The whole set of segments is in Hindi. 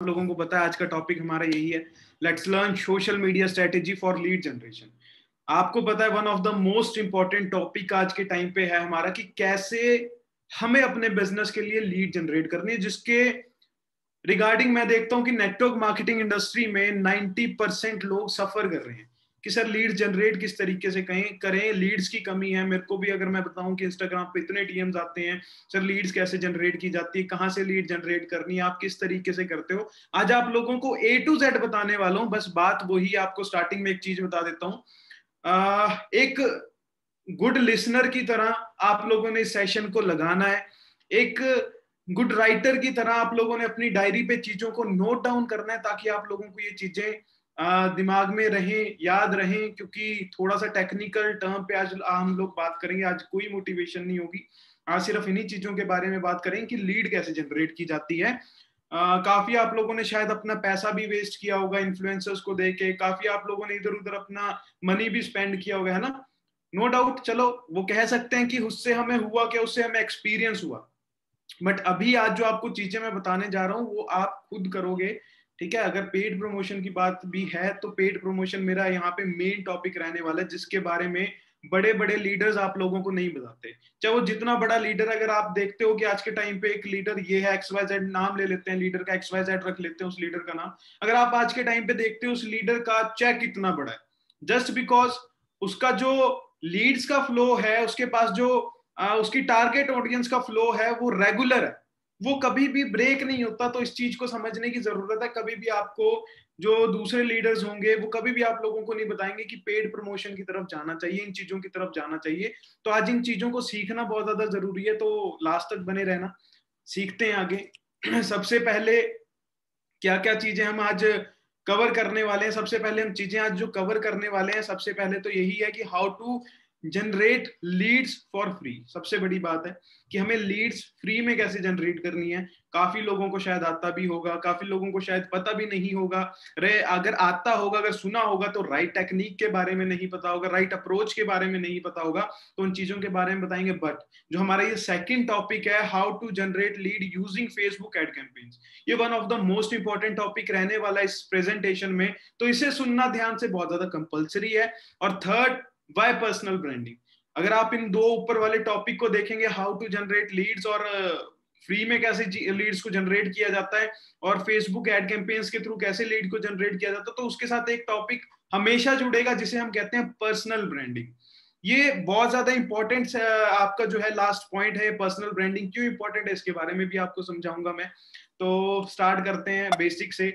लोगों को पता है आज का टॉपिक हमारा यही है, let's learn social media strategy for lead generation. आपको पता है one of the most important topic आज के टाइम पे है हमारा कि कैसे हमें अपने बिजनेस के लिए लीड जनरेट करनी है, जिसके रिगार्डिंग मैं देखता हूं कि नेटवर्क मार्केटिंग इंडस्ट्री में 90% लोग सफर कर रहे हैं कि सर लीड जनरेट किस तरीके से करें, लीड्स की कमी है। मेरे को भी अगर मैं बताऊं कि इंस्टाग्राम पे इतने डीएम्स आते हैं, सर लीड्स कैसे जनरेट की जाती है, कहां से लीड जनरेट करनी है, आप किस तरीके से करते हो। आज आप लोगों को A to Z बताने वाला हूं। बस बात वही, आपको स्टार्टिंग में एक चीज बता देता हूं। एक गुड लिसनर की तरह आप लोगों ने इस सेशन को लगाना है। एक गुड राइटर की तरह आप लोगों ने अपनी डायरी पे चीजों को नोट डाउन करना है, ताकि आप लोगों को ये चीजें दिमाग में रहें, याद रहें। क्योंकि थोड़ा सा टेक्निकल टर्म पे आज हम लोग बात करेंगे। आज कोई मोटिवेशन नहीं होगी, आज सिर्फ इन्हीं चीजों के बारे में बात करेंगे कि लीड कैसे जनरेट की जाती है। काफी आप लोगों ने शायद अपना पैसा भी वेस्ट किया होगा इन्फ्लुएंसर्स को देके, काफी आप लोगों ने इधर उधर अपना मनी भी स्पेंड किया होगा, है ना। नो डाउट, चलो वो कह सकते हैं कि उससे हमें हुआ क्या, उससे हमें एक्सपीरियंस हुआ। बट अभी आज जो आपको चीजें मैं बताने जा रहा हूं वो आप खुद करोगे, ठीक है। अगर पेड प्रमोशन की बात भी है तो पेड प्रमोशन मेरा यहाँ पे मेन टॉपिक रहने वाला है, जिसके बारे में बड़े बड़े लीडर्स आप लोगों को नहीं बताते। चाहे वो जितना बड़ा लीडर, अगर आप देखते हो कि आज के टाइम पे एक लीडर ये है XYZ, नाम ले लेते हैं लीडर का, XYZ रख लेते हैं उस लीडर का नाम। अगर आप आज के टाइम पे देखते हो उस लीडर का चेक इतना बड़ा है, जस्ट बिकॉज उसका जो लीड्स का फ्लो है, उसके पास जो उसकी टारगेट ऑडियंस का फ्लो है वो रेगुलर है, वो कभी भी ब्रेक नहीं होता। तो इस चीज को समझने की जरूरत है। कभी भी आपको जो दूसरे लीडर्स होंगे वो कभी भी आप लोगों को नहीं बताएंगे कि पेड प्रमोशन की तरफ जाना चाहिए, इन चीजों की तरफ जाना चाहिए। तो आज इन चीजों को सीखना बहुत ज्यादा जरूरी है, तो लास्ट तक बने रहना, सीखते हैं आगे। सबसे पहले क्या क्या चीजें हम आज कवर करने वाले हैं, सबसे पहले हम चीजें आज जो कवर करने वाले हैं, सबसे पहले तो यही है कि how to generate leads for free. सबसे बड़ी बात है कि हमें लीड्स फ्री में कैसे जनरेट करनी है। काफी लोगों को शायद आता भी होगा, काफी लोगों को शायद पता भी नहीं होगा। रे अगर आता होगा, अगर सुना होगा तो राइट टेक्निक के बारे में नहीं पता होगा, राइट अप्रोच के बारे में नहीं पता होगा, तो उन चीजों के बारे में बताएंगे। बट जो हमारा ये सेकंड टॉपिक है, how to generate lead using Facebook ad campaigns, ये one of the most important topic रहने वाला है इस प्रेजेंटेशन में, तो इसे सुनना ध्यान से बहुत ज्यादा कंपलसरी है। और थर्ड, वाई पर्सनल ब्रांडिंग। अगर आप इन दो ऊपर वाले टॉपिक को देखेंगे, हाउ टू जनरेट लीड्स और फ्री में कैसे लीड्स को जनरेट किया जाता है, और फेसबुक एड कैंपेन्स के थ्रू कैसे लीड को जनरेट किया जाता है, तो उसके साथ एक टॉपिक हमेशा जुड़ेगा जिसे हम कहते हैं पर्सनल ब्रांडिंग। ये बहुत ज्यादा इंपॉर्टेंट आपका जो है लास्ट पॉइंट है, पर्सनल ब्रांडिंग क्यों इंपॉर्टेंट है इसके बारे में भी आपको समझाऊंगा मैं। तो स्टार्ट करते हैं बेसिक से।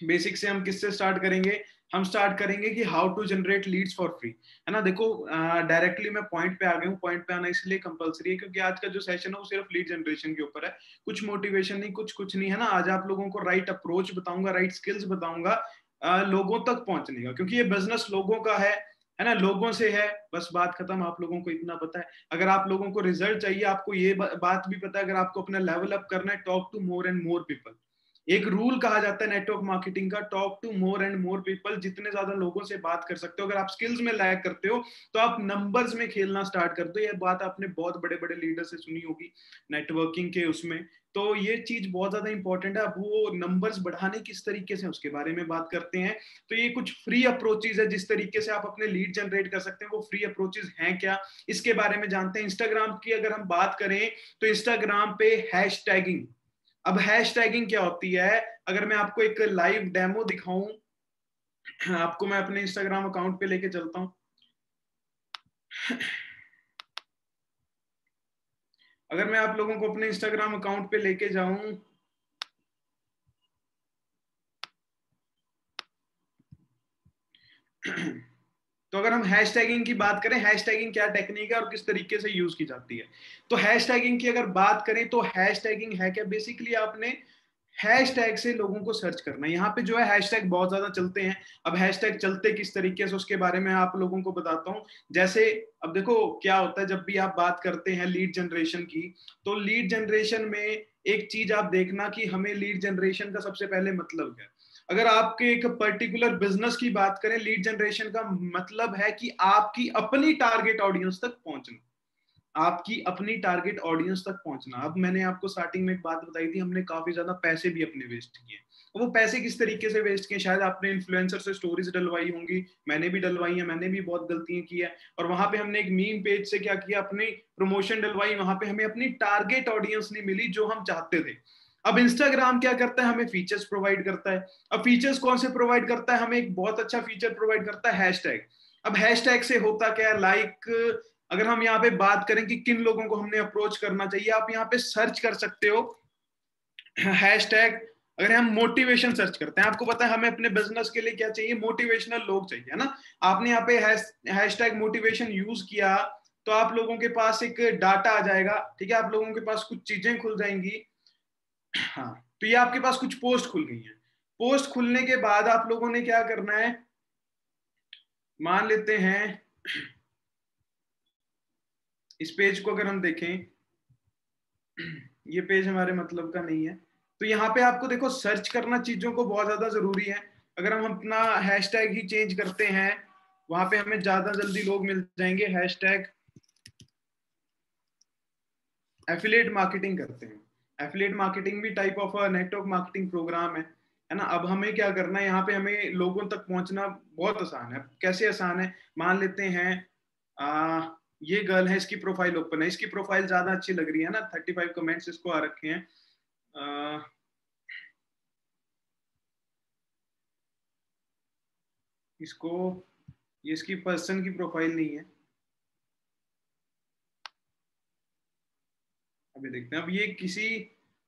बेसिक से हम किससे स्टार्ट करेंगे? हम स्टार्ट करेंगे कि how to generate leads for free, है ना। देखो डायरेक्टली मैं पॉइंट पे आ गया हूँ। पॉइंट पे आना इसलिए कंपलसरी है क्योंकि आज का जो सेशन है वो सिर्फ लीड जनरेशन के ऊपर है, कुछ मोटिवेशन नहीं, कुछ नहीं, है ना। आज आप लोगों को राइट अप्रोच बताऊंगा, राइट स्किल्स बताऊंगा लोगों तक पहुंचने का, क्योंकि ये बिजनेस लोगों का है ना, लोगों से है। बस बात खत्म। आप लोगों को इतना पता है। अगर आप लोगों को रिजल्ट चाहिए, आपको ये बात भी पता है, अगर आपको अपना लेवल अप करना है, talk to more and more people. एक रूल कहा जाता है नेटवर्क मार्केटिंग का, talk to more and more people. जितने ज्यादा लोगों से बात कर सकते हो, अगर आप स्किल्स में लैग करते हो तो आप नंबर्स में खेलना स्टार्ट कर दो। ये बात आपने बहुत बड़े बड़े लीडर से सुनी होगी नेटवर्किंग के उसमें। तो ये चीज बहुत ज्यादा इंपॉर्टेंट है। अब वो नंबर्स बढ़ाने किस तरीके से उसके बारे में बात करते हैं। तो ये कुछ फ्री अप्रोचेज है जिस तरीके से आप अपने लीड जनरेट कर सकते हैं। वो फ्री अप्रोचेज हैं क्या, इसके बारे में जानते हैं। इंस्टाग्राम की अगर हम बात करें तो इंस्टाग्राम पे हैशटैगिंग। अब हैशटैगिंग क्या होती है, अगर मैं आपको एक लाइव डेमो दिखाऊं, आपको मैं अपने इंस्टाग्राम अकाउंट पे लेके चलता हूं। अगर मैं आप लोगों को अपने इंस्टाग्राम अकाउंट पे लेके जाऊं, तो अगर हम हैशटैगिंग की बात करें, हैशटैगिंग क्या टेक्निक है और किस तरीके से यूज की जाती है। तो हैशटैगिंग की अगर बात करें तो हैशटैगिंग है क्या, बेसिकली आपने हैशटैग से लोगों को सर्च करना है। यहाँ पे जो है हैशटैग बहुत ज्यादा चलते हैं। अब हैशटैग चलते किस तरीके से उसके बारे में आप लोगों को बताता हूँ। जैसे अब देखो क्या होता है, जब भी आप बात करते हैं लीड जनरेशन की, तो लीड जनरेशन में एक चीज आप देखना कि हमें लीड जनरेशन का सबसे पहले मतलब क्या है। अगर आपके एक पर्टिकुलर बिजनेस की बात करें, लीड जनरेशन का मतलब है कि आपकी अपनी टारगेट ऑडियंस तक पहुंचना। आपकी अपनी टारगेट ऑडियंस तक पहुंचना। अब मैंने आपको स्टार्टिंग में एक बात बताई थी, हमने काफी ज्यादा पैसे भी अपने वेस्ट किए। वो पैसे किस तरीके से वेस्ट किए, शायद आपने इन्फ्लुएंसर से स्टोरीज डलवाई होंगी, मैंने भी डलवाई है, मैंने भी बहुत गलतियां की है, और वहां पे हमने एक मीम पेज से क्या किया, अपनी प्रमोशन डलवाई, वहां पे हमें अपनी टारगेट ऑडियंस नहीं मिली जो हम चाहते थे। अब इंस्टाग्राम क्या करता है, हमें फीचर्स प्रोवाइड करता है। अब फीचर्स कौन से प्रोवाइड करता है, हमें एक बहुत अच्छा फीचर प्रोवाइड करता है, हैशटैग। अब हैशटैग से होता क्या है, लाइक अगर हम यहाँ पे बात करें कि किन लोगों को हमने अप्रोच करना चाहिए, आप यहाँ पे सर्च कर सकते हो हैशटैग। अगर हम मोटिवेशन सर्च करते हैं, आपको पता है हमें अपने बिजनेस के लिए क्या चाहिए, मोटिवेशनल लोग चाहिए, है ना। आपने यहाँ पे हैशटैग मोटिवेशन यूज किया तो आप लोगों के पास एक डाटा आ जाएगा, ठीक है, आप लोगों के पास कुछ चीजें खुल जाएंगी। हाँ, तो ये आपके पास कुछ पोस्ट खुल गई हैं। पोस्ट खुलने के बाद आप लोगों ने क्या करना है, मान लेते हैं इस पेज को अगर हम देखें, ये पेज हमारे मतलब का नहीं है, तो यहाँ पे आपको देखो सर्च करना चीजों को बहुत ज्यादा जरूरी है। अगर हम अपना हैशटैग ही चेंज करते हैं, वहां पे हमें ज्यादा जल्दी लोग मिल जाएंगे। हैशटैग एफिलिएट मार्केटिंग करते हैं। एफिलिएट मार्केटिंग भी type of network marketing program है ना। अब हमें क्या करना है, यहाँ पे हमें लोगों तक पहुंचना बहुत आसान है। कैसे आसान है, मान लेते हैं ये गर्ल है, इसकी प्रोफाइल ओपन है, इसकी प्रोफाइल ज्यादा अच्छी लग रही है ना, 35 कमेंट्स इसको आ रखे हैं। इसको, ये इसकी पर्सन की प्रोफाइल नहीं है, अभी देखते हैं। अब ये किसी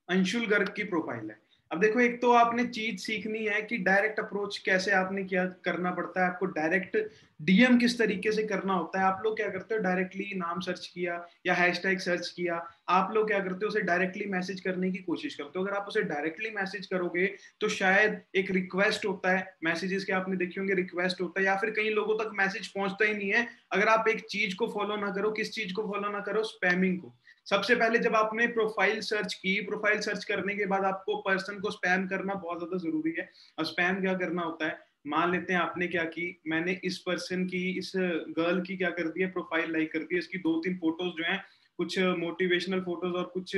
अंशुल गर्ग की प्रोफाइल है। अब देखो, एक तो आपने चीज सीखनी है कि डायरेक्ट अप्रोच कैसे आपने क्या करना पड़ता है, आपको डायरेक्ट डीएम किस तरीके से करना होता है। आप लोग क्या करते हो, डायरेक्टली नाम सर्च किया या हैशटैग सर्च किया, आप लोग क्या करते हो, उसे डायरेक्टली मैसेज करने की कोशिश करते हो। अगर आप उसे डायरेक्टली मैसेज करोगे तो शायद एक रिक्वेस्ट होता है, मैसेजेस के आपने देखे होंगे, रिक्वेस्ट होता है, या फिर कई लोगों तक मैसेज पहुंचता ही नहीं है। अगर आप एक चीज को फॉलो ना करो, किस चीज को फॉलो ना करो, स्पैमिंग को। सबसे पहले जब आपने प्रोफाइल सर्च की, प्रोफाइल सर्च करने के बाद आपको पर्सन को स्पैम करना बहुत ज्यादा जरूरी है। अब स्पैम क्या करना होता है, मान लेते हैं आपने क्या की, मैंने इस पर्सन की, इस गर्ल की क्या कर दी है, प्रोफाइल लाइक कर दी है। इसकी 2-3 फोटोज जो हैं, कुछ मोटिवेशनल फोटोज और कुछ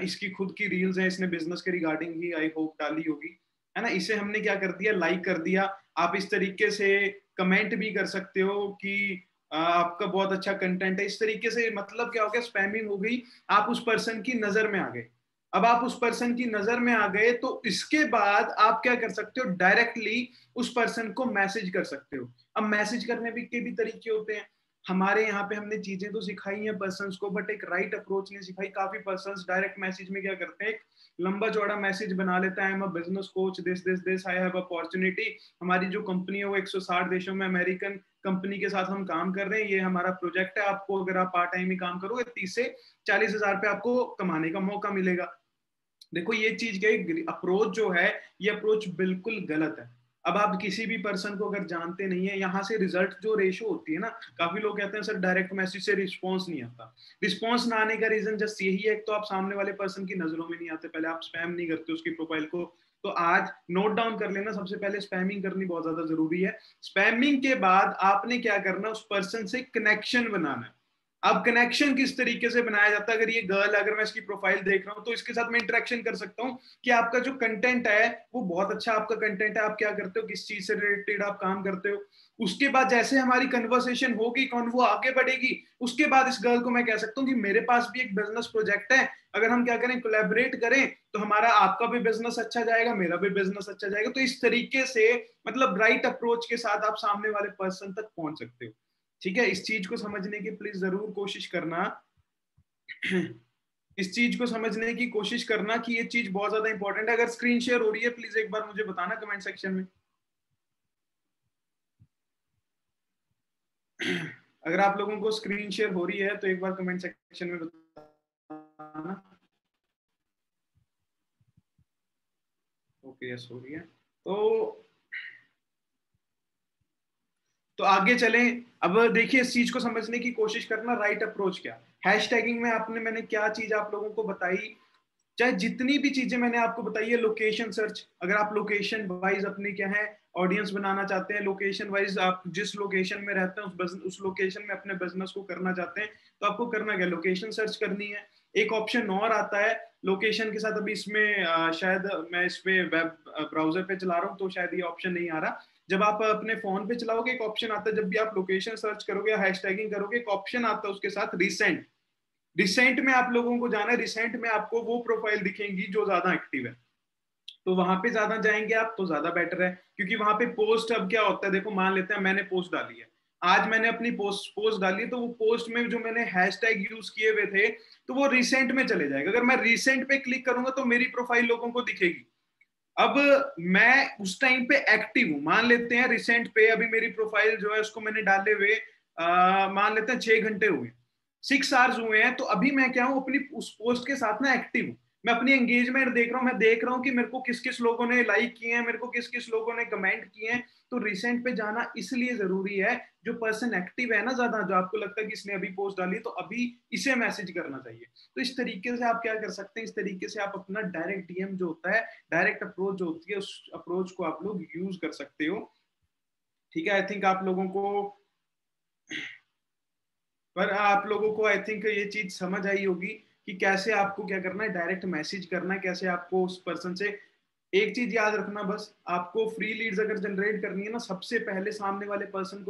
इसकी खुद की रील्स हैं, इसने बिजनेस के रिगार्डिंग ही आई होप डाली होगी, है ना। इसे हमने क्या कर दिया, लाइक कर दिया। आप इस तरीके से कमेंट भी कर सकते हो कि आपका बहुत अच्छा कंटेंट है, इस तरीके से। मतलब क्या हो गया, स्पैमिंग हो गई, आप उस पर्सन की नजर में आ गए। अब आप उस पर्सन की नजर में आ गए तो इसके बाद आप क्या कर सकते हो, डायरेक्टली उस पर्सन को मैसेज कर सकते हो। अब मैसेज करने के भी तरीके होते हैं। हमारे यहाँ पे हमने चीजें तो सिखाई हैं पर्सन्स को, बट एक राइट अप्रोच नहीं सिखाई। काफी पर्सन्स डायरेक्ट मैसेज में क्या करते हैं, एक लंबा चौड़ा मैसेज बना लेता है, I am a business coach, this this this, I have opportunity, हमारी जो कंपनी है वो 160 देशों में, अमेरिकन कंपनी के साथ हम काम कर रहे हैं, ये हमारा प्रोजेक्ट है, आपको अगर आप पार्ट टाइम ही काम करोगे 30 से 40 हजार पे आपको कमाने का मौका मिलेगा। देखो ये चीज क्या, अप्रोच जो है, ये अप्रोच बिल्कुल गलत है। अब आप किसी भी पर्सन को अगर जानते नहीं है, यहाँ से रिजल्ट जो रेशो होती है ना, काफी लोग कहते हैं सर डायरेक्ट मैसेज से रिस्पॉन्स नहीं आता। रिस्पॉन्स ना आने का रीजन जस्ट यही है, एक तो आप सामने वाले पर्सन की नजरों में नहीं आते, पहले आप स्पैम नहीं करते उसकी प्रोफाइल को। तो आज नोट डाउन कर लेना, सबसे पहले स्पैमिंग करनी बहुत ज्यादा जरूरी है। स्पैमिंग के बाद आपने क्या करना, उस पर्सन से कनेक्शन बनाना है। अब कनेक्शन किस तरीके से बनाया जाता है, अगर ये गर्ल, अगर मैं इसकी प्रोफाइल देख रहा हूं तो इसके साथ मैं इंटरेक्शन कर सकता हूं कि आपका जो कंटेंट है वो बहुत अच्छा आपका कंटेंट है, आप क्या करते हो, किस चीज से रिलेटेड आप काम करते हो। उसके बाद जैसे हमारी कन्वर्सेशन होगी, कौन वो आगे बढ़ेगी, उसके बाद इस गर्ल को मैं कह सकता हूँ कि मेरे पास भी एक बिजनेस प्रोजेक्ट है, अगर हम क्या करें, कोलैबोरेट करें, तो हमारा, आपका भी बिजनेस अच्छा जाएगा, मेरा भी बिजनेस अच्छा जाएगा। तो इस तरीके से मतलब राइट अप्रोच के साथ आप सामने वाले पर्सन तक पहुंच सकते हो। ठीक है, इस चीज को समझने की प्लीज जरूर कोशिश करना। इस चीज को समझने की कोशिश करना कि ये चीज बहुत ज्यादा इंपॉर्टेंट है। अगर स्क्रीन शेयर हो रही है प्लीज एक बार मुझे बताना कमेंट सेक्शन में। अगर आप लोगों को स्क्रीन शेयर हो रही है तो एक बार कमेंट सेक्शन में बताना। ओके, यस हो रही है। तो आगे चलें। अब देखिए, इस चीज को समझने की कोशिश करना, राइट अप्रोच क्या, हैशटैगिंग में मैंने क्या चीज आप लोगों को बताई, चाहे जितनी भी चीजें मैंने आपको बताई है, लोकेशन सर्च, अगर आप लोकेशन वाइज अपने क्या है, ऑडियंस बनाना चाहते हैं, लोकेशन वाइज आप जिस लोकेशन में रहते हैं उस लोकेशन में अपने बिजनेस को करना चाहते हैं, तो आपको करना क्या, लोकेशन सर्च करनी है। एक ऑप्शन और आता है लोकेशन के साथ, अभी इसमें शायद मैं इस पे वेब ब्राउजर पे चला रहा हूँ तो शायद ये ऑप्शन नहीं आ रहा। जब आप अपने फोन पे चलाओगे एक ऑप्शन आता है, जब भी आप लोकेशन सर्च करोगे या हैशटैगिंग करोगे एक ऑप्शन आता है उसके साथ रिसेंट। रिसेंट में आप लोगों को जाना है, रिसेंट में आपको वो प्रोफाइल दिखेंगी जो ज्यादा एक्टिव है, तो वहां पे ज्यादा जाएंगे आप तो ज्यादा बेटर है। क्योंकि वहां पे पोस्ट अब क्या होता है, देखो मान लेते हैं मैंने पोस्ट डाली है, आज मैंने अपनी पोस्ट डाली, तो वो पोस्ट में जो मैंने हैशटैग यूज किए हुए थे तो वो रिसेंट में चले जाएगा। अगर मैं रिसेंट पे क्लिक करूंगा तो मेरी प्रोफाइल लोगों को दिखेगी। अब मैं उस टाइम पे एक्टिव हूं, मान लेते हैं रिसेंट पे अभी मेरी प्रोफाइल जो है उसको मैंने डाले हुए मान लेते हैं 6 घंटे हुए, 6 आवर्स हुए हैं, तो अभी मैं क्या हूं, अपनी उस पोस्ट के साथ ना एक्टिव हूं। मैं अपनी एंगेजमेंट देख रहा हूं, मैं देख रहा हूं कि मेरे को किस किस लोगों ने लाइक किए हैं, मेरे को किस किस लोगों ने कमेंट किए हैं। तो रिसेंट पे जाना इसलिए जरूरी है, जो पर्सन एक्टिव है ना ज्यादा, जो आपको लगता है कि इसने अभी पोस्ट डाली तो अभी इसे मैसेज करना चाहिए। तो इस तरीके से आप क्या कर सकते हैं, इस तरीके से आप अपना डायरेक्ट डीएम जो होता है, डायरेक्ट अप्रोच जो होती है, उस अप्रोच को आप लोग यूज कर सकते हो। ठीक है, आई थिंक आप लोगों को, पर आप लोगों को आई थिंक ये चीज समझ आई होगी कि कैसे आपको क्या करना है, डायरेक्ट मैसेज करना है, कैसे आपको उस पर्सन से। एक चीज याद रखना बस, आपको फ्री लीड्स अगर जनरेट करनी है ना, सबसे पहले सामने वाले पर्सन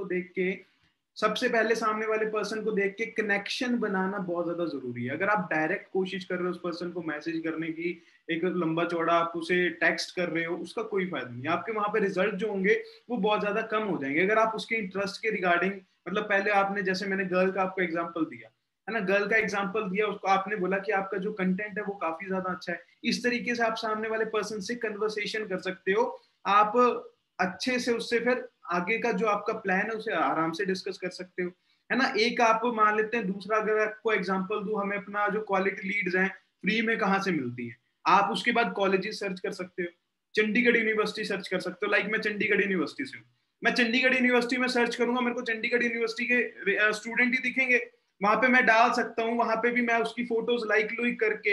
को देख के कनेक्शन बनाना बहुत ज्यादा जरूरी है। अगर आप डायरेक्ट कोशिश कर रहे हो उस पर्सन को मैसेज करने की, एक लंबा चौड़ा आप उसे टेक्स्ट कर रहे हो, उसका कोई फायदा नहीं है। आपके वहां पे रिजल्ट जो होंगे वो बहुत ज्यादा कम हो जाएंगे। अगर आप उसके इंटरेस्ट के रिगार्डिंग, मतलब पहले आपने, जैसे मैंने गर्ल का आपको एग्जाम्पल दिया है ना, गर्ल का एग्जाम्पल दिया, उसको आपने बोला कि आपका जो कंटेंट है वो काफी ज्यादा अच्छा है, इस तरीके से आप सामने वाले पर्सन से कन्वर्सेशन कर सकते हो। आप अच्छे से उससे फिर आगे का जो आपका प्लान है उसे आराम से डिस्कस कर सकते हो, है ना। एक आप मान लेते हैं, दूसरा अगर आपको एग्जांपल दूं, हमें अपना जो क्वालिटी लीड्स हैं फ्री में कहाँ से मिलती हैं, आप उसके बाद कॉलेजेस सर्च कर सकते हो, चंडीगढ़ यूनिवर्सिटी सर्च कर सकते हो। लाइक मैं चंडीगढ़ यूनिवर्सिटी से हूँ, मैं चंडीगढ़ यूनिवर्सिटी में सर्च करूंगा, मेरे को चंडीगढ़ यूनिवर्सिटी के स्टूडेंट ही दिखेंगे, वहां पे मैं डाल सकता हूँ, वहां पे भी मैं उसकी फोटोज लाइक लुइक करके,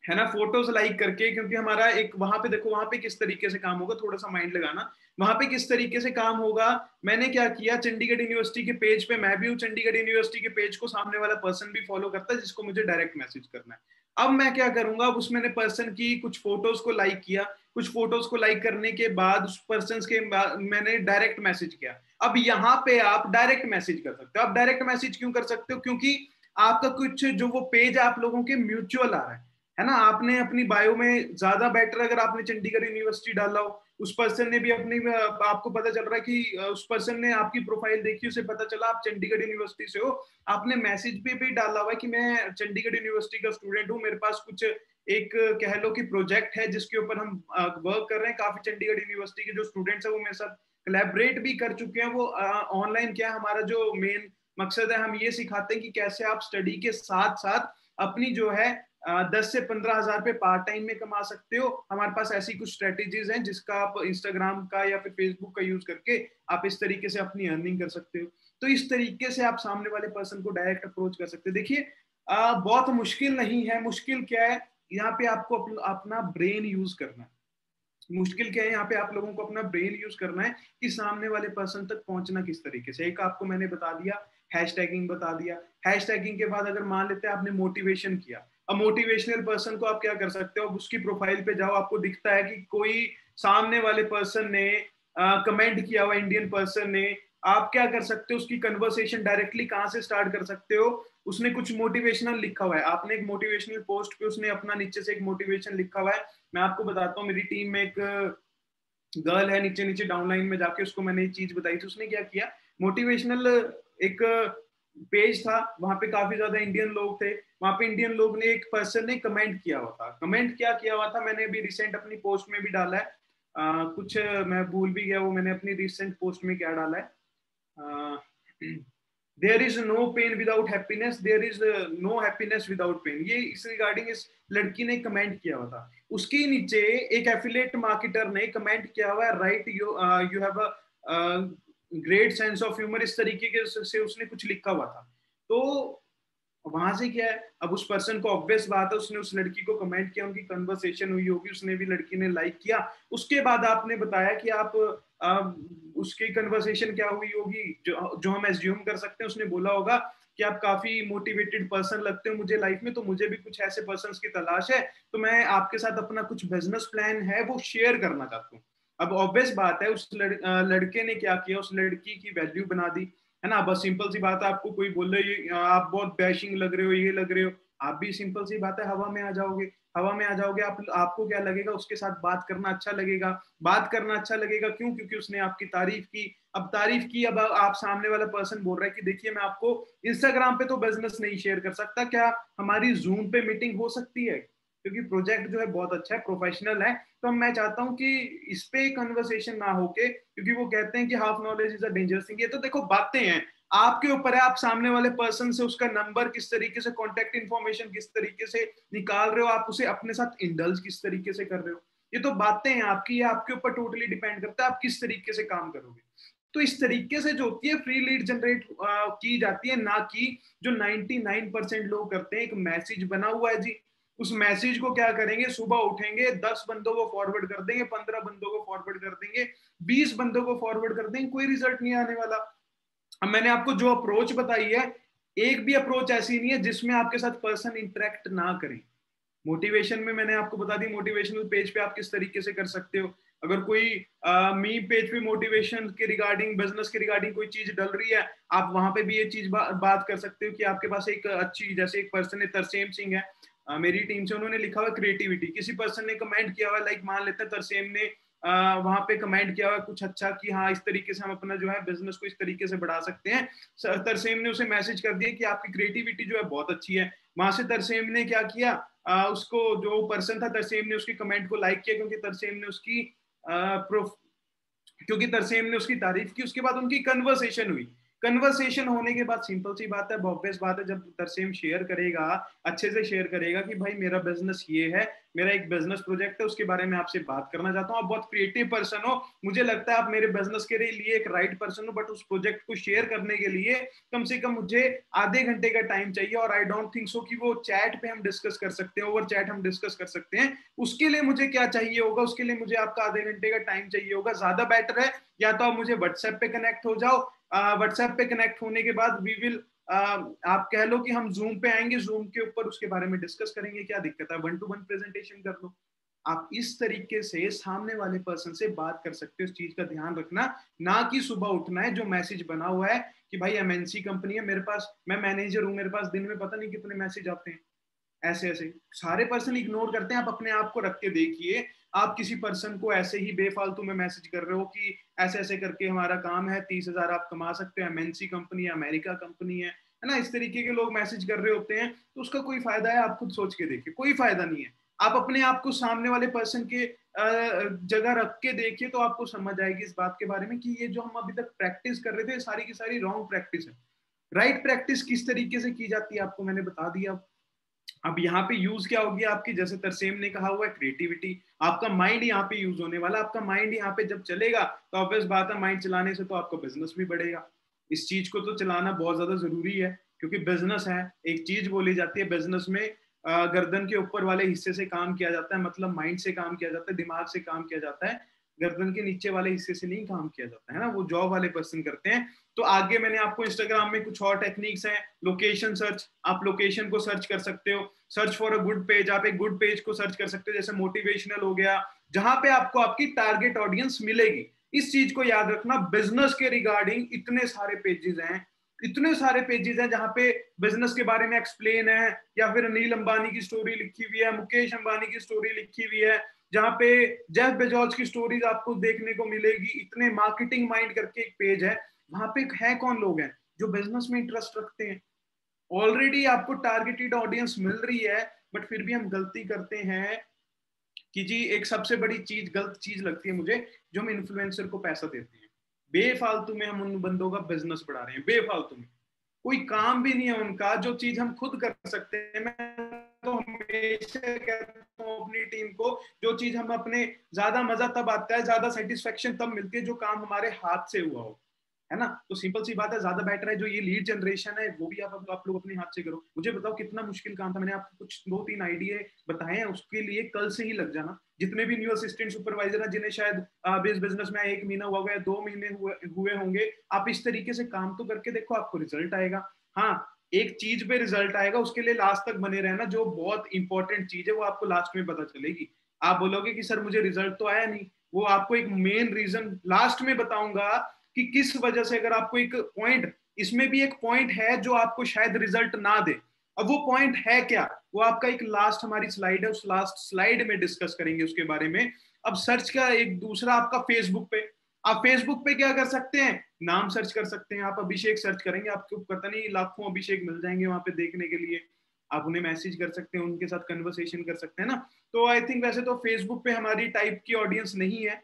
है ना, फोटोज लाइक करके, क्योंकि हमारा एक वहां पे देखो वहां पे किस तरीके से काम होगा, थोड़ा सा माइंड लगाना, वहां पे किस तरीके से काम होगा। मैंने क्या किया, चंडीगढ़ यूनिवर्सिटी के पेज पे मैं भी हूँ, चंडीगढ़ यूनिवर्सिटी के पेज को सामने वाला पर्सन भी फॉलो करता है जिसको मुझे डायरेक्ट मैसेज करना है। अब मैं क्या करूंगा, अब उसमें पर्सन की कुछ फोटोज को लाइक किया, कुछ फोटोज को लाइक करने के बाद उस पर्सन के मैंने डायरेक्ट मैसेज किया। अब यहाँ पे आप डायरेक्ट मैसेज कर सकते हो। आप डायरेक्ट मैसेज क्यों कर सकते हो, क्योंकि आपका कुछ जो वो पेज आप लोगों के म्यूचुअल आ रहा है ना। आपने अपनी बायो में ज्यादा बेटर, अगर आपने चंडीगढ़ यूनिवर्सिटी डाला हो, उस पर्सन ने भी अपनी, आपको पता चल रहा है कि उस पर्सन ने आपकी प्रोफाइल देखी, उसे पता चला आप चंडीगढ़ यूनिवर्सिटी से हो, आपने मैसेज पे भी डाला हुआ है कि मैं चंडीगढ़ यूनिवर्सिटी का स्टूडेंट हूँ, मेरे पास कुछ एक कह लो कि प्रोजेक्ट है जिसके ऊपर हम वर्क कर रहे हैं। काफी चंडीगढ़ यूनिवर्सिटी के जो स्टूडेंट्स है वो मेरे साथ कोलैबोरेट भी कर चुके हैं। वो ऑनलाइन क्या, हमारा जो मेन मकसद है, हम ये सिखाते हैं कि कैसे आप स्टडी के साथ साथ अपनी जो है 10 से 15 हजार रुपए पार्ट टाइम में कमा सकते हो। हमारे पास ऐसी कुछ स्ट्रेटेजीज हैं जिसका आप इंस्टाग्राम का या फिर फेसबुक का यूज करके आप इस तरीके से अपनी अर्निंग कर सकते हो। तो इस तरीके से आप सामने वाले पर्सन को डायरेक्ट अप्रोच कर सकते हो। देखिए बहुत मुश्किल नहीं है, मुश्किल क्या है, यहाँ पे आपको अपना ब्रेन यूज करना है। मुश्किल क्या है, यहाँ पे आप लोगों को अपना ब्रेन यूज करना है कि सामने वाले पर्सन तक पहुंचना किस तरीके से। एक आपको मैंने बता दिया, हैशटैगिंग बता दिया। हैशटैगिंग के बाद अगर मान लेते हैं आपने मोटिवेशन किया, अब मोटिवेशनल पर्सन को आप क्या कर सकते हो, अब उसकी प्रोफाइल पे जाओ, आपको दिखता है कि कोई सामने वाले पर्सन ने कमेंट किया हुआ, इंडियन पर्सन ने, आप क्या कर सकते हो, उसकी कन्वर्सेशन डायरेक्टली कहाँ से स्टार्ट कर सकते हो। उसने कुछ मोटिवेशनल लिखा हुआ है, आपने एक मोटिवेशनल पोस्ट पे उसने अपना नीचे से एक मोटिवेशन लिखा हुआ है। मैं आपको बताता हूँ, मेरी टीम में एक गर्ल है, नीचे नीचे डाउनलाइन में जाके उसको मैंने एक चीज बताई थी। उसने क्या किया, मोटिवेशनल एक पेज था, वहां पे काफी ज्यादा इंडियन लोग थे, वहां पे इंडियन लोग ने, एक पर्सन ने कमेंट किया हुआ था। कमेंट क्या किया हुआ था, मैंने अभी रिसेंट अपनी पोस्ट में भी डाला है, कुछ मैं भूल भी गया वो मैंने अपनी रिसेंट पोस्ट में क्या डाला है। There is no pain without happiness, there is no happiness without pain, ये इस रिगार्डिंग इस लड़की ने कमेंट किया हुआ था। उसके नीचे एक एफिलिएट मार्केटर ने कमेंट किया हुआ है, right you have a great sense of humour, इस तरीके के से उसने कुछ लिखा हुआ था। तो वहां से क्या है, अब उस पर्सन को ऑब्वियस बात है, उसने उस लड़की को कमेंट किया, उनकी कन्वर्सेशन हुई होगी, उसने भी, लड़की ने लाइक किया, उसके बाद आपने बताया कि आप उसकी कन्वर्सेशन क्या हुई होगी, जो हम एज्यूम कर सकते हैं, उसने बोला होगा कि आप काफी मोटिवेटेड पर्सन लगते हो मुझे लाइफ में, तो मुझे भी कुछ ऐसे पर्सन की तलाश है, तो मैं आपके साथ अपना कुछ बिजनेस प्लान है वो शेयर करना चाहता हूँ। अब ऑब्वियस बात है, उस लड़के ने क्या किया, उस लड़की की वैल्यू बना दी, है ना। बस सिंपल सी बात है, आपको कोई बोल रहे आप बहुत बैशिंग लग रहे हो, ये लग रहे हो, आप भी सिंपल सी बात है हवा में आ जाओगे, हवा में आ जाओगे। आपको क्या लगेगा, उसके साथ बात करना अच्छा लगेगा, बात करना अच्छा लगेगा, क्यों? क्योंकि उसने आपकी तारीफ की। अब तारीफ की, अब आप सामने वाला पर्सन बोल रहा है कि देखिए मैं आपको इंस्टाग्राम पे तो बिजनेस नहीं शेयर कर सकता, क्या हमारी जूम पे मीटिंग हो सकती है, क्योंकि प्रोजेक्ट जो है बहुत अच्छा है, प्रोफेशनल है। तो मैं चाहता हूँ कि इस पे कन्वर्सेशन ना होके, क्योंकि वो कहते हैं कि half knowledge is a dangerous thing. ये तो देखो बातें हैं, आपके ऊपर है, आप सामने वाले पर्सन से उसका नंबर किस तरीके से, कॉन्टेक्ट इन्फॉर्मेशन किस तरीके से निकाल रहे हो, आप उसे अपने साथ इंडल्ज किस तरीके से कर रहे हो। ये तो बातें हैं आपकी, ये आपके ऊपर टोटली डिपेंड करता है आप किस तरीके से काम करोगे। तो इस तरीके से जो होती है फ्री लीड जनरेट की जाती है, ना कि जो 99% लोग करते हैं। एक मैसेज बना हुआ है जी, उस मैसेज को क्या करेंगे, सुबह उठेंगे, 10 बंदों को फॉरवर्ड कर देंगे, 15 बंदों को फॉरवर्ड कर देंगे, 20 बंदों को फॉरवर्ड कर देंगे, कोई रिजल्ट नहीं आने वाला। अब मैंने आपको जो अप्रोच बताई है, एक भी अप्रोच ऐसी नहीं है जिसमें आपके साथ पर्सन इंटरेक्ट ना करें। मोटिवेशन में मैंने आपको बता दी, मोटिवेशनल पेज पे आप किस तरीके से कर सकते हो। अगर कोई मी पेज पे मोटिवेशन के रिगार्डिंग, बिजनेस के रिगार्डिंग कोई चीज डल रही है, आप वहां पे भी ये चीज बात कर सकते हो कि आपके पास एक अच्छी, जैसे एक पर्सन है तरसेम सिंह है, मेरी टीम से, उन्होंने लिखा हुआ क्रिएटिविटी, किसी पर्सन ने कमेंट किया हुआ, लाइक मान लेते हैं तरसेम ने वहां पे कमेंट किया हुआ कुछ अच्छा कि हाँ इस तरीके से हम अपना जो है बिजनेस को इस तरीके से बढ़ा सकते हैं। तरसेम ने उसे मैसेज कर दिया कि आपकी क्रिएटिविटी जो है बहुत अच्छी है। वहां से तरसेम ने क्या किया, उसको, जो पर्सन था, तरसेम ने उसकी कमेंट को लाइक किया, क्योंकि तरसेम ने उसकी प्रूफ, क्योंकि तरसेम ने उसकी तारीफ की। उसके बाद उनकी कन्वर्सेशन हुई, कन्वर्सेशन होने के बाद सिंपल सी बात है, ऑब्वियस बात है, जब तरसेम शेयर करेगा, अच्छे से शेयर करेगा कि भाई मेरा बिजनेस ये है, मेरा एक बिजनेस प्रोजेक्ट है, उसके बारे में आपसे बात करना चाहता हूँ, आप बहुत क्रिएटिव पर्सन हो, मुझे लगता है आप मेरे बिजनेस के लिए एक राइट पर्सन हो, बट उस प्रोजेक्ट को शेयर करने के लिए कम से कम मुझे आधे घंटे का टाइम चाहिए, और आई डोंट थिंक सो कि वो चैट पे हम डिस्कस कर सकते हैं, ओवर चैट हम डिस्कस कर सकते हैं। उसके लिए मुझे क्या चाहिए होगा, उसके लिए मुझे आपका आधे घंटे का टाइम चाहिए होगा। ज्यादा बेटर है या तो आप मुझे व्हाट्सएप पे कनेक्ट हो जाओ, व्हाट्सएप पे कनेक्ट होने के बाद वी विल, आप कह लो कि हम जूम पे आएंगे, जूम के ऊपर उसके बारे में डिस्कस करेंगे, क्या दिक्कत है, 1-to-1 प्रेजेंटेशन कर लो। आप इस तरीके से सामने वाले पर्सन से बात कर सकते हो, इस चीज का ध्यान रखना, ना कि सुबह उठना है जो मैसेज बना हुआ है कि भाई एमएनसी कंपनी है, मेरे पास, मैं मैनेजर हूं, मेरे पास दिन में पता नहीं कितने मैसेज आते हैं। ऐसे ऐसे सारे पर्सन इग्नोर करते हैं। आप अपने आप को रख के देखिए, आप किसी पर्सन को ऐसे ही बेफालतू में मैसेज कर रहे हो कि ऐसे ऐसे करके हमारा काम है, 30,000 आप कमा सकते हो, एमएनसी कंपनी है, अमेरिका कंपनी है ना, इस तरीके के लोग मैसेज कर रहे होते हैं, तो उसका कोई फायदा है? आप खुद सोच के देखिए, कोई फायदा नहीं है। आप अपने आप को सामने वाले पर्सन के जगह रख के देखिए, तो आपको समझ आएगी इस बात के बारे में कि ये जो हम अभी तक प्रैक्टिस कर रहे थे, सारी की सारी रॉन्ग प्रैक्टिस है। राइट प्रैक्टिस किस तरीके से की जाती है आपको मैंने बता दिया। अब यहाँ पे यूज क्या होगी आपकी, जैसे तरसेम ने कहा हुआ है क्रिएटिविटी, आपका माइंड यहाँ पे यूज होने वाला। आपका माइंड यहाँ पे जब चलेगा तो ऑब्वियस बात है, माइंड चलाने से तो आपका बिजनेस भी बढ़ेगा। इस चीज को तो चलाना बहुत ज्यादा जरूरी है, क्योंकि बिजनेस है, एक चीज बोली जाती है बिजनेस में, गर्दन के ऊपर वाले हिस्से से काम किया जाता है, मतलब माइंड से काम किया जाता है, दिमाग से काम किया जाता है, गर्दन के नीचे वाले हिस्से से नहीं काम किया जाता है ना, वो जॉब वाले पर्सन करते हैं। तो आगे मैंने आपको इंस्टाग्राम में कुछ और टेक्निक्स हैं, लोकेशन सर्च, आप लोकेशन को सर्च कर सकते हो, search for a good page, आप एक गुड पेज को सर्च कर सकते हो, जैसे मोटिवेशनल हो गया, जहां पे आपको आपकी टारगेट ऑडियंस मिलेगी। इस चीज को याद रखना, बिजनेस के रिगार्डिंग इतने सारे पेजेस हैं, इतने सारे पेजेस हैं जहां पे बिजनेस के बारे में एक्सप्लेन है, या फिर अनिल अंबानी की स्टोरी लिखी हुई है, मुकेश अंबानी की स्टोरी लिखी हुई है, जहां पे जेफ बेजोस की स्टोरीज आपको देखने को मिलेगी। इतने मार्केटिंग माइंड करके एक पेज है, वहां पे है कौन लोग हैं जो बिजनेस में इंटरेस्ट रखते हैं। ऑलरेडी आपको टारगेटेड ऑडियंस मिल रही है, बट फिर भी हम गलती करते हैं कि जी, एक सबसे बड़ी चीज, गलत चीज लगती है मुझे, जो हम इन्फ्लुएंसर को पैसा देते हैं, बेफालतू में हम उन बंदों का बिजनेस बढ़ा रहे हैं, बेफालतू में, कोई काम भी नहीं है उनका, जो चीज हम खुद कर सकते हैं। मैं तो हमेशा कहता हूँ अपनी टीम को, जो चीज हम अपने, ज्यादा मजा तब आता है, ज्यादा सेटिस्फेक्शन तब मिलती है जो काम हमारे हाथ से हुआ हो। है ना। तो सिंपल सी बात है, ज्यादा बेटर है जो ये लीड जनरेशन है वो भी आप लोग अपने हाथ से करो। मुझे बताओ कितना मुश्किल काम था, मैंने आपको कुछ 2-3 आइडिया बताए हैं, उसके लिए कल से ही लग जाना। जितने भी न्यू असिस्टेंट सुपरवाइजर है जिन्हें शायद बिजनेस में 1 महीना हुआ है, 2 महीने हुए होंगे, आप इस तरीके से काम तो करके देखो, आपको रिजल्ट आएगा। हाँ, एक चीज पे रिजल्ट आएगा, उसके लिए लास्ट तक बने रहना, जो बहुत इंपॉर्टेंट चीज है वो आपको लास्ट में पता चलेगी। आप बोलोगे कि सर मुझे रिजल्ट तो आया नहीं, वो आपको एक मेन रीजन लास्ट में बताऊंगा कि किस वजह से। अगर आपको एक पॉइंट, इसमें भी एक पॉइंट है जो आपको शायद रिजल्ट ना दे, अब वो पॉइंट है क्या, वो आपका एक लास्ट हमारी स्लाइड है, उस लास्ट स्लाइड में डिस्कस करेंगे उसके बारे में। अब सर्च का एक दूसरा आपका फेसबुक पे, आप फेसबुक पे क्या कर सकते हैं, नाम सर्च कर सकते हैं। आप अभिषेक सर्च करेंगे, आपको पता नहीं लाखों अभिषेक मिल जाएंगे वहां पे देखने के लिए। आप उन्हें मैसेज कर सकते हैं, उनके साथ कन्वर्सेशन कर सकते हैं ना। तो आई थिंक वैसे तो फेसबुक पे हमारी टाइप की ऑडियंस नहीं है,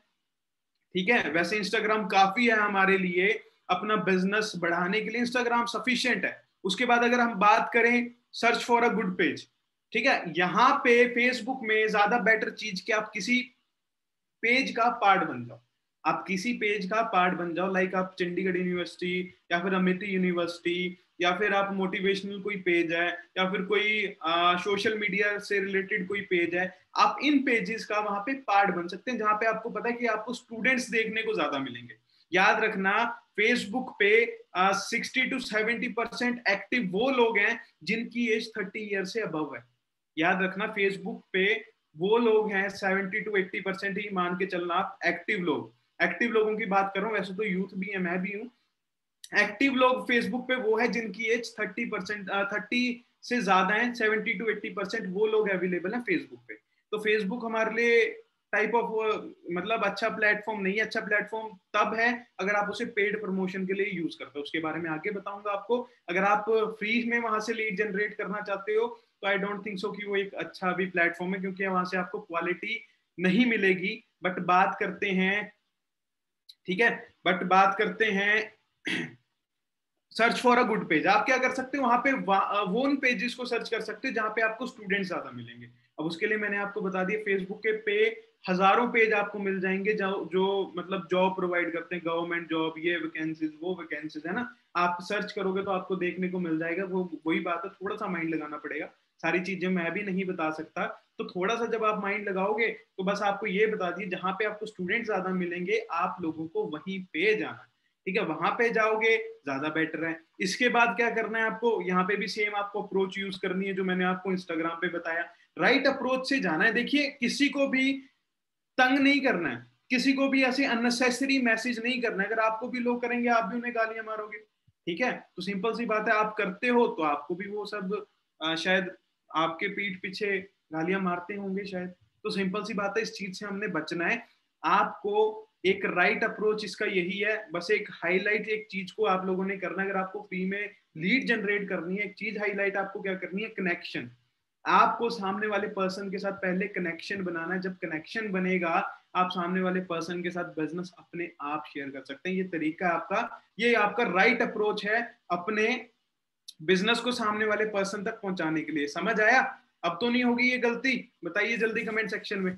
ठीक है। वैसे इंस्टाग्राम काफी है हमारे लिए, अपना बिजनेस बढ़ाने के लिए इंस्टाग्राम सफिशिएंट है। उसके बाद अगर हम बात करें search for a good page, ठीक है, यहाँ पे फेसबुक में ज्यादा बेटर चीज कि आप किसी पेज का पार्ट बन जाओ। आप किसी पेज का पार्ट बन जाओ, लाइक आप चंडीगढ़ यूनिवर्सिटी या फिर अमिटी यूनिवर्सिटी, या फिर आप मोटिवेशनल कोई पेज है, या फिर कोई सोशल मीडिया से रिलेटेड कोई पेज है, आप इन पेजेस का वहां पे पार्ट बन सकते हैं, जहां पे आपको पता है कि आपको स्टूडेंट्स देखने को ज्यादा मिलेंगे। याद रखना, फेसबुक पे 60 to 70% एक्टिव वो लोग हैं जिनकी एज 30 ईयर से अबव है। याद रखना, फेसबुक पे वो लोग हैं 70 to 80% ही मान के चलना आप एक्टिव लोग। एक्टिव लोगों की बात कर रहा हूँ, वैसे तो यूथ भी है, मैं भी हूँ। एक्टिव लोग फेसबुक पे वो है जिनकी एज 30 से ज्यादा है, 70 to 80% वो लोग अवेलेबल है फेसबुक पे। तो फेसबुक हमारे लिए टाइप ऑफ मतलब अच्छा प्लेटफॉर्म नहीं है। अच्छा प्लेटफॉर्म तब है अगर आप उसे पेड प्रमोशन के लिए यूज करते हो, उसके बारे में आगे बताऊंगा आपको। अगर आप फ्री में वहां से लीड जनरेट करना चाहते हो तो आई डोंट थिंक सो कि वो एक अच्छा भी प्लेटफॉर्म है, क्योंकि वहां से आपको क्वालिटी नहीं मिलेगी। बट बात करते हैं, ठीक है, बट बात करते हैं search for a good page. आप क्या कर सकते हो, वहां पे वो उन पेजेस को सर्च कर सकते हो जहां पे आपको स्टूडेंट ज्यादा मिलेंगे। अब उसके लिए मैंने आपको बता दिया, फेसबुक के पे हजारों पेज आपको मिल जाएंगे जो मतलब जॉब प्रोवाइड करते हैं, गवर्नमेंट जॉब, ये वैकेंसीज वो वैकेंसीज है ना। आप सर्च करोगे तो आपको देखने को मिल जाएगा। वो वही बात है, थोड़ा सा माइंड लगाना पड़ेगा, सारी चीजें मैं भी नहीं बता सकता। तो थोड़ा सा जब आप माइंड लगाओगे तो बस आपको ये बता दिए, जहां पे आपको स्टूडेंट ज्यादा मिलेंगे आप लोगों को वहीं पे जाना, ठीक है, वहां पे जाओगे ज्यादा बेटर है। इसके बाद क्या करना है आपको, यहाँ पे भी सेम आपको अप्रोच यूज करनी है जो मैंने आपको इंस्टाग्राम पे बताया। राइट अप्रोच से जाना है। देखिए, किसी को भी तंग नहीं करना है, किसी को भी ऐसे अननेसेसरी मैसेज नहीं करना है। अगर आपको भी लोग करेंगे आप भी उन्हें गालियां मारोगे, ठीक है। तो सिंपल सी बात है, आप करते हो तो आपको भी वो सब शायद आपके पीठ पीछे गालियां मारते होंगे शायद। तो सिंपल सी बात है, इस चीज से हमने बचना है। आपको एक राइट अप्रोच इसका यही है, बस एक हाईलाइट एक चीज को आप लोगों ने करना है। अगर आपको फ्री में लीड जनरेट करनी है, एक चीज हाईलाइट आपको क्या करनी है, कनेक्शन। आपको सामने वाले पर्सन के साथ पहले कनेक्शन बनाना है। जब कनेक्शन बनेगा आप सामने वाले पर्सन के साथ बिजनेस अपने आप शेयर कर सकते हैं। ये तरीका आपका, ये आपका राइट अप्रोच है अपने बिजनेस को सामने वाले पर्सन तक पहुंचाने के लिए। समझ आया? अब तो नहीं होगी ये गलती? बताइए जल्दी कमेंट सेक्शन में।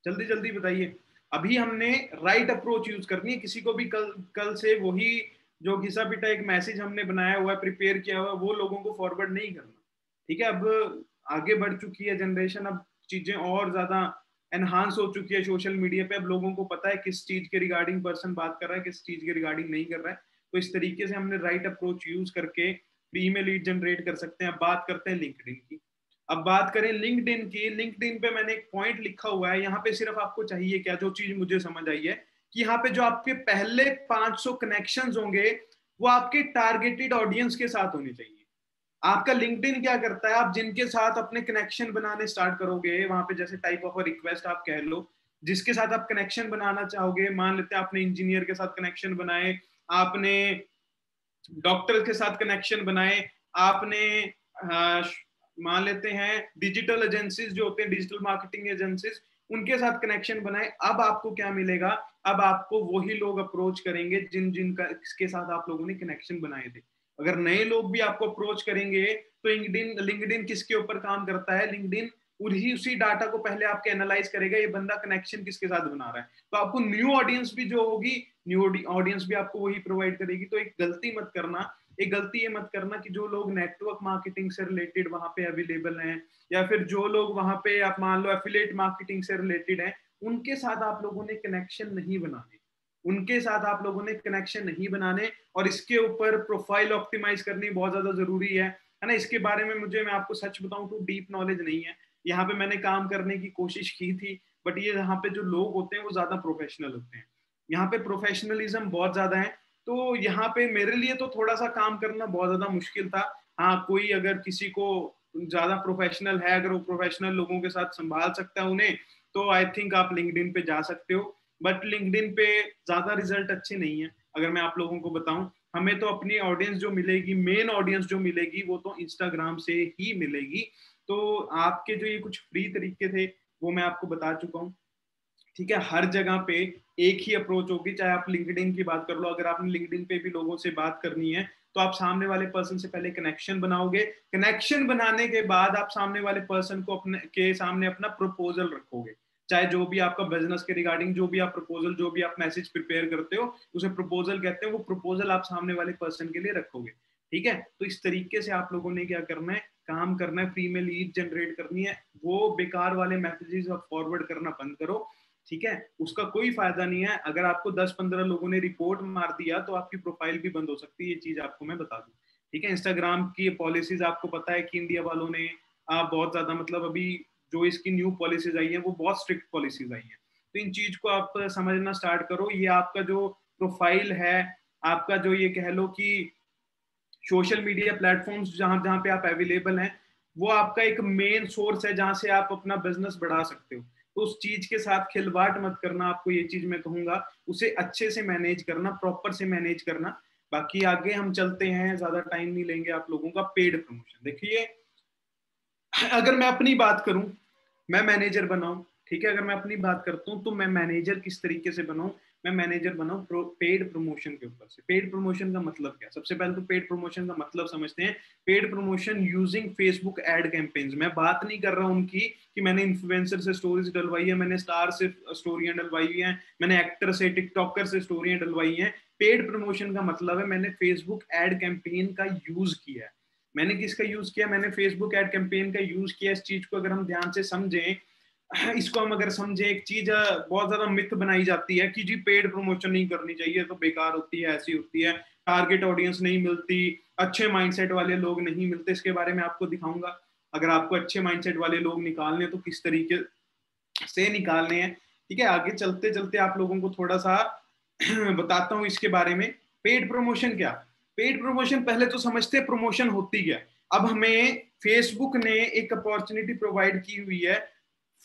जल्दी जल्दी बताइए। अभी हमने राइट अप्रोच यूज करनी है। किसी को भी कल कल से वही जो घिसा पिटा एक मैसेज हमने बनाया हुआ है, प्रिपेयर किया हुआ है, वो लोगों को फॉरवर्ड नहीं करना, ठीक है। अब आगे बढ़ चुकी है जनरेशन, अब चीजें और ज्यादा एनहांस हो चुकी है सोशल मीडिया पे। अब लोगों को पता है किस चीज के रिगार्डिंग पर्सन बात कर रहा है, किस चीज के रिगार्डिंग नहीं कर रहा है। तो इस तरीके से हमने राइट अप्रोच यूज करके फ्री में लीड जनरेट कर सकते हैं। अब बात करते हैं लिंक्डइन की। अब बात करें लिंक्डइन की, लिंक्डइन पे मैंने एक पॉइंट लिखा हुआ है। यहाँ पे सिर्फ आपको चाहिए क्या, जो चीज मुझे समझ आई है कि यहाँ पे जो आपके पहले 500 कनेक्शंस होंगे वो आपके टारगेटेड ऑडियंस के साथ होने चाहिए। आपका लिंक्डइन क्या करता है, आप जिनके साथ अपने कनेक्शन बनाने स्टार्ट करोगे वहां पे, जैसे टाइप ऑफ रिक्वेस्ट आप कह लो, जिसके साथ आप कनेक्शन बनाना चाहोगे, मान लेते हैं आपने इंजीनियर के साथ कनेक्शन बनाए, आपने डॉक्टर के साथ कनेक्शन बनाए, आपने मान लेते हैं डिजिटल एजेंसीज जो होते हैं, डिजिटल मार्केटिंग एजेंसीज, उनके साथ कनेक्शन बनाए। अब आपको क्या मिलेगा, अब आपको वही लोग अप्रोच करेंगे जिन जिन का इसके साथ आप लोगों ने कनेक्शन बनाए थे। अगर नए लोग भी आपको अप्रोच करेंगे तो लिंक्डइन लिंक्डइन किसके ऊपर काम करता है, लिंक्डइन उसी डाटा को पहले आपके एनालाइज करेगा, ये बंदा कनेक्शन किसके साथ बना रहा है। तो आपको न्यू ऑडियंस भी जो होगी, न्यू ऑडियंस भी आपको वही प्रोवाइड करेगी। तो एक गलती ये मत करना कि जो लोग नेटवर्क मार्केटिंग से रिलेटेड वहां पे अवेलेबल हैं, या फिर जो लोग वहां पे आप मान लो एफिलिएट मार्केटिंग से रिलेटेड हैं, उनके साथ आप लोगों ने कनेक्शन नहीं बनाने, और इसके ऊपर प्रोफाइल ऑप्टिमाइज करनी बहुत ज्यादा जरूरी है ना। इसके बारे में मैं आपको सच बताऊं तो डीप नॉलेज नहीं है। यहाँ पे मैंने काम करने की कोशिश की थी, बट ये यहाँ पे जो लोग होते हैं वो ज्यादा प्रोफेशनल होते हैं, यहाँ पे प्रोफेशनलिज्म बहुत ज्यादा है। तो यहाँ पे मेरे लिए तो थोड़ा सा काम करना बहुत ज्यादा मुश्किल था। हाँ, कोई अगर किसी को ज्यादा प्रोफेशनल है, अगर वो प्रोफेशनल लोगों के साथ संभाल सकता है उन्हें, तो आई थिंक आप लिंक्डइन पे जा सकते हो। बट लिंक्डइन पे ज्यादा रिजल्ट अच्छे नहीं है, अगर मैं आप लोगों को बताऊं। हमें तो अपनी ऑडियंस जो मिलेगी, मेन ऑडियंस जो मिलेगी, वो तो इंस्टाग्राम से ही मिलेगी। तो आपके जो ये कुछ फ्री तरीके थे वो मैं आपको बता चुका हूँ, ठीक है। हर जगह पे एक ही अप्रोच होगी, चाहे आप लिंक्डइन की बात कर लो। अगर आपने लिंक्डइन पे भी लोगों से बात करनी है तो आप सामने वाले पर्सन से पहले कनेक्शन बनाओगे, कनेक्शन बनाने के बाद आप सामने वाले पर्सन को अपने के सामने अपना प्रपोजल रखोगे, चाहे जो भी आपका बिजनेस के रिगार्डिंग जो भी आप प्रपोजल, जो भी आप मैसेज प्रिपेयर करते हो उसे प्रपोजल कहते हैं। वो प्रपोजल आप सामने वाले पर्सन के लिए रखोगे, ठीक है। तो इस तरीके से आप लोगों ने क्या करना है, काम करना है, फ्री में लीड जनरेट करनी है। वो बेकार वाले मैसेजेस आप फॉरवर्ड करना बंद करो, ठीक है। उसका कोई फायदा नहीं है। अगर आपको 10-15 लोगों ने रिपोर्ट मार दिया तो आपकी प्रोफाइल भी बंद हो सकती है, ये चीज आपको मैं बता दूं, ठीक है। इंस्टाग्राम की पॉलिसीज आपको पता है कि इंडिया वालों ने बहुत ज्यादा अभी जो इसकी न्यू पॉलिसीज आई है वो बहुत स्ट्रिक्ट पॉलिसीज आई है। तो इन चीज को आप समझना स्टार्ट करो। ये आपका जो प्रोफाइल है, आपका जो ये कह लो कि सोशल मीडिया प्लेटफॉर्म्स जहां जहां पे आप अवेलेबल हैं, वो आपका एक मेन सोर्स है जहां से आप अपना बिजनेस बढ़ा सकते हो। तो उस चीज के साथ खिलवाड़ मत करना, आपको ये चीज मैं कहूंगा। उसे अच्छे से मैनेज करना, प्रॉपर से मैनेज करना। बाकी आगे हम चलते हैं, ज्यादा टाइम नहीं लेंगे आप लोगों का। पेड प्रमोशन देखिए, अगर मैं अपनी बात करूं, मैं मैनेजर बनाऊं, ठीक है। अगर मैं अपनी बात करता हूं तो मैं मैनेजर किस तरीके से बनाऊं, मैं मैनेजर बनाऊं पेड प्रमोशन के ऊपर से। पेड प्रमोशन का मतलब क्या, सबसे पहले तो पेड प्रमोशन का मतलब समझते हैं। Paid promotion using Facebook ad campaigns. मैं बात नहीं कर रहा हूं उनकी कि मैंने इन्फ्लुएंसर से स्टोरीज डलवाई है, मैंने स्टार से स्टोरियां डलवाई हैं, मैंने एक्टर से, टिकटॉकर से स्टोरियां डलवाई हैं। पेड प्रमोशन का मतलब है मैंने फेसबुक एड कैंपेन का यूज किया है। मैंने किसका यूज किया, मैंने फेसबुक एड कैंपेन का यूज किया। इस चीज को अगर हम ध्यान से समझें, इसको हम अगर समझे, एक चीज बहुत ज्यादा मिथ बनाई जाती है कि जी पेड प्रमोशन नहीं करनी चाहिए तो बेकार होती है, ऐसी होती है, टारगेट ऑडियंस नहीं मिलती, अच्छे माइंडसेट वाले लोग नहीं मिलते। इसके बारे में आपको दिखाऊंगा। अगर आपको अच्छे माइंडसेट वाले लोग निकालने तो किस तरीके से निकालने हैं, ठीक है। आगे चलते चलते आप लोगों को थोड़ा सा बताता हूँ इसके बारे में। पेड प्रमोशन क्या, पेड प्रमोशन पहले तो समझते प्रमोशन होती क्या। अब हमें फेसबुक ने एक अपॉर्चुनिटी प्रोवाइड की हुई है।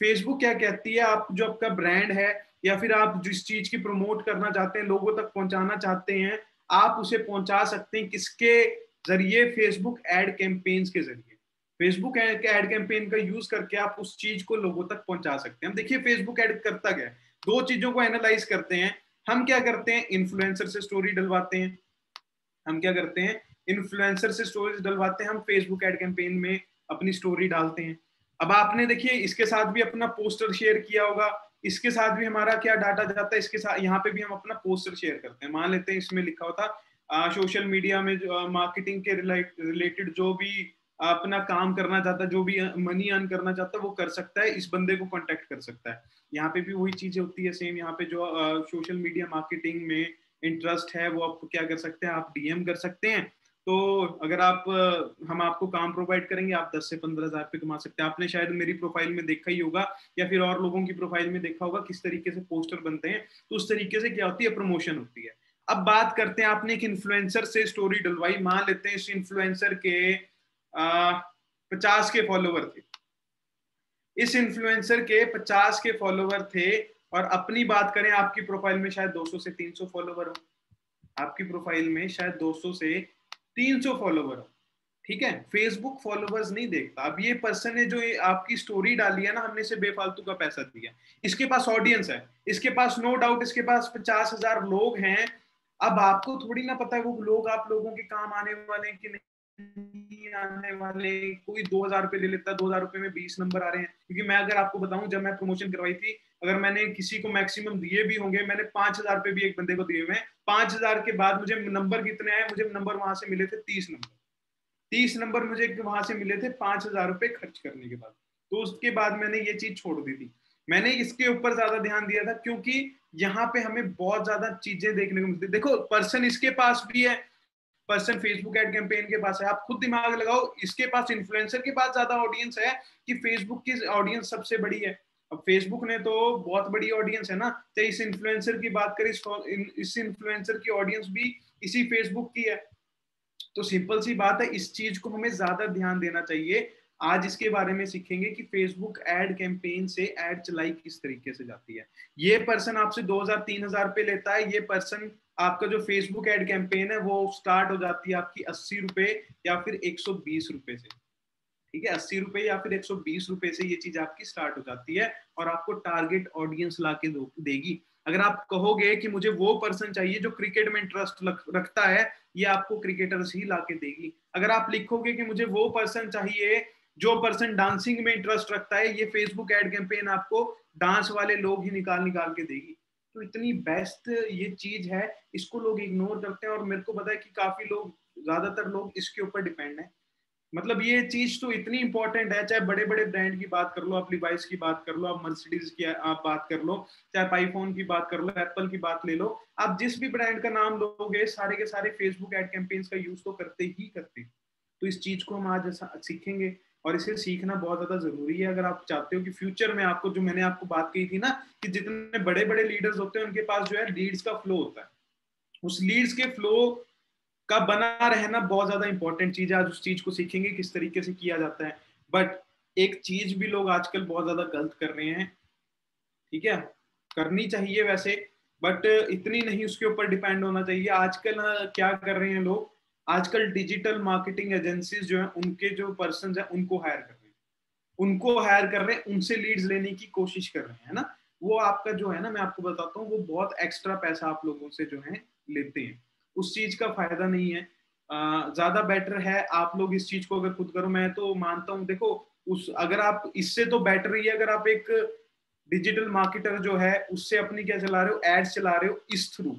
फेसबुक क्या कहती है, आप जो आपका ब्रांड है या फिर आप जिस चीज की प्रमोट करना चाहते हैं, लोगों तक पहुंचाना चाहते हैं, आप उसे पहुंचा सकते हैं किसके जरिए, फेसबुक एड कैंपेन्स के जरिए। फेसबुक एड कैंपेन का यूज करके आप उस चीज को लोगों तक पहुंचा सकते हैं। देखिए फेसबुक एड करता क्या है, दो चीजों को एनालाइज करते हैं। हम क्या करते हैं, इन्फ्लुएंसर से स्टोरी डलवाते हैं। हम क्या करते हैं, इन्फ्लुएंसर से स्टोरीज डलवाते हैं, हम फेसबुक एड कैंपेन में अपनी स्टोरी डालते हैं। अब आपने देखिए इसके साथ भी अपना पोस्टर शेयर किया होगा, इसके साथ भी हमारा क्या डाटा जाता है, इसके साथ यहाँ पे भी हम अपना पोस्टर शेयर करते हैं। मान लेते हैं इसमें लिखा होता सोशल मीडिया में मार्केटिंग के रिलेटेड जो भी अपना काम करना चाहता है, जो भी मनी अर्न करना चाहता है वो कर सकता है, इस बंदे को कांटेक्ट कर सकता है। यहाँ पे भी वही चीजें होती है सेम। यहाँ पे जो सोशल मीडिया मार्केटिंग में इंटरेस्ट है वो आपको क्या कर सकते हैं, आप डीएम कर सकते हैं। तो अगर आप हम आपको काम प्रोवाइड करेंगे, आप 10 से 15 हजार पे कमा सकते हैं। आपने शायद मेरी प्रोफाइल में देखा ही होगा या फिर और लोगों की प्रोफाइल में देखा होगा किस तरीके से पोस्टर बनते हैं। तो उस तरीके से क्या होती है, प्रमोशन होती है। अब बात करते हैं, आपने एक इन्फ्लुएंसर से स्टोरी डलवाई, मान लेते हैं इस इन्फ्लुएंसर के 50 के फॉलोवर थे, इस इन्फ्लुएंसर के 50 के फॉलोवर थे, और अपनी बात करें आपकी प्रोफाइल में शायद 200 से 300 फॉलोवर हो, आपकी प्रोफाइल में शायद 200 से 300 फॉलोवर हो, ठीक है। फेसबुक फॉलोवर्स नहीं देखता। अब ये पर्सन ने जो ये आपकी स्टोरी डाली है ना, हमने इसे बेफालतू का पैसा दिया, इसके पास ऑडियंस है, इसके पास नो डाउट इसके पास 50,000 लोग हैं। अब आपको थोड़ी ना पता है वो लोग आप लोगों के काम आने वाले हैं कि नहीं। नहीं आने वाले, कोई 2000 रुपए ले लेता, 2000 रुपए में 20 नंबर आ रहे हैं। क्योंकि मैं अगर आपको बताऊं, जब मैं प्रमोशन करवाई थी, अगर मैंने किसी को मैक्सिमम दिए भी होंगे, मैंने 5000 रुपए भी एक बंदे को दिए हुए हैं। 5000 के बाद मुझे नंबर कितने आए, मुझे नंबर वहां से मिले थे 30 नंबर। 30 नंबर मुझे वहां से मिले थे 5000 रुपए खर्च करने के बाद। तो उसके बाद मैंने ये चीज छोड़ दी थी। मैंने इसके ऊपर ज्यादा ध्यान दिया था, क्योंकि यहाँ पे हमें बहुत ज्यादा चीजें देखने को मिलती। देखो, पर्सन इसके पास भी है, पर्सन फेसबुक एड कैंपेन के पास है, आप खुद दिमाग लगाओ, इसके पास इन्फ्लुएंसर के पास ज्यादा ऑडियंस है कि फेसबुक की ऑडियंस सबसे बड़ी है। अब फेसबुक ने तो बहुत बड़ी ऑडियंस है ना, चाहे इस इन्फ्लुएंसर की बात करें, इस इन्फ्लुएंसर की ऑडियंस भी इसी फेसबुक की है। तो सिंपल सी बात है, इस चीज को हमें ज्यादा ध्यान देना चाहिए। आज इसके बारे में सीखेंगे कि फेसबुक एड कैंपेन से एड चलाई किस तरीके से जाती है। ये पर्सन आपसे 2000-3000 रुपए लेता है, ये पर्सन आपका जो फेसबुक एड कैंपेन है वो स्टार्ट हो जाती है आपकी 80 रुपए या फिर 120 रुपए से। ठीक है, 80 रुपए या फिर 120 रुपए से ये चीज आपकी स्टार्ट हो जाती है, और आपको टारगेट ऑडियंस ला के देगी। अगर आप कहोगे कि मुझे वो पर्सन चाहिए जो क्रिकेट में इंटरेस्ट रखता है, ये आपको क्रिकेटर्स ही ला के देगी। अगर आप लिखोगे कि मुझे वो पर्सन चाहिए जो पर्सन डांसिंग में इंटरेस्ट रखता है, ये फेसबुक एड कैंपेन आपको डांस वाले लोग ही निकाल निकाल के देगी। तो इतनी बेस्ट ये चीज है, इसको लोग इग्नोर करते हैं, और मेरे को पता है कि काफी लोग, ज्यादातर लोग इसके ऊपर डिपेंड है। मतलब ये चीज तो इतनी इंपॉर्टेंट है, चाहे बड़े बड़े ब्रांड की बात कर लो, आप लिवाइस की बात कर लो, आप मर्सिडीज की आप बात कर लो, चाहे आप आईफोन की बात कर लो, एप्पल की बात ले लो, आप जिस भी ब्रांड का नाम लोगे, सारे के सारे फेसबुक एड कैंपेन्स का यूज तो करते ही करते। तो इस चीज को हम आज सीखेंगे, और इसे सीखना बहुत ज्यादा जरूरी है अगर आप चाहते हो कि फ्यूचर में आपको, जो मैंने आपको बात कही थी ना, कि जितने बड़े बड़े लीडर्स होते हैं उनके पास जो है लीड्स का फ्लो होता है, उस लीड्स के फ्लो का बना रहना बहुत ज्यादा इंपॉर्टेंट चीज है। आज उस चीज को सीखेंगे किस तरीके से किया जाता है। बट एक चीज भी लोग आजकल बहुत ज्यादा गलत कर रहे हैं, ठीक है, करनी चाहिए वैसे, बट इतनी नहीं उसके ऊपर डिपेंड होना चाहिए। आजकल क्या कर रहे हैं लोग, आजकल डिजिटल मार्केटिंग एजेंसीज जो है, उनके जो पर्सन है उनको हायर कर रहे हैं, उनसे लीड्स लेने की कोशिश कर रहे हैं ना। वो आपका जो है ना, मैं आपको बताता हूँ, वो बहुत एक्स्ट्रा पैसा आप लोगों से जो है लेते हैं। उस चीज का फायदा नहीं है। ज्यादा बेटर है आप लोग इस चीज को अगर खुद करो। मैं तो मानता हूँ, देखो, उस अगर आप इससे तो बेटर ही है, अगर आप एक डिजिटल मार्केटर जो है उससे अपनी क्या चला रहे हो, एड्स चला रहे हो, इस थ्रू,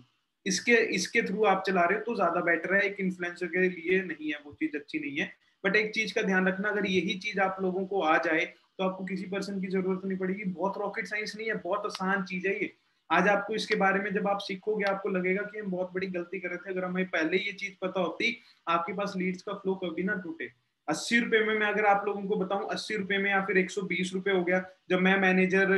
इसके इसके थ्रू आप चला रहे हो, तो ज्यादा बेटर है। एक इन्फ्लुएंसर के लिए नहीं है, वो चीज अच्छी नहीं है। बट एक चीज का ध्यान रखना, अगर यही चीज आप लोगों को आ जाए तो आपको किसी पर्सन की जरूरत नहीं पड़ेगी। बहुत रॉकेट साइंस नहीं है, बहुत आसान चीज है ये। आज आपको इसके बारे में जब आप सीखोगे, आपको लगेगा कि हम बहुत बड़ी गलती कर रहे थे, अगर हमें पहले ये चीज पता होती। आपके पास लीड्स का फ्लो कभी ना टूटे। 80 रुपए में मैं अगर आप लोगों को बताऊं, 80 रुपए में या फिर 120 रुपए हो गया। जब मैं मैनेजर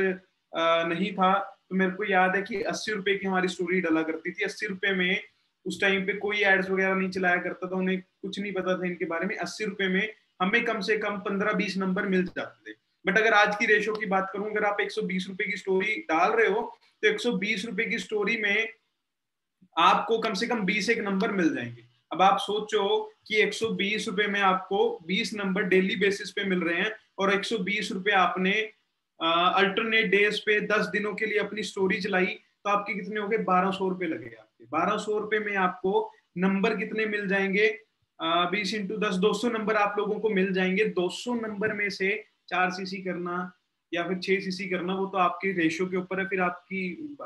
नहीं था, तो मेरे को याद है कि 80 रुपए की हमारी स्टोरी डला करती थी। 80 रुपए में उस टाइम पे कोई एड्स वगैरह नहीं चलाया करता था, उन्हें कुछ नहीं पता था इनके बारे में। 80 रुपए में हमें कम से कम 15-20 नंबर मिल जाते थे। बट अगर आज की रेशो की बात करूं, अगर आप 120 रुपए की स्टोरी डाल रहे हो, तो 120 रुपए की स्टोरी में आपको कम से कम 20 एक नंबर मिल जाएंगे। अब आप सोचो कि 120 रुपए में आपको 20 नंबर डेली बेसिस पे मिल रहे हैं, और 120 रुपए आपने अल्टरनेट डेज पे 10 दिनों के लिए अपनी स्टोरी चलाई, तो आपके कितने हो गए, 1200 रुपए लगे आपके। 1200 रुपए में आपको नंबर कितने मिल जाएंगे, 20 × 10, 200 नंबर आप लोगों को मिल जाएंगे। 200 नंबर में से 4 सीसी करना या फिर 6 सीसी करना, वो तो आपकी रेशो के ऊपर है। फिर आपकी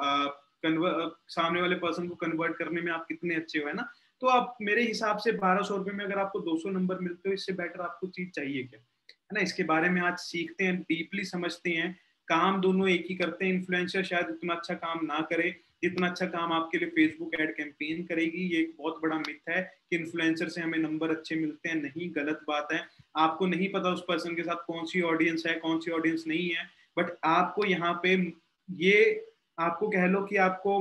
सामने वाले पर्सन को कन्वर्ट करने में आप कितने अच्छे हो, है ना। तो आप मेरे हिसाब से 1200 रुपए में अगर आपको 200 नंबर मिलते हो, इससे बेटर आपको चीज चाहिए क्या, है ना। इसके बारे में आज सीखते हैं, डीपली समझते हैं। काम दोनों एक ही करते हैं। इन्फ्लुएंसर शायद इतना अच्छा काम ना करे जितना अच्छा काम आपके लिए फेसबुक एड कैंपेन करेगी। ये एक बहुत बड़ा मिथ है कि इन्फ्लुएंसर से हमें नंबर अच्छे मिलते हैं। नहीं, गलत बात है। आपको नहीं पता उस पर्सन के साथ कौन सी ऑडियंस है, कौन सी ऑडियंस नहीं है। बट आपको यहाँ पे ये, आपको कह लो कि आपको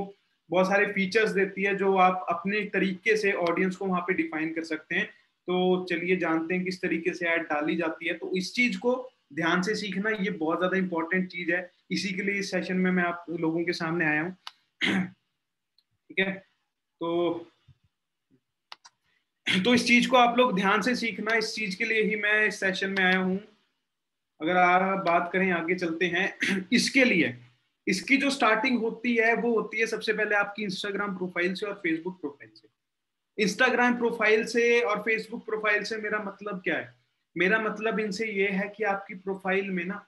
बहुत सारे फीचर्स देती है, जो आप अपने तरीके से ऑडियंस को वहां पे डिफाइन कर सकते हैं। तो चलिए जानते हैं किस तरीके से ऐड डाली जाती है। तो इस चीज को ध्यान से सीखना, ये बहुत ज्यादा इंपॉर्टेंट चीज है। इसी के लिए इस सेशन में मैं आप लोगों के सामने आया हूँ। ठीक है, तो इस चीज को आप लोग ध्यान से सीखना, इस चीज के लिए ही मैं इस सेशन में आया हूँ। अगर आप बात करें, आगे चलते हैं। इसके लिए इसकी जो स्टार्टिंग होती है वो होती है सबसे पहले आपकी इंस्टाग्राम प्रोफाइल से और फेसबुक प्रोफाइल से। इंस्टाग्राम प्रोफाइल से और फेसबुक प्रोफाइल से मेरा मतलब क्या है? मेरा मतलब इनसे ये है कि आपकी प्रोफाइल में ना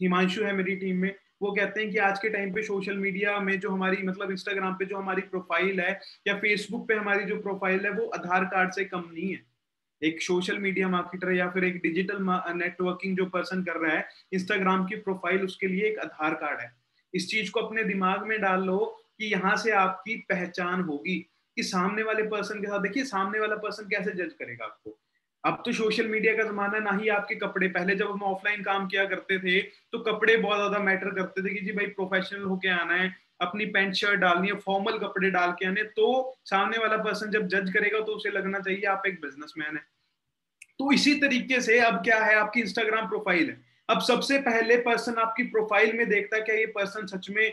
हिमांशु है मेरी टीम में, वो कहते हैं कि आज के टाइम पे सोशल मीडिया में जो हमारी मतलब इंस्टाग्राम पे जो हमारी प्रोफाइल है या फेसबुक पे हमारी जो प्रोफाइल है वो आधार कार्ड से कम नहीं है। एक सोशल मीडिया मार्केटर या फिर एक डिजिटल नेटवर्किंग जो पर्सन कर रहा है, इंस्टाग्राम की प्रोफाइल उसके लिए एक आधार कार्ड है। इस चीज को अपने दिमाग में डाल लो कि यहाँ से आपकी पहचान होगी कि सामने वाले पर्सन के साथ। देखिए सामने वाला पर्सन कैसे जज करेगा आपको? अब तो सोशल मीडिया का जमाना, ना ही आपके कपड़े। पहले जब हम ऑफलाइन काम किया करते थे तो कपड़े बहुत ज्यादा मैटर करते थे कि जी भाई प्रोफेशनल होके आना है, अपनी पैंट शर्ट डालनी है, फॉर्मल कपड़े डाल के आने, तो सामने वाला पर्सन जब जज करेगा तो उसे लगना चाहिए आप एक बिजनेसमैन है। तो इसी तरीके से अब क्या है, आपकी इंस्टाग्राम प्रोफाइल है। अब सबसे पहले पर्सन आपकी प्रोफाइल में देखता है क्या ये पर्सन सच में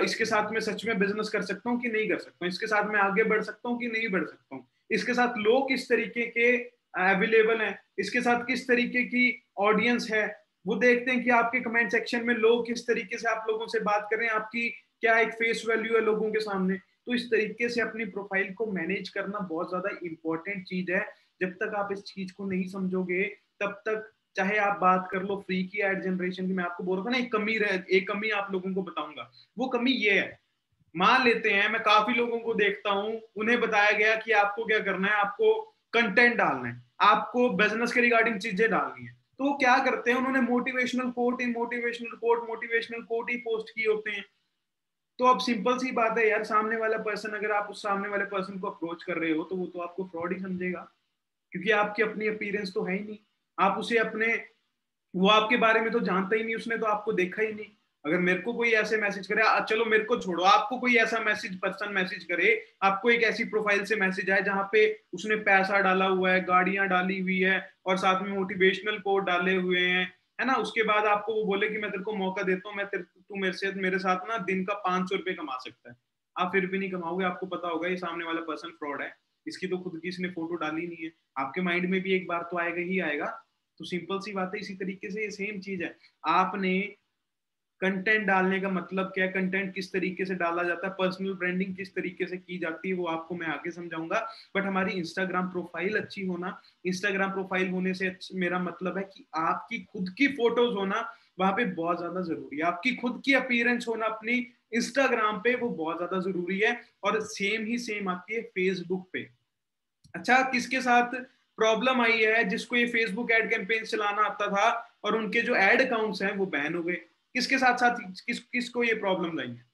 इसके साथ में सच में बिजनेस कर सकता हूँ कि नहीं कर सकता हूँ, इसके साथ मैं आगे बढ़ सकता हूँ कि नहीं बढ़ सकता हूँ, इसके साथ लोग किस तरीके के अवेलेबल हैं, इसके साथ किस तरीके की ऑडियंस है। वो देखते हैं कि आपके कमेंट सेक्शन में लोग किस तरीके से आप लोगों से बात कर रहे हैं, आपकी क्या एक फेस वैल्यू है लोगों के सामने। तो इस तरीके से अपनी प्रोफाइल को मैनेज करना बहुत ज्यादा इंपॉर्टेंट चीज है। जब तक आप इस चीज को नहीं समझोगे तब तक, चाहे आप बात कर लो फ्री की एड जनरेशन की, मैं आपको बोल रहा था ना एक कमी आप लोगों को बताऊंगा। वो कमी ये है, मान लेते हैं मैं काफी लोगों को देखता हूं, उन्हें बताया गया कि आपको क्या करना है, आपको कंटेंट डालना है, आपको बिजनेस के रिगार्डिंग चीजें डालनी है। तो वो क्या करते हैं, उन्होंने मोटिवेशनल कोट ही पोस्ट किए होते हैं। तो अब सिंपल सी बात है यार, सामने वाला पर्सन, अगर आप उस सामने वाले पर्सन को अप्रोच कर रहे हो तो वो तो आपको फ्रॉड ही समझेगा, क्योंकि आपकी अपनी अपीयरेंस तो है ही नहीं। आप उसे अपने, वो आपके बारे में तो जानता ही नहीं, उसने तो आपको देखा ही नहीं। अगर मेरे को कोई ऐसे मैसेज करे, चलो मेरे को छोड़ो, आपको कोई ऐसा पर्सन मैसेज करे, आपको एक ऐसी प्रोफाइल से मैसेज आए जहां पे उसने पैसा डाला हुआ है, गाड़ियां डाली हुई है और साथ में मोटिवेशनल कोड डाले हुए हैं, है ना, उसके बाद आपको वो बोले कि मैं तेरे को मौका देता हूँ, तू मेरे साथ ना दिन का 500 रुपये कमा सकता है। आप फिर भी नहीं कमाओगे, आपको पता होगा ये सामने वाला पर्सन फ्रॉड है, इसकी तो खुद की इसने फोटो डाली नहीं है। आपके माइंड में भी एक बार तो आएगा ही आएगा। तो सिंपल सी बात है, इसी तरीके से ये सेम चीज है। आपने कंटेंट डालने का मतलब क्या है, कंटेंट किस तरीके से डाला जाता है, पर्सनल ब्रांडिंग किस तरीके से की जाती है, वो आपको मैं आगे समझाऊंगा। बट हमारी इंस्टाग्राम प्रोफाइल अच्छी होना, इंस्टाग्राम प्रोफाइल होने से मेरा मतलब है कि आपकी खुद की फोटोज होना वहां पे बहुत ज्यादा जरूरी है, आपकी खुद की अपीयरेंस होना अपनी इंस्टाग्राम पे वो बहुत ज्यादा जरूरी है। और सेम आती है फेसबुक पे। अच्छा, किसके साथ प्रॉब्लम आई है, जिसको ये फेसबुक एड कैंपेन चलाना आता था और उनके जो एड अकाउंट्स हैं वो बैन हो गए, किसके साथ साथ किसको ये प्रॉब्लम आई है?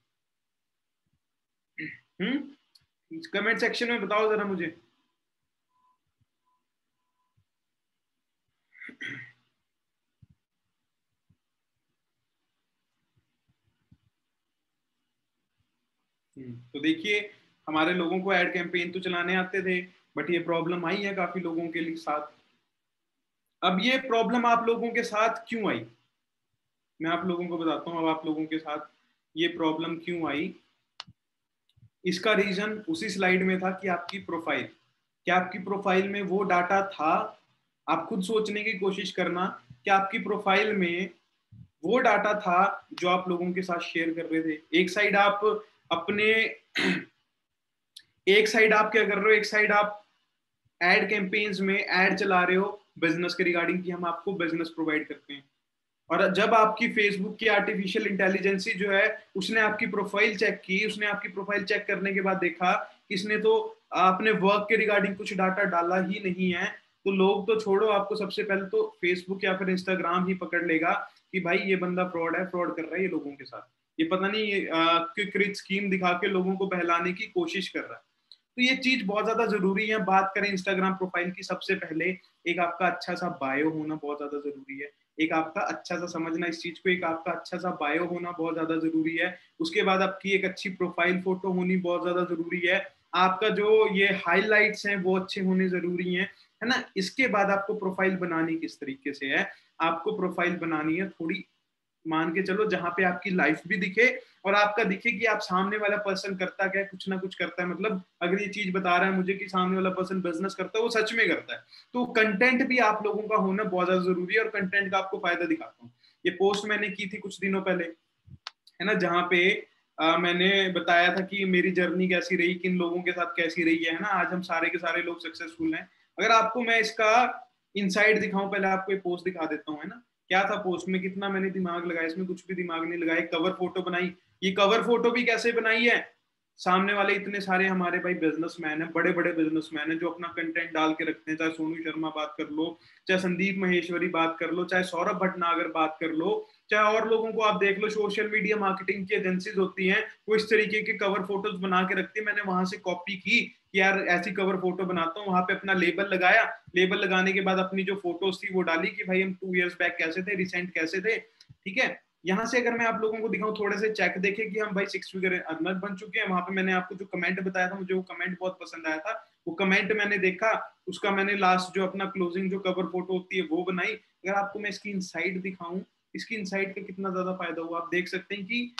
कमेंट सेक्शन में बताओ जरा मुझे। तो देखिए, हमारे लोगों को एड कैंपेन तो चलाने आते थे, बट ये प्रॉब्लम आई है काफी लोगों के लिए साथ। अब ये प्रॉब्लम आप लोगों के साथ क्यों आई, मैं आप लोगों को बताता हूँ। अब आप लोगों के साथ ये प्रॉब्लम क्यों आई, इसका रीजन उसी स्लाइड में था कि आपकी प्रोफाइल, क्या आपकी प्रोफाइल में वो डाटा था? आप खुद सोचने की कोशिश करना कि आपकी प्रोफाइल में वो डाटा था जो आप लोगों के साथ शेयर कर रहे थे। एक साइड आप अपने एक साइड आप क्या कर रहे हो, एक साइड आप एड कैंपेन्स में एड चला रहे हो बिजनेस के रिगार्डिंग कि हम आपको बिजनेस प्रोवाइड करते हैं। और जब आपकी फेसबुक की आर्टिफिशियल इंटेलिजेंसी जो है उसने आपकी प्रोफाइल चेक की, उसने आपकी प्रोफाइल चेक करने के बाद देखा कि इसने तो अपने वर्क के रिगार्डिंग कुछ डाटा डाला ही नहीं है, तो लोग तो छोड़ो, आपको सबसे पहले तो फेसबुक या फिर इंस्टाग्राम ही पकड़ लेगा कि भाई ये बंदा फ्रॉड है, फ्रॉड कर रहा है ये लोगों के साथ, ये पता नहीं क्विक रिच स्कीम दिखा के लोगों को बहलाने की कोशिश कर रहा है। तो ये चीज बहुत ज्यादा जरूरी है। बात करें इंस्टाग्राम प्रोफाइल की, सबसे पहले एक आपका अच्छा सा बायो होना बहुत ज्यादा जरूरी है, एक आपका अच्छा सा समझना इस चीज को, एक आपका अच्छा सा बायो होना बहुत ज्यादा जरूरी है। उसके बाद आपकी एक अच्छी प्रोफाइल फोटो होनी बहुत ज्यादा जरूरी है। आपका जो ये हाइलाइट्स हैं वो अच्छे होने जरूरी हैं, है ना। इसके बाद आपको प्रोफाइल बनानी किस तरीके से है, आपको प्रोफाइल बनानी है थोड़ी, मान के चलो जहां पे आपकी लाइफ भी दिखे और आपका दिखे कि आप सामने वाला पर्सन करता क्या है, कुछ ना कुछ करता है। मतलब अगर ये चीज बता रहा है मुझे कि सामने वाला पर्सन बिजनेस करता है, वो सच में करता है, तो कंटेंट भी आप लोगों का होना बहुत ज्यादा जरूरी है। और कंटेंट का आपको फायदा दिखाता हूँ, ये पोस्ट मैंने की थी कुछ दिनों पहले, है ना, जहाँ पे मैंने बताया था कि मेरी जर्नी कैसी रही, किन लोगों के साथ कैसी रही है ना, आज हम सारे के सारे लोग सक्सेसफुल हैं। अगर आपको मैं इसका इनसाइड दिखाऊं, पहले आपको एक पोस्ट दिखा देता हूँ, है ना। क्या था पोस्ट में, कितना मैंने दिमाग लगाया, इसमें कुछ भी दिमाग नहीं लगाया, कवर फोटो बनाई। ये कवर फोटो भी कैसे बनाई है, सामने वाले इतने सारे हमारे भाई बिजनेसमैन हैं, बड़े बड़े बिजनेसमैन हैं जो अपना कंटेंट डाल के रखते हैं, चाहे सोनू शर्मा बात कर लो, चाहे संदीप महेश्वरी बात कर लो, चाहे सौरभ भटनागर बात कर लो, चाहे और लोगों को आप देख लो, सोशल मीडिया मार्केटिंग की एजेंसीज होती हैं, वो इस तरीके के कवर फोटोज बना के रखती है। मैंने वहां से कॉपी की कि यार ऐसी कवर फोटो बनाता हूँ, वहां पे अपना लेबल लगाया, लेबल लगाने के बाद अपनी जो फोटोज थी वो डाली कि भाई हम 2 years बैक कैसे थे, रिसेंट कैसे थे, ठीक है। यहाँ से अगर मैं आप लोगों को दिखाऊं, थोड़े से चेक देखे कि हम भाई 6 फिगर अर्नर बन चुके हैं। वहां पे मैंने आपको जो कमेंट बताया था, मुझे वो कमेंट बहुत पसंद आया था, वो कमेंट मैंने देखा, उसका मैंने लास्ट जो अपना क्लोजिंग जो कवर फोटो होती है वो बनाई। अगर आपको मैं इसकी इनसाइड दिखाऊं, इसकी इनसाइड का कितना ज्यादा फायदा हुआ, आप देख सकते हैं कि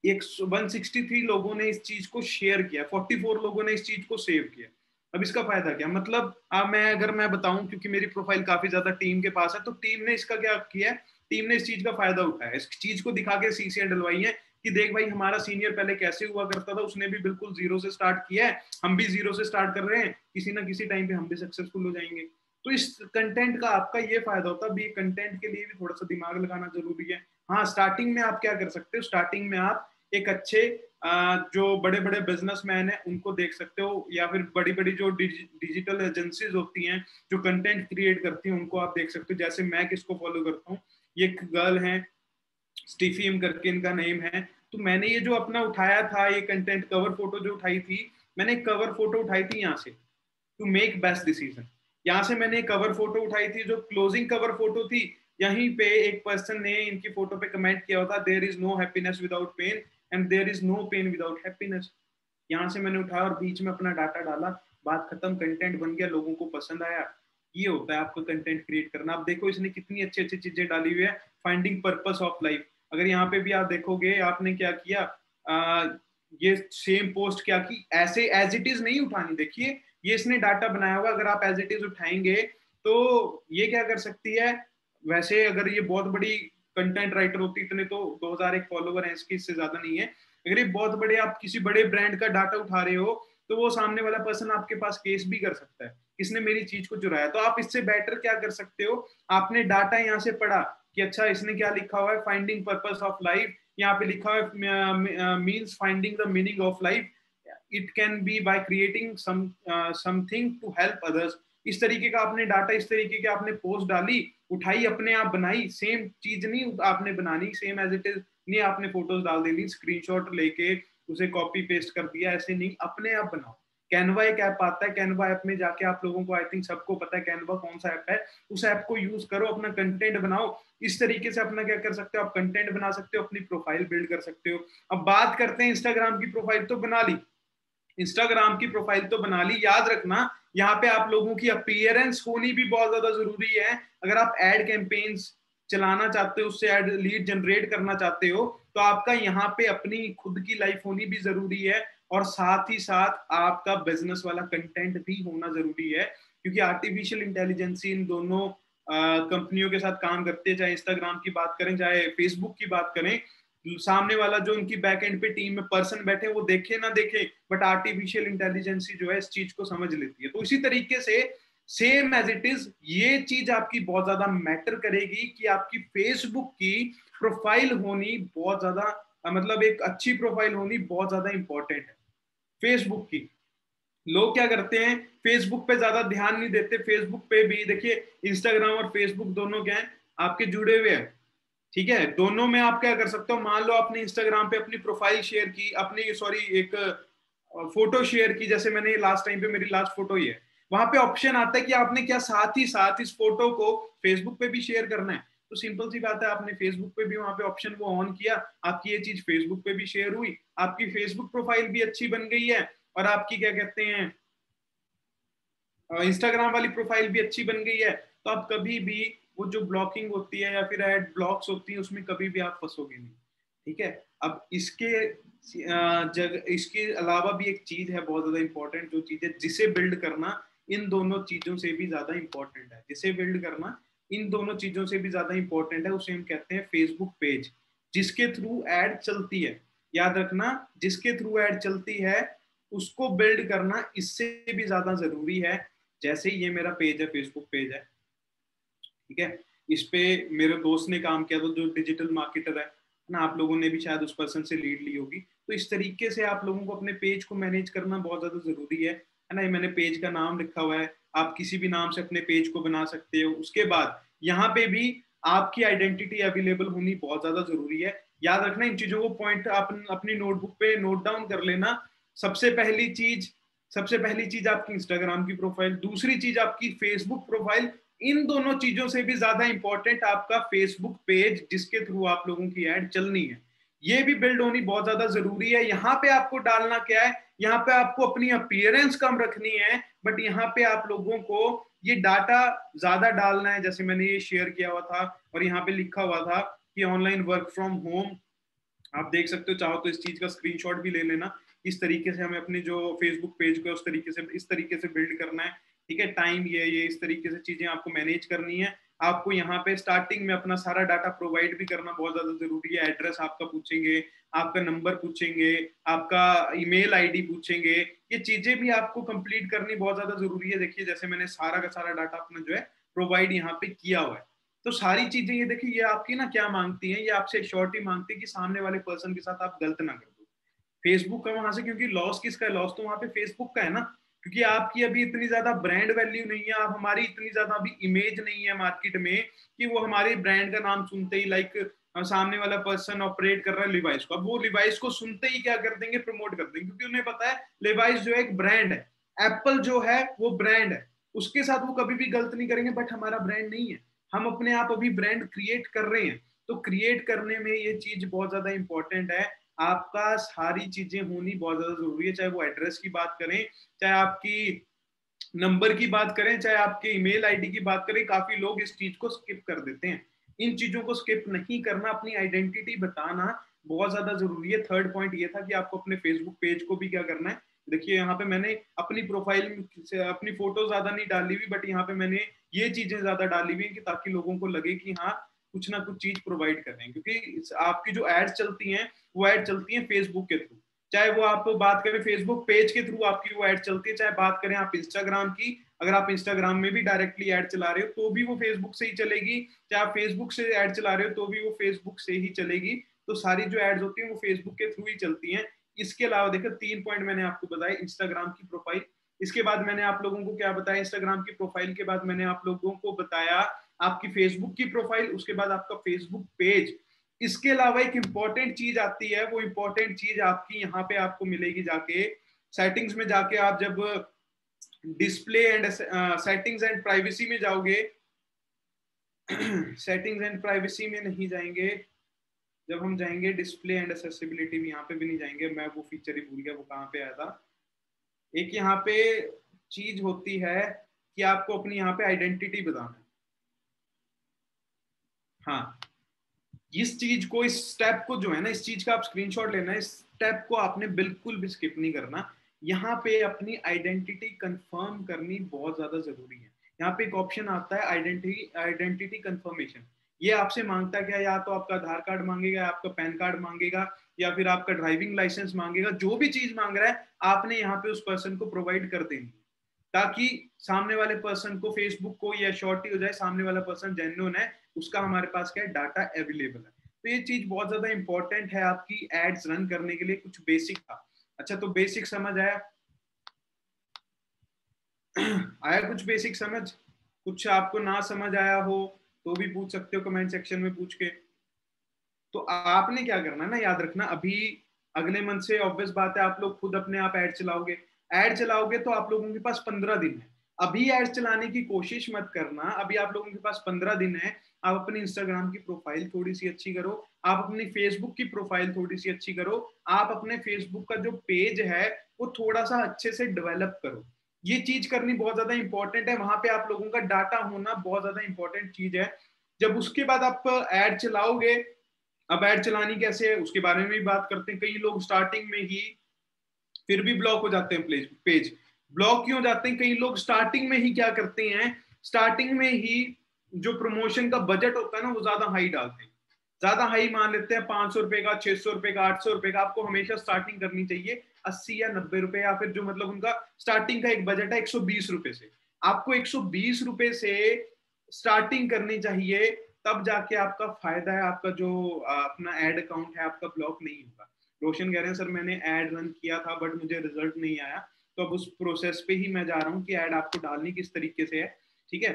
एक 163 लोगों ने इस चीज को शेयर किया, 44 लोगों ने इस चीज को सेव किया। अब इसका फायदा क्या, मतलब अगर मैं बताऊं, क्योंकि मेरी प्रोफाइल काफी ज्यादा टीम के पास है, तो टीम ने इसका क्या किया है, टीम ने इस चीज का फायदा उठाया, इस चीज को दिखा के सीसीएं डलवाई है कि देख भाई हमारा सीनियर पहले कैसे हुआ करता था, उसने भी बिल्कुल जीरो से स्टार्ट किया है, हम भी जीरो से स्टार्ट कर रहे हैं, किसी ना किसी टाइम पे हम भी सक्सेसफुल हो जाएंगे। तो इस कंटेंट का आपका ये फायदा होता है, कंटेंट के लिए भी थोड़ा सा दिमाग लगाना जरूरी है। हाँ, स्टार्टिंग में आप क्या कर सकते हो, स्टार्टिंग में आप एक अच्छे जो बड़े बड़े बिजनेसमैन हैं उनको देख सकते हो, या फिर बड़ी बड़ी जो डिजिटल एजेंसीज होती हैं जो कंटेंट क्रिएट करती हैं उनको आप देख सकते हो। जैसे मैं किसको फॉलो करता हूँ, ये एक गर्ल है, स्टीफीम करके इनका नेम है। तो मैंने ये जो अपना उठाया था, ये कंटेंट कवर फोटो जो उठाई थी, मैंने कवर फोटो उठाई थी यहाँ से, टू मेक बेस्ट डिसीजन। यहाँ से मैंने कवर फोटो उठाई थी, जो क्लोजिंग कवर फोटो थी, यहीं पे एक पर्सन ने इनकी फोटो पे कमेंट किया होता, there is no happiness without pain and there is no pain without happiness. यहाँ से मैंने उठाया और बीच में अपना डाटा डाला, बात खत्म, कंटेंट बन गया, लोगों को पसंद आया। ये होता है आपको कंटेंट क्रिएट करना। आप देखो इसने कितनी अच्छी अच्छी चीजें डाली हुई है, फाइंडिंग पर्पस ऑफ लाइफ। अगर यहाँ पे भी आप देखोगे, आपने क्या किया, ये सेम पोस्ट क्या की, ऐसे एज इट इज नहीं उठानी, देखिए ये इसने डाटा बनाया हुआ, अगर आप एज इट इज उठाएंगे तो ये क्या कर सकती है। वैसे अगर ये बहुत बड़ी कंटेंट राइटर होती, इतने तो 2001 फॉलोवर हैं इसकी, इससे ज्यादा नहीं है। अगर ये बहुत बड़े, आप किसी बड़े ब्रांड का डाटा उठा रहे हो, तो वो सामने वाला पर्सन आपके पास केस भी कर सकता है, इसने मेरी चीज को चुराया। तो आप इससे बेटर क्या कर सकते हो, आपने डाटा यहाँ से पढ़ा कि अच्छा इसने क्या लिखा हुआ है, फाइंडिंग पर्पस ऑफ लाइफ, यहाँ पे लिखा हुआ है means finding the meaning of life, it can be by creating something to help others. इस तरीके का आपने डाटा, इस तरीके की आपने पोस्ट डाली, उठाई, अपने आप बनाई, सेम चीज नहीं आपने बनानी सेम एज इट इज, नहीं आपने फोटोज डाल दी, स्क्रीनशॉट लेके उसे कॉपी पेस्ट कर दिया, ऐसे नहीं, अपने आप बनाओ। कैनवा एक ऐप आता है, कैनवा ऐप में जाके आप लोगों को, आई थिंक सबको पता है कैनवा कौन सा ऐप है, उस ऐप को यूज करो, अपना कंटेंट बनाओ। इस तरीके से अपना क्या कर सकते हो, आप कंटेंट बना सकते हो, अपनी प्रोफाइल बिल्ड कर सकते हो। अब बात करते हैं इंस्टाग्राम की प्रोफाइल, तो बना ली, इंस्टाग्राम की प्रोफाइल तो बना ली, याद रखना यहाँ पे आप लोगों की अपीयरेंस होनी भी बहुत ज्यादा जरूरी है। अगर आप एड कैंपेन्स चलाना चाहते हो, उससे एड लीड जनरेट करना चाहते हो, तो आपका यहाँ पे अपनी खुद की लाइफ होनी भी जरूरी है, और साथ ही साथ आपका बिजनेस वाला कंटेंट भी होना जरूरी है। क्योंकि आर्टिफिशियल इंटेलिजेंस इन दोनों कंपनियों के साथ काम करते हैं, चाहे इंस्टाग्राम की बात करें चाहे फेसबुक की बात करें, सामने वाला जो उनकी बैक एंड पे टीम में पर्सन बैठे, वो देखे ना देखे, बट आर्टिफिशियल इंटेलिजेंस जो है इस चीज को समझ लेती है। तो इसी तरीके से सेम एज इट इज, ये चीज आपकी बहुत ज्यादा मैटर करेगी कि आपकी फेसबुक की प्रोफाइल होनी बहुत ज्यादा, मतलब एक अच्छी प्रोफाइल होनी बहुत ज्यादा इंपॉर्टेंट है। फेसबुक की लोग क्या करते हैं, फेसबुक पे ज्यादा ध्यान नहीं देते। फेसबुक पे भी देखिए, इंस्टाग्राम और फेसबुक दोनों क्या है, आपके जुड़े हुए हैं, ठीक है। दोनों में आप क्या कर सकते हो, मान लो आपने इंस्टाग्राम पे अपनी प्रोफाइल शेयर की, अपनी सॉरी एक फोटो शेयर की, जैसे मैंने लास्ट टाइम पे, मेरी लास्ट फोटो ही है, वहां पे ऑप्शन आता है कि आपने क्या साथ ही साथ इस फोटो को फेसबुक पे भी शेयर करना है। तो सिंपल सी बात है, आपने फेसबुक पे भी वहां पे ऑप्शन वो ऑन किया, आपकी ये चीज फेसबुक पे भी शेयर हुई, आपकी फेसबुक प्रोफाइल भी अच्छी बन गई है, और आपकी क्या कहते हैं, इंस्टाग्राम वाली प्रोफाइल भी अच्छी बन गई है। तो आप कभी भी वो जो ब्लॉकिंग होती है या फिर एड ब्लॉक्स होती है, उसमें कभी भी आप फंसोगे नहीं, ठीक है। अब इसके अलावा भी एक चीज है बहुत ज्यादा इंपॉर्टेंट, जो चीज है जिसे बिल्ड करना इन दोनों चीजों से भी ज्यादा इंपॉर्टेंट है, जिसे बिल्ड करना इन दोनों चीजों से भी ज्यादा इंपॉर्टेंट है, उसे हम कहते हैं फेसबुक पेज, जिसके थ्रू एड चलती है। याद रखना, जिसके थ्रू एड चलती है उसको बिल्ड करना इससे भी ज्यादा जरूरी है। जैसे ये मेरा पेज है, फेसबुक पेज है, ठीक है, इस पे मेरे दोस्त ने काम किया, तो जो डिजिटल मार्केटर है ना, आप लोगों ने भी शायद उस पर्सन से लीड ली होगी। तो इस तरीके से आप लोगों को अपने पेज को मैनेज करना बहुत ज्यादा जरूरी है ना। ये मैंने पेज का नाम लिखा हुआ है, आप किसी भी नाम से अपने पेज को बना सकते हो। उसके बाद यहाँ पे भी आपकी आइडेंटिटी अवेलेबल होनी बहुत ज्यादा जरूरी है। याद रखना इन चीजों को, पॉइंट आप अपनी नोटबुक पे नोट डाउन कर लेना। सबसे पहली चीज सबसे पहली चीज आपकी इंस्टाग्राम की प्रोफाइल, दूसरी चीज आपकी फेसबुक प्रोफाइल, इन दोनों चीजों से भी ज्यादा इंपॉर्टेंट आपका फेसबुक पेज जिसके थ्रू आप लोगों की एड चलनी है, ये भी बिल्ड होनी बहुत ज्यादा जरूरी है। यहाँ पे आपको डालना क्या है, यहाँ पे आपको अपनी अपीयरेंस कम रखनी है, बट यहाँ पे आप लोगों को ये डाटा ज्यादा डालना है। जैसे मैंने ये शेयर किया हुआ था और यहाँ पे लिखा हुआ था कि ऑनलाइन वर्क फ्रॉम होम, आप देख सकते हो, चाहो तो इस चीज का स्क्रीनशॉट भी ले लेना। इस तरीके से हमें अपने जो फेसबुक पेज को उस तरीके से इस तरीके से बिल्ड करना है, ठीक है। टाइम ये इस तरीके से चीजें आपको मैनेज करनी है। आपको यहाँ पे स्टार्टिंग में अपना सारा डाटा प्रोवाइड भी करना बहुत ज्यादा जरूरी है। एड्रेस आपका पूछेंगे, आपका नंबर पूछेंगे, आपका ईमेल आईडी पूछेंगे, ये चीजें भी आपको कंप्लीट करनी बहुत ज्यादा जरूरी है। देखिए जैसे मैंने सारा का सारा डाटा अपना जो है प्रोवाइड यहाँ पे किया हुआ है। तो सारी चीजें ये देखिए, ये आपकी ना क्या मांगती है, ये आपसे श्योरिटी मांगती है कि सामने वाले पर्सन के साथ आप गलत ना कर दो। फेसबुक का वहां से, क्योंकि लॉस किसका है, लॉस तो वहां पे फेसबुक का है ना, क्योंकि आपकी अभी इतनी ज्यादा ब्रांड वैल्यू नहीं है, आप हमारी इतनी ज्यादा अभी इमेज नहीं है मार्केट में कि वो हमारे ब्रांड का नाम सुनते ही लाइक सामने वाला पर्सन ऑपरेट कर रहा है लिवाइस को, अब वो लिवाइस को सुनते ही क्या कर देंगे, प्रमोट कर देंगे, क्योंकि उन्हें पता है लिवाइस जो है एक ब्रांड है, एप्पल जो है वो ब्रांड है, उसके साथ वो कभी भी गलत नहीं करेंगे। बट हमारा ब्रांड नहीं है, हम अपने आप अभी ब्रांड क्रिएट कर रहे हैं। तो क्रिएट करने में ये चीज बहुत ज्यादा इंपॉर्टेंट है, आपका सारी चीजें होनी बहुत ज्यादा जरूरी है। चाहे वो एड्रेस की बात करें, चाहे आपकी नंबर की बात करें, चाहे आपके ईमेल आईडी की बात करें, काफी लोग इस चीज को स्किप कर देते हैं। इन चीजों को स्किप नहीं करना, अपनी आइडेंटिटी बताना बहुत ज्यादा जरूरी है। थर्ड पॉइंट ये था कि आपको अपने फेसबुक पेज को भी क्या करना है। देखिए यहाँ पे मैंने अपनी प्रोफाइल से अपनी फोटो ज्यादा नहीं डाली हुई, बट यहाँ पे मैंने ये चीजें ज्यादा डाली हुई कि ताकि लोगों को लगे कि हाँ कुछ ना कुछ चीज प्रोवाइड कर रहे हैं, क्योंकि आपकी जो एड्स चलती हैं वो एड चलती हैं फेसबुक के थ्रू। चाहे वो आप बात करें फेसबुक पेज के थ्रू आपकी वो एड चलती है, चाहे बात करें आप इंस्टाग्राम की, अगर आप इंस्टाग्राम में भी डायरेक्टली ऐड चला रहे हो तो भी वो फेसबुक से ही चलेगी, चाहे आप फेसबुक से ऐड चला रहे हो तो भी वो फेसबुक से ही चलेगी। तो सारी जो एड्स होती हैं वो फेसबुक के थ्रू ही चलती हैं। इसके अलावा देखो 3 पॉइंट मैंने आपको बताया, इंस्टाग्राम की प्रोफाइल, इसके बाद मैंने आप लोगों को क्या बताया, इंस्टाग्राम की प्रोफाइल के बाद मैंने आप लोगों को बताया आपकी फेसबुक की प्रोफाइल, उसके बाद आपका फेसबुक पेज। इसके अलावा एक इंपॉर्टेंट चीज आती है, वो इंपॉर्टेंट चीज आपकी यहाँ पे आपको मिलेगी जाके सेटिंग्स में, जाके आप जब display and settings and privacy में जाओगे सेटिंग्स एंड प्राइवेसी में नहीं जाएंगे, जब हम जाएंगे डिस्प्ले एंड एक्सेसिबिलिटी में, यहाँ पे भी नहीं जाएंगे, मैं वो फीचर ही भूल गया वो कहाँ पे आया था। एक यहाँ पे चीज होती है कि आपको अपनी यहाँ पे आइडेंटिटी बताना है। हाँ, इस चीज को, इस स्टेप को जो है ना, इस चीज का आप स्क्रीनशॉट लेना है, इस स्टेप को आपने बिल्कुल भी स्किप नहीं करना। यहाँ पे अपनी आइडेंटिटी कंफर्म करनी बहुत ज्यादा जरूरी है। यहाँ पे एक ऑप्शन आता है आइडेंटिटी कंफर्मेशन, ये आपसे मांगता है क्या, या तो आपका आधार कार्ड मांगेगा, या आपका पैन कार्ड मांगेगा, या फिर आपका ड्राइविंग लाइसेंस मांगेगा, जो भी चीज मांग रहा है आपने यहाँ पे उस पर्सन को प्रोवाइड कर देनी, ताकि सामने वाले पर्सन को, फेसबुक को ये श्योरिटी हो जाए सामने वाला पर्सन जेन्युइन है, उसका हमारे पास क्या है, डाटा अवेलेबल है। तो ये चीज बहुत ज्यादा इंपॉर्टेंट है आपकी एड्स रन करने के लिए। कुछ बेसिक था, अच्छा तो बेसिक समझ आया आया कुछ बेसिक समझ, कुछ आपको ना समझ आया हो तो भी पूछ सकते हो कमेंट सेक्शन में पूछ के। तो आपने क्या करना है ना, याद रखना, अभी अगले मंथ से ऑब्वियस बात है आप लोग खुद अपने आप ऐड चलाओगे, ऐड चलाओगे तो आप लोगों के पास 15 दिन है। अभी ऐड चलाने की कोशिश मत करना, अभी आप लोगों के पास 15 दिन है। आप अपनी इंस्टाग्राम की प्रोफाइल थोड़ी सी अच्छी करो, आप अपनी फेसबुक की प्रोफाइल थोड़ी सी अच्छी करो, आप अपने फेसबुक का जो पेज है वो थोड़ा सा अच्छे से डेवलप करो। ये चीज करनी बहुत ज्यादा इंपॉर्टेंट है, वहां पे आप लोगों का डाटा होना बहुत ज्यादा इंपॉर्टेंट चीज है। जब उसके बाद आप ऐड चलाओगे, अब ऐड चलानी कैसे है उसके बारे में भी बात करते हैं। कई लोग स्टार्टिंग में ही फिर भी ब्लॉक हो जाते हैं, पेज ब्लॉक क्यों हो जाते हैं, कई लोग स्टार्टिंग में ही क्या करते हैं, स्टार्टिंग में ही जो प्रमोशन का बजट होता है ना वो ज्यादा हाई डालते हैं। ज्यादा हाई मान लेते हैं 500 रुपए का, 600 रुपए का, 800 रुपए का। आपको हमेशा स्टार्टिंग करनी चाहिए 80 या 90 रुपए, या फिर जो मतलब उनका स्टार्टिंग का एक बजट है 120 रुपए से। आपको 120 रुपए से स्टार्टिंग करनी चाहिए, तब जाके आपका फायदा है। आपका जो अपना एड अकाउंट है आपका ब्लॉक नहीं होगा। रोशन कह रहे हैं सर मैंने एड रन किया था बट मुझे रिजल्ट नहीं आया, तो अब उस प्रोसेस पे ही मैं जा रहा हूँ कि एड आपको डालनी किस तरीके से है। ठीक है,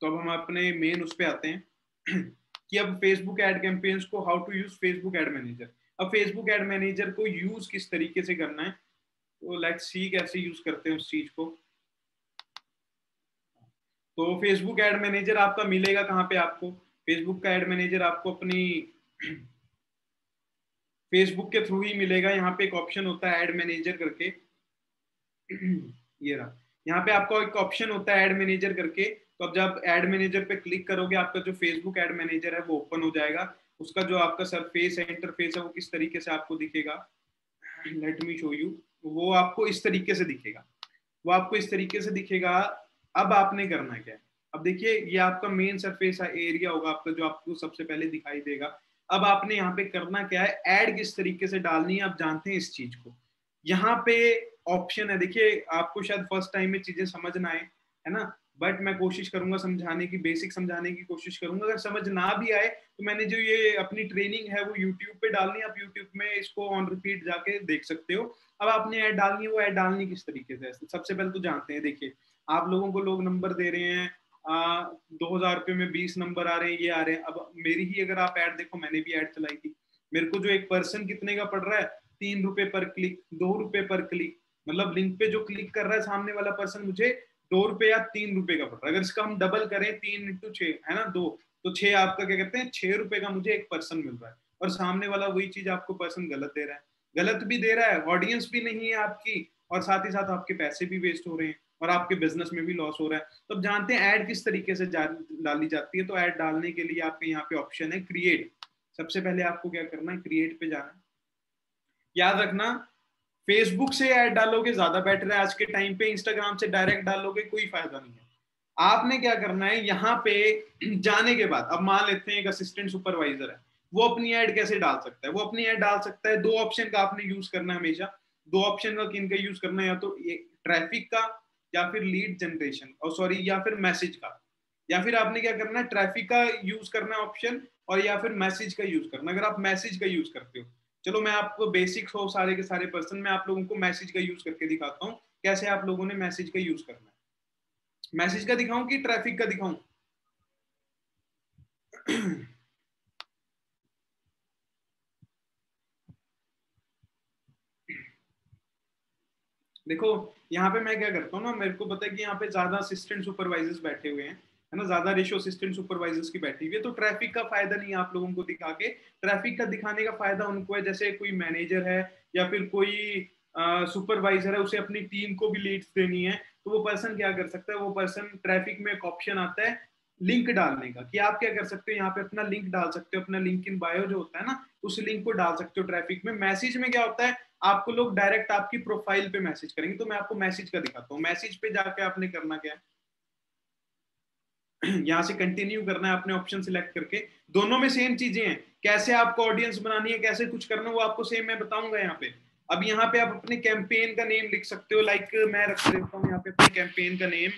तो अब हम अपने मेन उस पे आते हैं कि अब फेसबुक एड कैंपेन्स को how to use Facebook ad manager. अब फेसबुक एड मैनेजर को यूज किस तरीके से करना है, तो लेट्स सी कैसे यूज करते हैं उस चीज को। तो फेसबुक एड मैनेजर आपका मिलेगा कहाँ पे आपको? फेसबुक का एड मैनेजर आपको अपनी फेसबुक के थ्रू ही मिलेगा। यहाँ पे एक ऑप्शन होता है एड मैनेजर करके, ये रहा। यहाँ पे आपको एक ऑप्शन होता है एड मैनेजर करके। तो अब जब एड मैनेजर पे क्लिक करोगे आपका जो फेसबुक एड मैनेजर है वो ओपन हो जाएगा। उसका जो आपका सरफेस है, इंटरफेस है, वो किस तरीके से आपको दिखेगा, लेट मी शो यू। वो आपको इस तरीके से दिखेगा, वो आपको इस तरीके से दिखेगा। अब आपने करना क्या है, अब देखिए ये आपका मेन सरफेस एरिया होगा आपका, जो आपको सबसे पहले दिखाई देगा। अब आपने यहाँ पे करना क्या है, ऐड किस तरीके से डालनी है, आप जानते हैं इस चीज को। यहाँ पे ऑप्शन है, देखिए आपको शायद फर्स्ट टाइम में चीजें समझ ना आए, है ना, बट मैं कोशिश करूंगा समझाने की, बेसिक समझाने की कोशिश करूंगा। अगर समझ ना भी आए तो मैंने जो ये अपनी ट्रेनिंग है वो यूट्यूब पे डालनी है, आप यूट्यूब में इसको ऑन रिपीट जाके देख सकते हो। अब आपने ऐड डालनी है, वो ऐड डालनी किस तरीके से, सबसे पहले तो जानते हैं। देखिए आप लोगों को लोग नंबर दे रहे हैं 2000 रुपये में 20 नंबर आ रहे हैं, ये आ रहे हैं। अब मेरी ही अगर आप ऐड देखो, मैंने भी ऐड चलाई थी, मेरे को जो एक पर्सन कितने का पड़ रहा है, 3 रुपए पर क्लिक, 2 रुपए पर क्लिक। मतलब लिंक पे जो क्लिक कर रहा है सामने वाला पर्सन, मुझे 2 रुपए या 3 रुपए का पड़ रहा है। अगर इसका हम डबल करें 3 × 6 है ना 2, तो 6 आपका क्या कहते हैं 6 रुपए का मुझे एक पर्सन मिल रहा है। और सामने वाला वही चीज आपको पर्सन गलत दे रहा है, गलत भी दे रहा है, ऑडियंस भी नहीं है आपकी, और साथ ही साथ आपके पैसे भी वेस्ट हो रहे हैं और आपके बिजनेस में भी लॉस हो रहा है। तो अब जानते हैं ऐड किस तरीके से डाली जाती है। तो ऐड डालने के लिए आपके यहाँ पे ऑप्शन है क्रिएट। सबसे पहले आपको क्या करना है, क्रिएट पे जाना है। याद रखना फेसबुक से ऐड डालोगे ज्यादा बेटर है आज के टाइम पे, इंस्टाग्राम से डायरेक्ट डालोगे कोई फायदा नहीं है। आपने क्या करना है, यहाँ पे जाने के बाद अब मान लेते हैं एक असिस्टेंट सुपरवाइजर है, वो अपनी ऐड कैसे डाल सकता है, वो अपनी ऐड डाल सकता है। दो ऑप्शन का आपने यूज करना है हमेशा। दो ऑप्शन का किन का यूज करना है, या तो ट्रैफिक का, या फिर लीड जनरेशन, और सॉरी या फिर मैसेज का। या फिर आपने क्या करना है, ट्रैफिक का यूज करना है ऑप्शन, और या फिर मैसेज का यूज करना। अगर आप मैसेज का यूज करते हो, चलो मैं आपको बेसिक्स हो सारे के सारे पर्सन, मैं आप लोगों को मैसेज का यूज करके दिखाता हूँ कैसे आप लोगों ने मैसेज का यूज करना है। मैसेज का दिखाऊं कि ट्रैफिक का दिखाऊं? देखो यहाँ पे मैं क्या करता हूँ ना, मेरे को पता है कि यहाँ पे ज्यादा असिस्टेंट सुपरवाइजर्स बैठे हुए हैं, है ना, ज्यादा रेशो असिस्टेंट सुपरवाइजर्स की बैठी हुई है। तो ट्रैफिक का फायदा नहीं है आप लोगों को दिखा के। ट्रैफिक का दिखाने का फायदा उनको है, जैसे कोई मैनेजर है या फिर कोई सुपरवाइजर है, उसे अपनी टीम को भी लीड्स देनी है, तो वो पर्सन क्या कर सकता है, वो पर्सन ट्रैफिक में एक ऑप्शन आता है लिंक डालने का, कि आप क्या कर सकते हो यहाँ पे अपना लिंक डाल सकते हो, अपना लिंक इन बायो जो होता है ना, उस लिंक को डाल सकते हो ट्रैफिक में। मैसेज में क्या होता है, आपको लोग डायरेक्ट आपकी प्रोफाइल पे मैसेज करेंगे। तो मैं आपको मैसेज का दिखाता हूँ। मैसेज पे जाके आपने करना क्या है, यहाँ से कंटिन्यू करना है अपने ऑप्शन सिलेक्ट करके। दोनों में सेम चीजें हैं, कैसे आपको ऑडियंस बनानी है, कैसे कुछ करना है, वो आपको सेम मैं बताऊंगा यहाँ पे। अब यहाँ पे आप अपने कैंपेन का नेम लिख सकते हो, लाइक मैं रख देता हूँ यहाँ पे अपने कैंपेन का नेम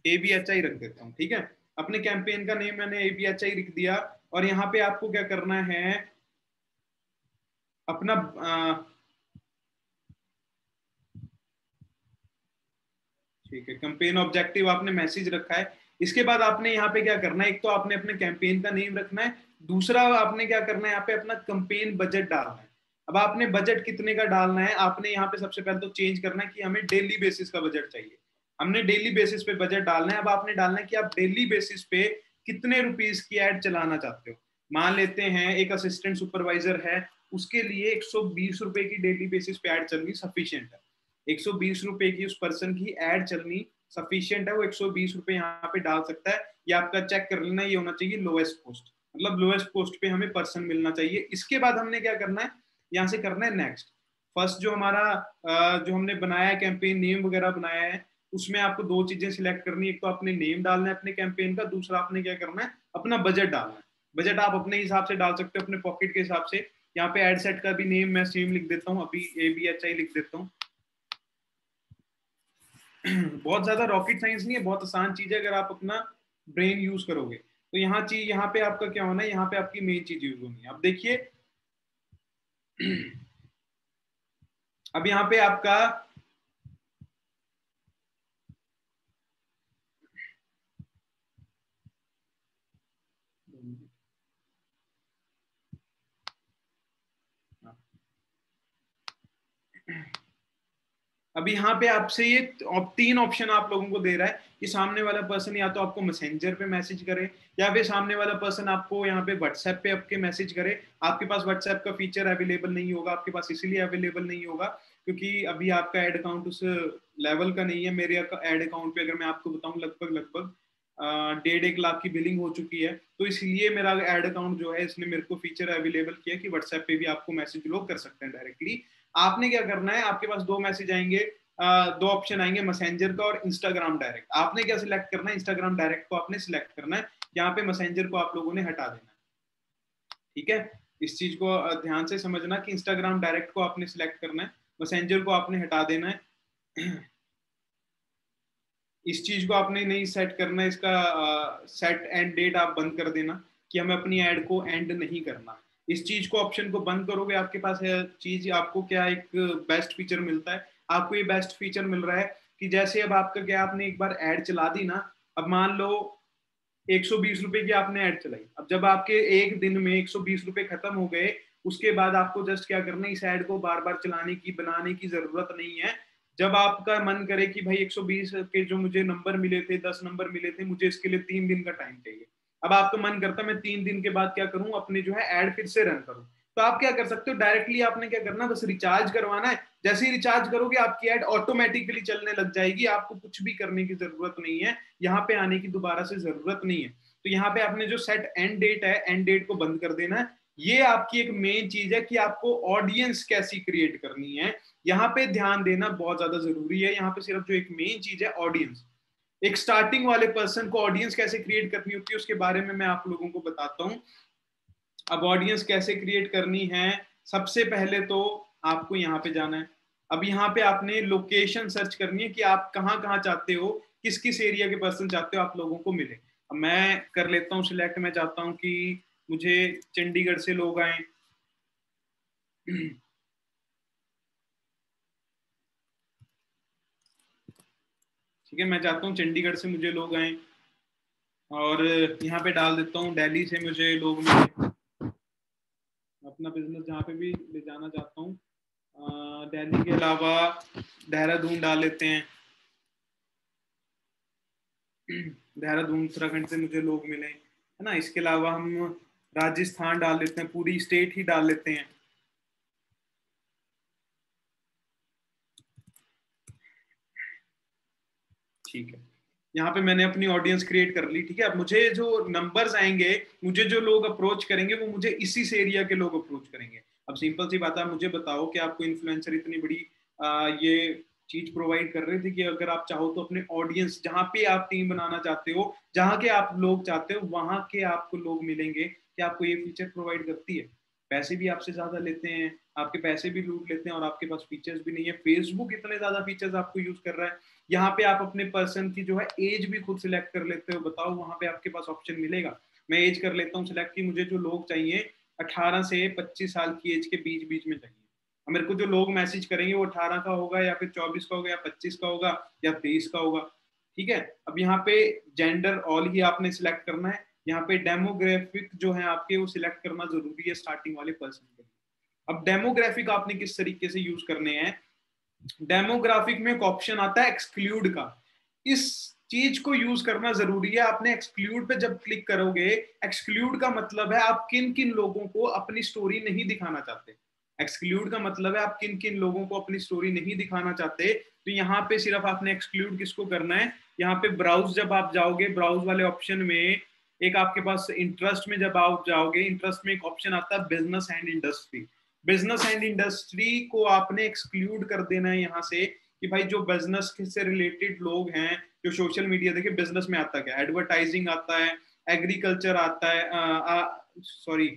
ABHI रख देता हूँ। ठीक है, अपने कैंपेन का नेम मैंने ABHI लिख दिया। और यहाँ पे आपको क्या करना है, अपना ठीक है, कैंपेन ऑब्जेक्टिव आपने मैसेज रखा है। इसके बाद आपने यहाँ पे क्या करना है, एक तो आपने अपने कैंपेन का नेम रखना है, दूसरा आपने क्या करना है, यहाँ पे अपना कैंपेन बजट डालना है। अब आपने बजट कितने का डालना है, आपने यहाँ पे सबसे पहले तो चेंज करना है कि हमें डेली बेसिस का बजट चाहिए। हमने डेली बेसिस पे बजट डालना है। अब आपने डालना है कि आप डेली बेसिस पे कितने रुपीज की एड चलाना चाहते हो। मान लेते हैं एक असिस्टेंट सुपरवाइजर है, उसके लिए 120 रुपए की डेली बेसिस पे एड चलनी सफिशियंट है। 120 रुपए की उस पर्सन की एड चलनी सफिशियंट है, वो 120 रुपए यहाँ पे डाल सकता है। ये आपका चेक कर लेना, ये होना चाहिए लोएस्ट कॉस्ट, मतलब लोएस्ट कॉस्ट पे हमें पर्सन मिलना चाहिए। इसके बाद हमने क्या करना है, यहाँ से करना है नेक्स्ट। फर्स्ट जो हमारा जो हमने बनाया है कैंपेन नेम वगैरह बनाया है, उसमें आपको दो चीजें सिलेक्ट करनी है, एक तो आपने नेम डालना है अपने कैंपेन का, दूसरा आपने क्या करना है अपना बजट डालना है। बजट आप अपने हिसाब से डाल सकते हो, अपने पॉकेट के हिसाब से। यहाँ पे एड सेट का भी नेम मैं सेम लिख देता हूँ, अभी ABHI लिख देता हूँ। बहुत ज्यादा रॉकेट साइंस नहीं है, बहुत आसान चीज है अगर आप अपना ब्रेन यूज करोगे। तो यहाँ पे आपका क्या होना है, यहाँ पे आपकी मेन चीज यूज होनी है। अब देखिए अब यहाँ पे आपका अब यहाँ पे आपसे ये तीन ऑप्शन आप लोगों को दे रहा है कि सामने वाला पर्सन या तो आपको मैसेंजर पे मैसेज करे, या फिर सामने वाला पर्सन आपको यहाँ पे व्हाट्सएप पे आपके मैसेज करे। आपके पास व्हाट्सएप का फीचर अवेलेबल नहीं होगा, आपके पास इसीलिए अवेलेबल नहीं होगा क्योंकि अभी आपका एड अकाउंट उस लेवल का नहीं है। मेरे एड अकाउंट पे अगर मैं आपको बताऊं लगभग लगभग 1.5 लाख की बिलिंग हो चुकी है, तो इसलिए मेरा एड अकाउंट जो है इसने मेरे को फीचर अवेलेबल किया कि व्हाट्सएप पे भी आपको मैसेज लोग कर सकते हैं डायरेक्टली। आपने क्या करना है, आपके पास दो मैसेज आएंगे, दो ऑप्शन आएंगे, मैसेंजर का और इंस्टाग्राम डायरेक्ट। आपने क्या सिलेक्ट करना है, इंस्टाग्राम डायरेक्ट को आपने सिलेक्ट करना है। यहाँ पे मैसेंजर को आप लोगों ने हटा देना है, ठीक है। इस चीज को ध्यान से समझना कि इंस्टाग्राम डायरेक्ट को आपने सिलेक्ट करना है, मैसेंजर को आपने हटा देना है। इस चीज को आपने नहीं सेट करना, इसका सेट एंड डेट आप बंद कर देना कि हमें अपनी ऐड को एंड नहीं करना। इस चीज को ऑप्शन को बंद करोगे, आपके पास है चीज, आपको क्या एक बेस्ट फीचर मिलता है। आपको ये बेस्ट फीचर मिल रहा है कि जैसे अब आपका क्या, आपने एक बार ऐड चला दी ना, अब मान लो 120 रुपए की आपने ऐड चलाई, अब जब आपके एक दिन में 120 रुपए खत्म हो गए, उसके बाद आपको जस्ट क्या करना है, इस ऐड को बार बार चलाने की बनाने की जरूरत नहीं है। जब आपका मन करे कि भाई 120 के जो मुझे नंबर मिले थे, 10 नंबर मिले थे, मुझे इसके लिए 3 दिन का टाइम चाहिए। अब आपका मन करता मैं 3 दिन के बाद क्या करूं, अपने जो है ऐड फिर से रन करूं, तो आप क्या कर सकते हो, डायरेक्टली आपने क्या करना, बस रिचार्ज करवाना है। जैसे ही रिचार्ज करोगे आपकी ऐड ऑटोमेटिकली चलने लग जाएगी, आपको कुछ भी करने की जरूरत नहीं है, यहाँ पे आने की दोबारा से जरूरत नहीं है। तो यहाँ पे आपने जो सेट एंड डेट है, एंड डेट को बंद कर देना है। ये आपकी एक मेन चीज है कि आपको ऑडियंस कैसी क्रिएट करनी है, यहाँ पे ध्यान देना बहुत ज्यादा जरूरी है। यहाँ पे सिर्फ जो एक मेन चीज है ऑडियंस, एक स्टार्टिंग वाले पर्सन को ऑडियंस कैसे क्रिएट करनी होती है उसके बारे में मैं आप लोगों को बताता हूँ। अब ऑडियंस कैसे क्रिएट करनी है, सबसे पहले तो आपको यहाँ पे जाना है। अब यहाँ पे आपने लोकेशन सर्च करनी है कि आप कहाँ कहाँ चाहते हो, किस किस एरिया के पर्सन चाहते हो आप लोगों को मिले। अब मैं कर लेता हूँ सिलेक्ट, मैं चाहता हूँ कि मुझे चंडीगढ़ से लोग आए। ठीक है, मैं चाहता हूँ चंडीगढ़ से मुझे लोग आए, और यहाँ पे डाल देता हूँ दिल्ली से मुझे लोग मिले। अपना बिजनेस जहाँ पे भी ले जाना चाहता हूँ, दिल्ली के अलावा देहरादून डाल लेते हैं। देहरादून उत्तराखंड से मुझे लोग मिले, है ना। इसके अलावा हम राजस्थान डाल लेते हैं, पूरी स्टेट ही डाल लेते हैं। ठीक है, यहाँ पे मैंने अपनी ऑडियंस क्रिएट कर ली। ठीक है, अब मुझे जो नंबर्स आएंगे, मुझे जो लोग अप्रोच करेंगे, वो मुझे इसी एरिया के लोग अप्रोच करेंगे। अब सिंपल सी बात है, मुझे बताओ कि आपको इन्फ्लुएंसर इतनी बड़ी ये चीज प्रोवाइड कर रहे थे कि अगर आप चाहो तो अपने ऑडियंस, जहाँ पे आप टीम बनाना चाहते हो, जहाँ के आप लोग चाहते हो, वहां के आपको लोग मिलेंगे। कि आपको ये फीचर प्रोवाइड करती है, पैसे भी आपसे ज्यादा लेते हैं, आपके पैसे भी लूट लेते हैं, और आपके पास फीचर्स भी नहीं है। फेसबुक इतने ज्यादा फीचर्स आपको यूज कर रहा है। यहाँ पे आप अपने पर्सन की जो है एज भी खुद सिलेक्ट कर लेते हो। बताओ वहां पे आपके पास ऑप्शन मिलेगा। मैं एज कर लेता हूँ सिलेक्ट की मुझे जो लोग चाहिए 18 से 25 साल की एज के बीच बीच में चाहिए। मेरे को जो लोग मैसेज करेंगे वो 18 का होगा, या फिर 24 का होगा, या 25 का होगा, या 23 का होगा। ठीक है, अब यहाँ पे जेंडर ऑल ही आपने सिलेक्ट करना है। यहाँ पे डेमोग्राफिक जो है आपके, वो सिलेक्ट करना जरूरी है स्टार्टिंग वाले पर्सन के लिए। अब डेमोग्राफिक आपने किस तरीके से यूज करने हैं, डेमोग्राफिक में एक ऑप्शन आता है एक्सक्लूड का। इस चीज को यूज करना जरूरी है। आपने एक्सक्लूड पे जब क्लिक करोगे, एक्सक्लूड का मतलब है आप किन किन लोगों को अपनी स्टोरी नहीं दिखाना चाहते। एक्सक्लूड का मतलब है आप किन किन लोगों को अपनी स्टोरी नहीं दिखाना चाहते। तो यहाँ पे सिर्फ आपने एक्सक्लूड किसको करना है, यहाँ पे ब्राउज जब आप जाओगे, ब्राउज वाले ऑप्शन में एक आपके पास इंटरेस्ट में जब आप जाओगे, इंटरेस्ट में एक ऑप्शन आता है business and industry. Business and industry को आपने एक्सक्लूड कर देना है यहाँ से। कि भाई जो बिजनेस से रिलेटेड लोग हैं, जो सोशल मीडिया, देखिए बिजनेस में आता क्या, एडवर्टाइजिंग आता है, एग्रीकल्चर आता है, सॉरी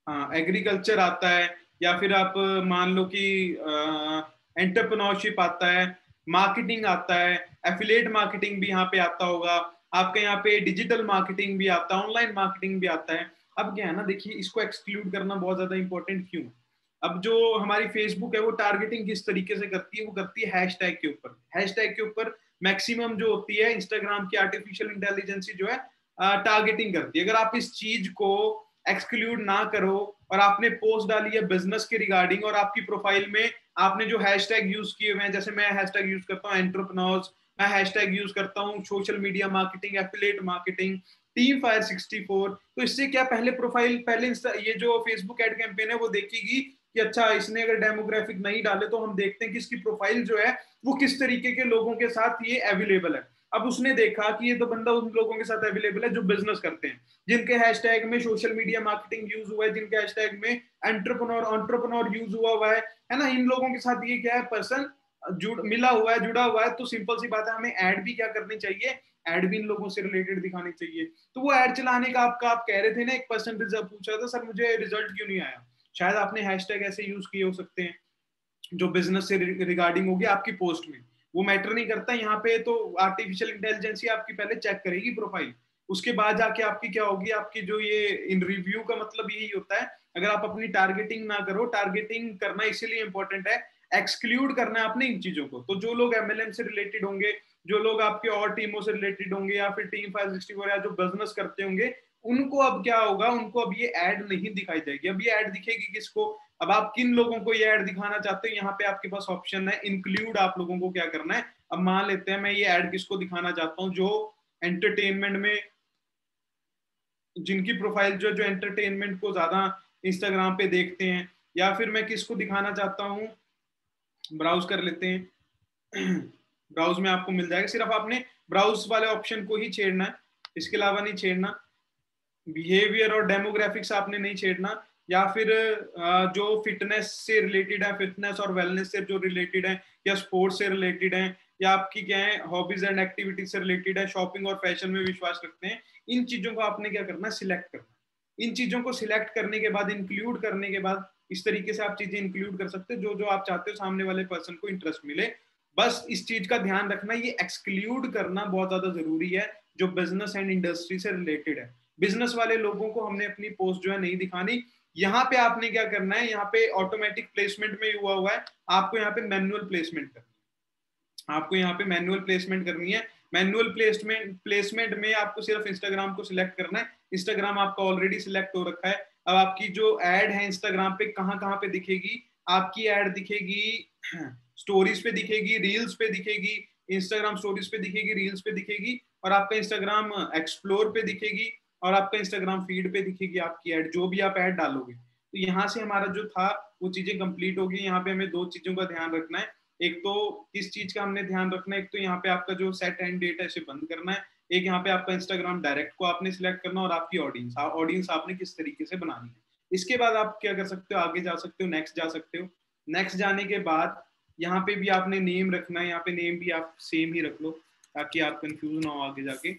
हाँ एग्रीकल्चर आता है, या फिर आप मान लो कि एंटरप्रेन्योरशिप आता है, मार्केटिंग आता है, एफिलिएट मार्केटिंग भी यहाँ पे आता होगा आपके, यहाँ पे डिजिटल मार्केटिंग भी आता है, ऑनलाइन मार्केटिंग भी आता है। अब क्या है ना, देखिए इसको एक्सक्लूड करना बहुत ज्यादा इंपॉर्टेंट क्यों। अब जो हमारी फेसबुक है वो टारगेटिंग किस तरीके से करती है, वो करती है हैशटैग के ऊपर। हैशटैग के ऊपर मैक्सिमम जो होती है इंस्टाग्राम की आर्टिफिशियल इंटेलिजेंस जो है टारगेटिंग करती है। अगर आप इस चीज को एक्सक्लूड ना करो और आपने पोस्ट डाली है बिजनेस के रिगार्डिंग और आपकी प्रोफाइल में आपने जो हैशटैग यूज किए हुए हैं, जैसे मैं हैशटैग यूज करता हूँ एंटरप्रेन्योर्स, मैं हैशटैग यूज करता हूँ social media marketing, affiliate marketing, team fire 64, तो इससे क्या पहले प्रोफाइल, पहले ये जो फेसबुक एड कैंपेन है वो देखेगी कि अच्छा इसने अगर डेमोग्राफिक नहीं डाले तो हम देखते हैं कि इसकी प्रोफाइल जो है वो किस तरीके के लोगों के साथ ये अवेलेबल है। अब उसने देखा कि ये तो बंदा उन लोगों के साथ अवेलेबल है जो बिजनेस करते हैं, जिनके हैशटैग में सोशल मीडिया मार्केटिंग यूज हुआ है, जिनके हैशटैग में एंटरप्रेन्योर यूज हुआ है ना, इन लोगों के साथ ये क्या है, पर्सन मिला हुआ है, जुड़ा हुआ है। तो सिंपल सी बात है, हमें ऐड भी क्या करनी चाहिए, ऐड भी इन लोगों से रिलेटेड दिखानी चाहिए। तो वो ऐड चलाने का आपका, आप कह रहे थे ना, एक पर्सन पूछ रहा था सर मुझे रिजल्ट क्यों नहीं आया, शायद आपने हैशटैग ऐसे यूज किए हो सकते हैं जो बिजनेस से रिगार्डिंग होगी आपकी पोस्ट में। वो मैटर नहीं करता यहाँ पे, तो आर्टिफिशियल इंटेलिजेंस आपकी पहले चेक करेगी प्रोफाइल, उसके बाद जाके आपकी क्या होगी, आपकी जो ये इन रिव्यू का मतलब यही होता है, अगर आप अपनी टारगेटिंग ना करो, टारगेटिंग करना इसीलिए इंपॉर्टेंट है, एक्सक्लूड करना है आपने इन चीजों को। तो जो लोग एमएलएम से रिलेटेड होंगे, जो लोग आपके और टीमों से रिलेटेड होंगे, या फिर टीम 564 या जो बिजनेस करते होंगे, उनको अब क्या होगा, उनको अब ये ऐड नहीं दिखाई जाएगी। अब ये ऐड दिखेगी किसको, अब आप किन लोगों को ये ऐड दिखाना चाहते हो, यहाँ पे आपके पास ऑप्शन है इंक्लूड, आप लोगों को क्या करना है। अब मान लेते हैं मैं ये ऐड किसको दिखाना चाहता हूँ, जो एंटरटेनमेंट में, जिनकी प्रोफाइल जो एंटरटेनमेंट को ज्यादा इंस्टाग्राम पे देखते हैं, या फिर मैं किसको दिखाना चाहता हूँ, ब्राउज कर लेते हैं ब्राउज में आपको मिल जाएगा, सिर्फ आपने ब्राउज वाले ऑप्शन को ही छेड़ना है, इसके अलावा नहीं छेड़ना। बिहेवियर और डेमोग्राफिक्स आपने नहीं छेड़ना, या फिर जो फिटनेस से रिलेटेड है, फिटनेस और वेलनेस से जो रिलेटेड है, या स्पोर्ट्स से रिलेटेड है, या आपकी क्या है हॉबीज एंड एक्टिविटीज से रिलेटेड है, शॉपिंग और फैशन में विश्वास रखते हैं, इन चीजों को आपने क्या करना है, सिलेक्ट करना। इन चीजों को सिलेक्ट करने के बाद, इंक्लूड करने के बाद, इस तरीके से आप चीजें इंक्लूड कर सकते हो जो जो आप चाहते हो सामने वाले पर्सन को इंटरेस्ट मिले। बस इस चीज का ध्यान रखना, ये एक्सक्लूड करना बहुत ज्यादा जरूरी है जो बिजनेस एंड इंडस्ट्री से रिलेटेड है। बिजनेस वाले लोगों को हमने अपनी पोस्ट जो है नहीं दिखानी। यहाँ पे आपने क्या करना है, यहाँ पे ऑटोमेटिक प्लेसमेंट में हुआ है, आपको यहाँ पे मैनुअल प्लेसमेंट करनी है, आपको यहाँ पे मैनुअल प्लेसमेंट करनी है। मैनुअल प्लेसमेंट में आपको सिर्फ इंस्टाग्राम को सिलेक्ट करना है, इंस्टाग्राम आपका ऑलरेडी सिलेक्ट हो रखा है। अब आपकी जो एड है इंस्टाग्राम पे कहाँ कहाँ पे दिखेगी, आपकी एड दिखेगी स्टोरीज पे दिखेगी, रील्स पे दिखेगी, इंस्टाग्राम स्टोरीज पे दिखेगी, रील्स पे दिखेगी, और आपका इंस्टाग्राम एक्सप्लोर पे दिखेगी, और आपका इंस्टाग्राम फीड पे दिखेगी आपकी ऐड, जो भी आप ऐड डालोगे। तो यहाँ से हमारा जो था वो चीजें कंप्लीट होगी। यहाँ पे हमें दो चीजों का ध्यान रखना है, एक तो किस चीज का हमने ध्यान रखना है, एक तो यहाँ पे आपका जो सेट एंड डेट है इसे बंद करना है, एक यहाँ पे आपका इंस्टाग्राम डायरेक्ट को आपने सिलेक्ट करना, और आपकी ऑडियंस आपने किस तरीके से बनानी है। इसके बाद आप क्या कर सकते हो, आगे जा सकते हो, नेक्स्ट जा सकते हो। नेक्स्ट जाने के बाद यहाँ पे भी आपने नेम रखना है, यहाँ पे नेम भी आप सेम ही रख लो ताकि आप कंफ्यूज ना हो आगे जाके।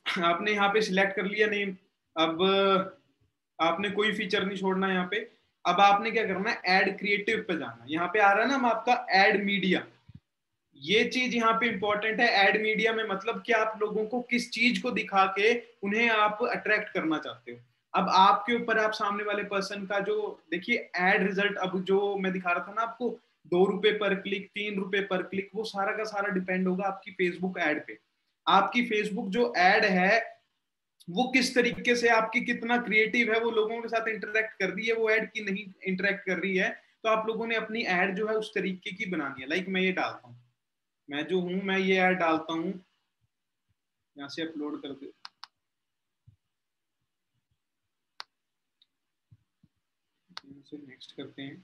आपने यहाँ पे सिलेक्ट कर लिया नेम, अब आपने कोई फीचर नहीं छोड़ना यहाँ पे। अब आपने क्या करना है, ऐड क्रिएटिव पे जाना। यहाँ पे आ रहा है ना आपका ऐड मीडिया, ये चीज यहाँ पे इंपॉर्टेंट है। ऐड मीडिया में मतलब कि आप लोगों को किस चीज को दिखा के उन्हें आप अट्रैक्ट करना चाहते हो। अब आपके ऊपर, आप सामने वाले पर्सन का जो, देखिए एड रिजल्ट, अब जो मैं दिखा रहा था ना आपको, 2 रुपए पर क्लिक, 3 रुपए पर क्लिक, वो सारा का सारा डिपेंड होगा आपकी फेसबुक ऐड पे। आपकी फेसबुक जो ऐड है वो किस तरीके से, आपकी कितना क्रिएटिव है, वो लोगों के साथ इंटरेक्ट कर रही है वो ऐड की नहीं इंटरेक्ट कर रही है। तो आप लोगों ने अपनी ऐड जो है उस तरीके की बनानी है। लाइक मैं ये डालता हूँ, मैं जो हूं मैं ये ऐड डालता हूँ, यहाँ से अपलोड कर दे, नेक्स्ट करते हैं,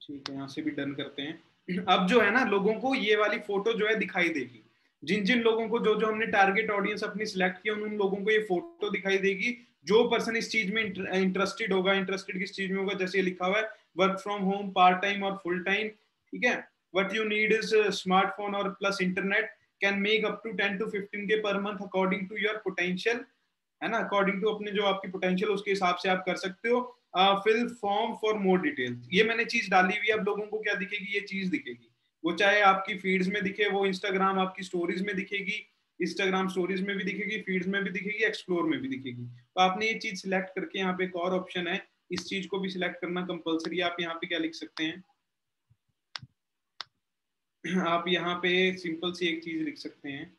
ठीक है यहाँ से भी डन करते हैं। अब जो है ना, लोगों को ये वाली फोटो जो है दिखाई देगी, जिन जिन लोगों को, जो जो हमने टारगेट ऑडियंस अपनी सिलेक्ट किया उन लोगों को ये फोटो दिखाई देगी, जो पर्सन इस चीज में इंटरेस्टेड होगा, इंटरेस्टेड किस चीज में होगा, जैसे लिखा हुआ है work from home, part time और फुल टाइम, ठीक है, what you need is smartphone और plus internet, can make up to 10 to 15K पर month according to your potential, है ना, अकॉर्डिंग टू अपने जो आपकी पोटेंशियल उसके हिसाब से आप कर सकते हो। Fill form for more details, ये मैंने चीज डाली हुई है। अब लोगों को क्या दिखेगी, ये चीज दिखेगी, वो चाहे आपकी फीड्स में दिखे, वो इंस्टाग्राम आपकी स्टोरीज में दिखेगी, इंस्टाग्राम स्टोरीज में भी दिखेगी, फीड्स में भी दिखेगी, एक्सप्लोर में भी दिखेगी। तो आपने ये चीज सिलेक्ट करके, यहाँ पे एक और ऑप्शन है, इस चीज को भी सिलेक्ट करना कंपलसरी। आप यहाँ पे क्या लिख सकते हैं, आप यहाँ पे सिंपल सी एक चीज लिख सकते हैं,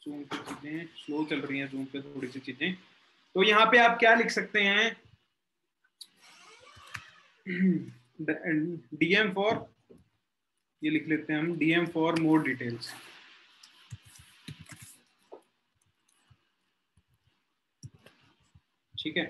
जूम पे चीजें स्लो चल रही हैं, जूम पे थोड़ी सी चीजें, तो यहाँ पे आप क्या लिख सकते हैं, डीएम फॉर, ये लिख लेते हैं हम, डीएम फॉर मोर डिटेल्स, ठीक है।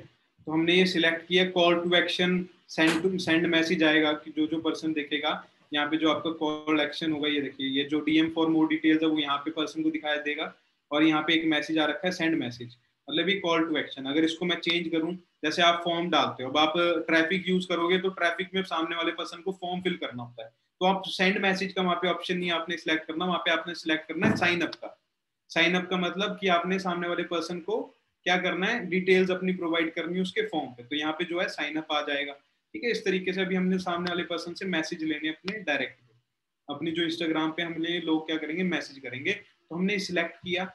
तो हमने ये सिलेक्ट किया, call to action, send message आएगा कि जो पर्सन देखेगा, यहाँ पे जो आपका कॉल एक्शन होगा, ये देखिए, ये जो डीएम फॉर मोर डिटेल्स है वो यहाँ पे पर्सन को दिखाई देगा, और यहाँ पे एक मैसेज आ रखा है सेंड मैसेज, मतलब ये कॉल टू एक्शन। अगर इसको मैं चेंज करूँ, जैसे आप फॉर्म डालते हो, अब आप ट्रैफिक यूज करोगे तो ट्रैफिक में सामने वाले पर्सन को फॉर्म फिल करना होता है, तो आप सेंड मैसेज का वहाँ पे ऑप्शन नहीं आपने सिलेक्ट करना, वहाँ पे आपने सिलेक्ट करना है साइन अप का। साइन अप का मतलब कि आपने सामने वाले पर्सन को क्या करना है, डिटेल्स अपनी प्रोवाइड करनी है उसके फॉर्म पे, तो यहाँ पे जो है साइन अप आ जाएगा, ठीक है। इस तरीके से अभी हमने सामने वाले पर्सन से मैसेज लेने अपने डायरेक्ट, अपनी जो इंस्टाग्राम पे हमने लोग क्या करेंगे, मैसेज करेंगे, तो हमने सिलेक्ट किया।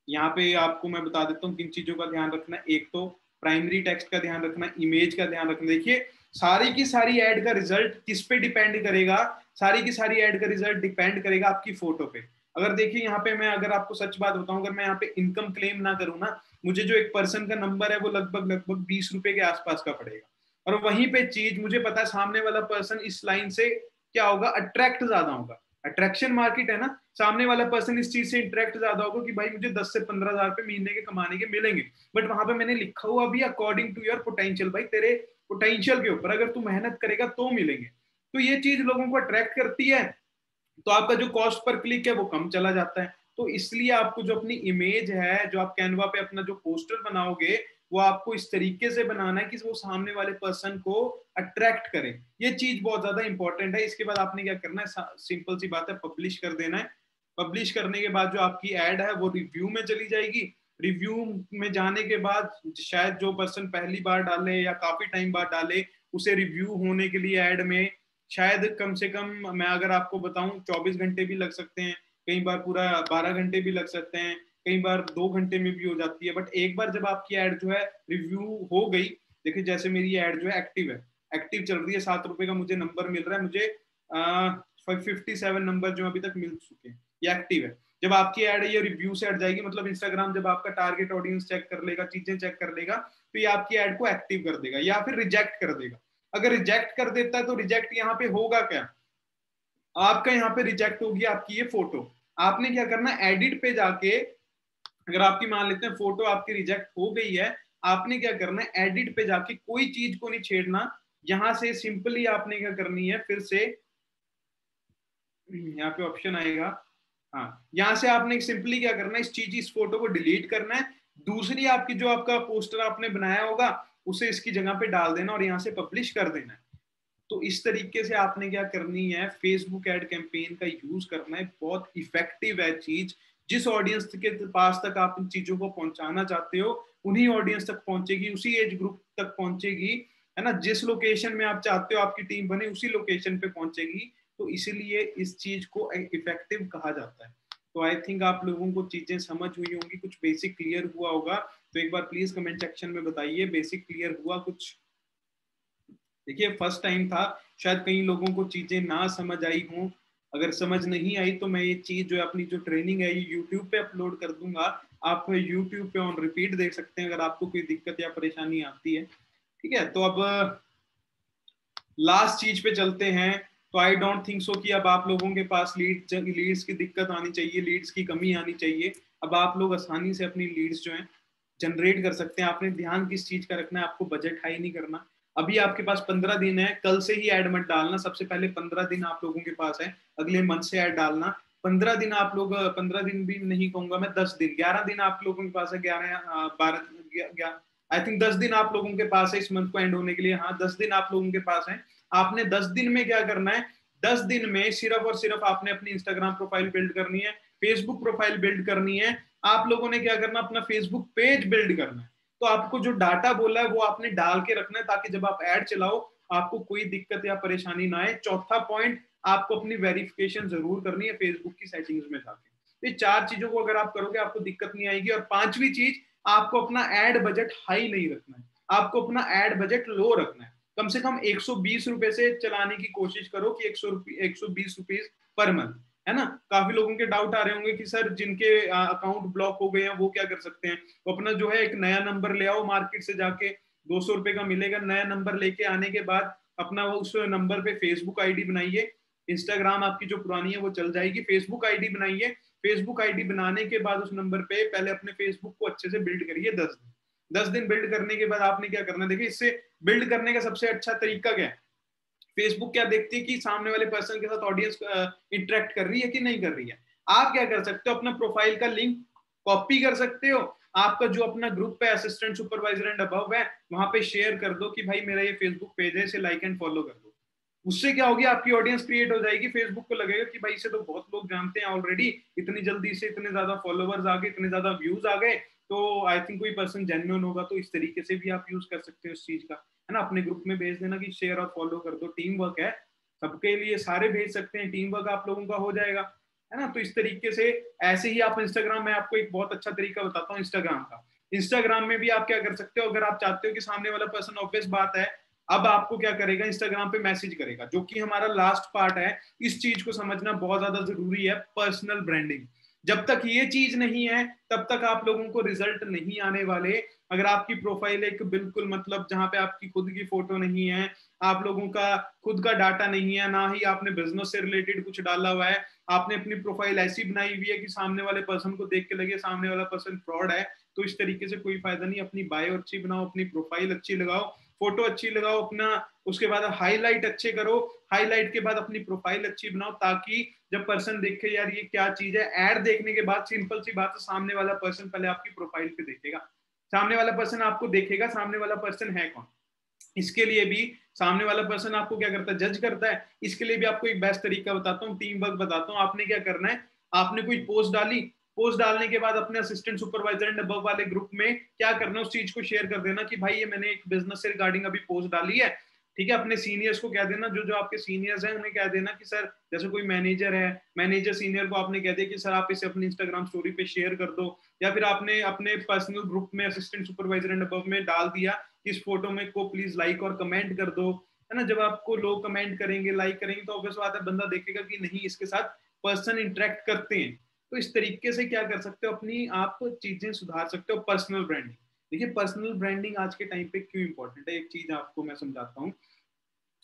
यहाँ पे आपको मैं बता देता हूँ किन चीजों का ध्यान रखना है। एक तो प्राइमरी टेक्स्ट का ध्यान रखना, इमेज का ध्यान रखना। देखिए सारी की सारी एड का रिजल्ट किस पे डिपेंड करेगा, सारी की सारी एड का रिजल्ट डिपेंड करेगा आपकी फोटो पे। अगर देखिए यहाँ पे मैं अगर आपको सच बात बताऊं, अगर मैं यहाँ पे इनकम क्लेम ना करूँ ना, मुझे जो एक पर्सन का नंबर है वो लगभग लगभग 20 रुपए के आसपास का पड़ेगा, और वहीं पे चीज मुझे पता है सामने वाला पर्सन इस लाइन से क्या होगा, अट्रैक्ट ज्यादा होगा। अट्रैक्शन मार्केट है ना, सामने वाला पर्सन इस चीज से इंटरेक्ट ज्यादा होगा कि भाई मुझे 10 से 15 हजार रुपए महीने के कमाने के मिलेंगे, बट वहां पे मैंने लिखा हुआ भी अकॉर्डिंग टू योर पोटेंशियल, भाई तेरे पोटेंशियल के ऊपर अगर तू मेहनत करेगा तो मिलेंगे। तो ये चीज लोगों को अट्रैक्ट करती है, तो आपका जो कॉस्ट पर क्लिक है वो कम चला जाता है। तो इसलिए आपको जो अपनी इमेज है, जो आप कैनवा पे अपना जो पोस्टर बनाओगे, वो आपको इस तरीके से बनाना है कि वो सामने वाले पर्सन को अट्रैक्ट करे। ये चीज बहुत ज्यादा इंपॉर्टेंट है। इसके बाद आपने क्या करना है, सिंपल सी बात है, पब्लिश कर देना है। पब्लिश करने के बाद जो आपकी एड है वो रिव्यू में चली जाएगी। रिव्यू में जाने के बाद शायद जो पर्सन पहली बार डाले या काफी टाइम बाद डाले, उसे रिव्यू होने के लिए एड में शायद कम से कम, मैं अगर आपको बताऊं, 24 घंटे भी लग सकते हैं, कई बार पूरा 12 घंटे भी लग सकते हैं, कई बार 2 घंटे में भी हो जाती है। बट एक बार जब आपकी एड जो है रिव्यू हो गई, देखिए जैसे मेरी एड जो है एक्टिव चल रही है, 7 रुपए का मुझे नंबर मिल रहा है, मुझे 57 नंबर जो अभी तक मिल चुके हैं, ये एक्टिव है। जब आपकी एड ये रिव्यू से हट जाएगी, मतलब इंस्टाग्राम जब आपका टारगेट ऑडियंस चेक कर लेगा, चीजें चेक कर लेगा, तो ये आपकी एड को एक्टिव कर देगा या फिर रिजेक्ट कर देगा। अगर रिजेक्ट कर देता है तो रिजेक्ट यहाँ पे होगा क्या, आपका यहाँ पे रिजेक्ट होगी आपकी ये फोटो। आपने क्या करना, एडिट पे जाके, अगर आपकी मान लेते हैं फोटो आपकी रिजेक्ट हो गई है, आपने क्या करना है, एडिट पे जाके कोई चीज को नहीं छेड़ना, यहां से सिंपली आपने क्या करनी है, फिर से यहाँ पे ऑप्शन आएगा, हाँ, यहाँ से आपने सिंपली क्या करना है, इस फोटो को डिलीट करना है, दूसरी आपकी जो आपका पोस्टर आपने बनाया होगा उसे इसकी जगह पे डाल देना और यहाँ से पब्लिश कर देना है। तो इस तरीके से आपने क्या करनी है, फेसबुक एड कैंपेन का यूज करना है, बहुत इफेक्टिव है चीज। जिस ऑडियंस के पास तक आप इन चीजों को पहुंचाना चाहते हो, उन्हीं ऑडियंस तक पहुंचेगी, उसी एज ग्रुप तक पहुंचेगी, है ना। जिस लोकेशन में आप चाहते हो आपकी टीम बने, उसी लोकेशन पे पहुंचेगी। तो इसीलिए इस चीज को इफेक्टिव कहा जाता है। तो आई थिंक आप लोगों को चीजें समझ हुई होंगी, कुछ बेसिक क्लियर हुआ होगा, तो एक बार प्लीज कमेंट सेक्शन में बताइए बेसिक क्लियर हुआ कुछ। देखिए फर्स्ट टाइम था, शायद कई लोगों को चीजें ना समझ आई हों। अगर समझ नहीं आई तो मैं ये चीज जो अपनी जो ट्रेनिंग है ये यूट्यूब पे अपलोड कर दूंगा, आप यूट्यूब पे ऑन रिपीट देख सकते हैं अगर आपको कोई दिक्कत या परेशानी आती है। ठीक है, तो अब लास्ट चीज पे चलते हैं। तो आई डोंट थिंक सो कि अब आप लोगों के पास लीड्स की दिक्कत आनी चाहिए, लीड्स की कमी आनी चाहिए। अब आप लोग आसानी से अपनी लीड्स जो है जनरेट कर सकते हैं। आपने ध्यान किस चीज का रखना है, आपको बजट हाई नहीं करना, अभी आपके पास 15 दिन है, कल से ही ऐड मत डालना, सबसे पहले 15 दिन आप लोगों के पास है, अगले मंथ से ऐड डालना। 15 दिन आप लोग, 15 दिन भी नहीं कहूंगा मैं, 10 दिन, 11 दिन आप लोगों के पास है, 11 12 आई थिंक 10 दिन आप लोगों के पास है इस मंथ को एंड होने के लिए। हाँ, 10 दिन आप लोगों के पास है। आपने 10 दिन में क्या करना है, 10 दिन में सिर्फ और सिर्फ आपने अपनी इंस्टाग्राम प्रोफाइल बिल्ड करनी है, फेसबुक प्रोफाइल बिल्ड करनी है, आप लोगों ने क्या करना, अपना फेसबुक पेज बिल्ड करना है। तो आपको जो डाटा बोला है वो आपने डाल के रखना है, ताकि जब आप ऐड चलाओ आपको कोई दिक्कत या परेशानी ना आए। चौथा पॉइंट, आपको अपनी वेरिफिकेशन जरूर करनी है फेसबुक की सेटिंग्स में जाके। ये 4 चीजों को अगर आप करोगे आपको दिक्कत नहीं आएगी। और 5वीं चीज, आपको अपना एड बजट हाई नहीं रखना है, आपको अपना एड बजट लो रखना है। कम से कम 120 रुपए से चलाने की कोशिश करो कि 120 रुपीज पर मंथ, है ना। काफी लोगों के डाउट आ रहे होंगे कि सर जिनके अकाउंट ब्लॉक हो गए हैं वो क्या कर सकते हैं। तो अपना जो है एक नया नंबर ले आओ मार्केट से जाके, 200 रुपए का मिलेगा। नया नंबर लेके आने के बाद अपना उस नंबर पे फेसबुक आईडी बनाइए। इंस्टाग्राम आपकी जो पुरानी है वो चल जाएगी, फेसबुक आईडी बनाइए। फेसबुक आईडी बनाने के बाद उस नंबर पे पहले अपने फेसबुक को अच्छे से बिल्ड करिए 10 दिन। 10 दिन बिल्ड करने के बाद आपने क्या करना, देखिए इससे बिल्ड करने का सबसे अच्छा तरीका क्या है। फेसबुक क्या देखती है कि सामने वाले पर्सन के साथ ऑडियंस इंटरेक्ट कर रही है कि नहीं कर रही है। आप क्या कर सकते हो, अपना प्रोफाइल का लिंक कॉपी कर सकते हो, आपका जो अपना ग्रुप पे असिस्टेंट सुपरवाइजर एंड अबव है वहां पे शेयर कर दो कि भाई मेरा ये फेसबुक पेज है, इसे लाइक एंड फॉलो कर दो। उससे क्या होगी, आपकी ऑडियंस क्रिएट हो जाएगी। फेसबुक को लगेगा कि भाई इसे तो बहुत लोग जानते हैं ऑलरेडी, इतनी जल्दी से इतने ज्यादा फॉलोवर्स आ गए, इतने ज्यादा व्यूज आ गए, तो आई थिंक कोई पर्सन जेन्युइन होगा। तो इस तरीके से भी आप यूज कर सकते हो इस चीज का, है ना। अपने ग्रुप में भेज देना कि शेयर और फॉलो कर दो, टीम वर्क है, सबके लिए सारे भेज सकते हैं, टीम वर्क आप लोगों का हो जाएगा, है ना। तो इस तरीके से ऐसे ही आप इंस्टाग्राम में, आपको एक बहुत अच्छा तरीका बताता हूँ इंस्टाग्राम का। इंस्टाग्राम में भी आप क्या कर सकते हो, अगर आप चाहते हो कि सामने वाला पर्सन, ऑब्वियस बात है, अब आपको क्या करेगा, इंस्टाग्राम पे मैसेज करेगा, जो कि हमारा लास्ट पार्ट है। इस चीज को समझना बहुत ज्यादा जरूरी है, पर्सनल ब्रांडिंग। जब तक ये चीज नहीं है तब तक आप लोगों को रिजल्ट नहीं आने वाले। अगर आपकी प्रोफाइल एक बिल्कुल मतलब जहां पे आपकी खुद की फोटो नहीं है, आप लोगों का खुद का डाटा नहीं है, ना ही आपने बिजनेस से रिलेटेड कुछ डाला हुआ है, आपने अपनी प्रोफाइल ऐसी बनाई हुई है कि सामने वाले पर्सन को देख के लगे सामने वाला पर्सन फ्रॉड है, तो इस तरीके से कोई फायदा नहीं। अपनी बायो अच्छी बनाओ, अपनी प्रोफाइल अच्छी लगाओ, फोटो अच्छी लगाओ अपना, उसके बाद हाईलाइट अच्छे करो, हाईलाइट के बाद अपनी प्रोफाइल अच्छी बनाओ, ताकि जब पर्सन देखे यार ये क्या चीज है, ऐड देखने के बाद सिंपल सी बात है, सामने वाला पर्सन पहले आपकी प्रोफाइल पे देखेगा, सामने वाला पर्सन आपको देखेगा सामने वाला पर्सन है कौन। इसके लिए भी सामने वाला पर्सन आपको क्या करता है, जज करता है। इसके लिए भी आपको एक बेस्ट तरीका बताता हूँ, टीम वर्क बताता हूँ। आपने क्या करना है, आपने कोई पोस्ट डाली, पोस्ट डालने के बाद अपने असिस्टेंट सुपरवाइजर एंड अबव वाले ग्रुप में क्या करना, उस चीज को शेयर कर देना कि भाई ये मैंने एक बिजनेस से रिगार्डिंग अभी पोस्ट डाली है, ठीक है। अपने सीनियर्स को कह देना, जो जो आपके सीनियर्स हैं उन्हें कह देना कि सर, जैसे कोई मैनेजर है, मैनेजर सीनियर को आपने कह दिया कि सर आप इसे अपनी इंस्टाग्राम स्टोरी पे शेयर कर दो, या फिर आपने अपने पर्सनल ग्रुप में असिस्टेंट सुपरवाइजर एंड अबव में डाल दिया, इस फोटो में को प्लीज लाइक और कमेंट कर दो, है ना। जब आपको लोग कमेंट करेंगे, लाइक करेंगे, तो ऑब्वियस बात है बंदा देखेगा कि नहीं इसके साथ पर्सन इंटरेक्ट करते हैं। तो इस तरीके से क्या कर सकते हो, अपनी आप चीजें सुधार सकते हो। पर्सनल ब्रांडिंग, देखिए पर्सनल ब्रांडिंग आज के टाइम पे क्यों इंपॉर्टेंट है, एक चीज आपको मैं समझाता हूँ।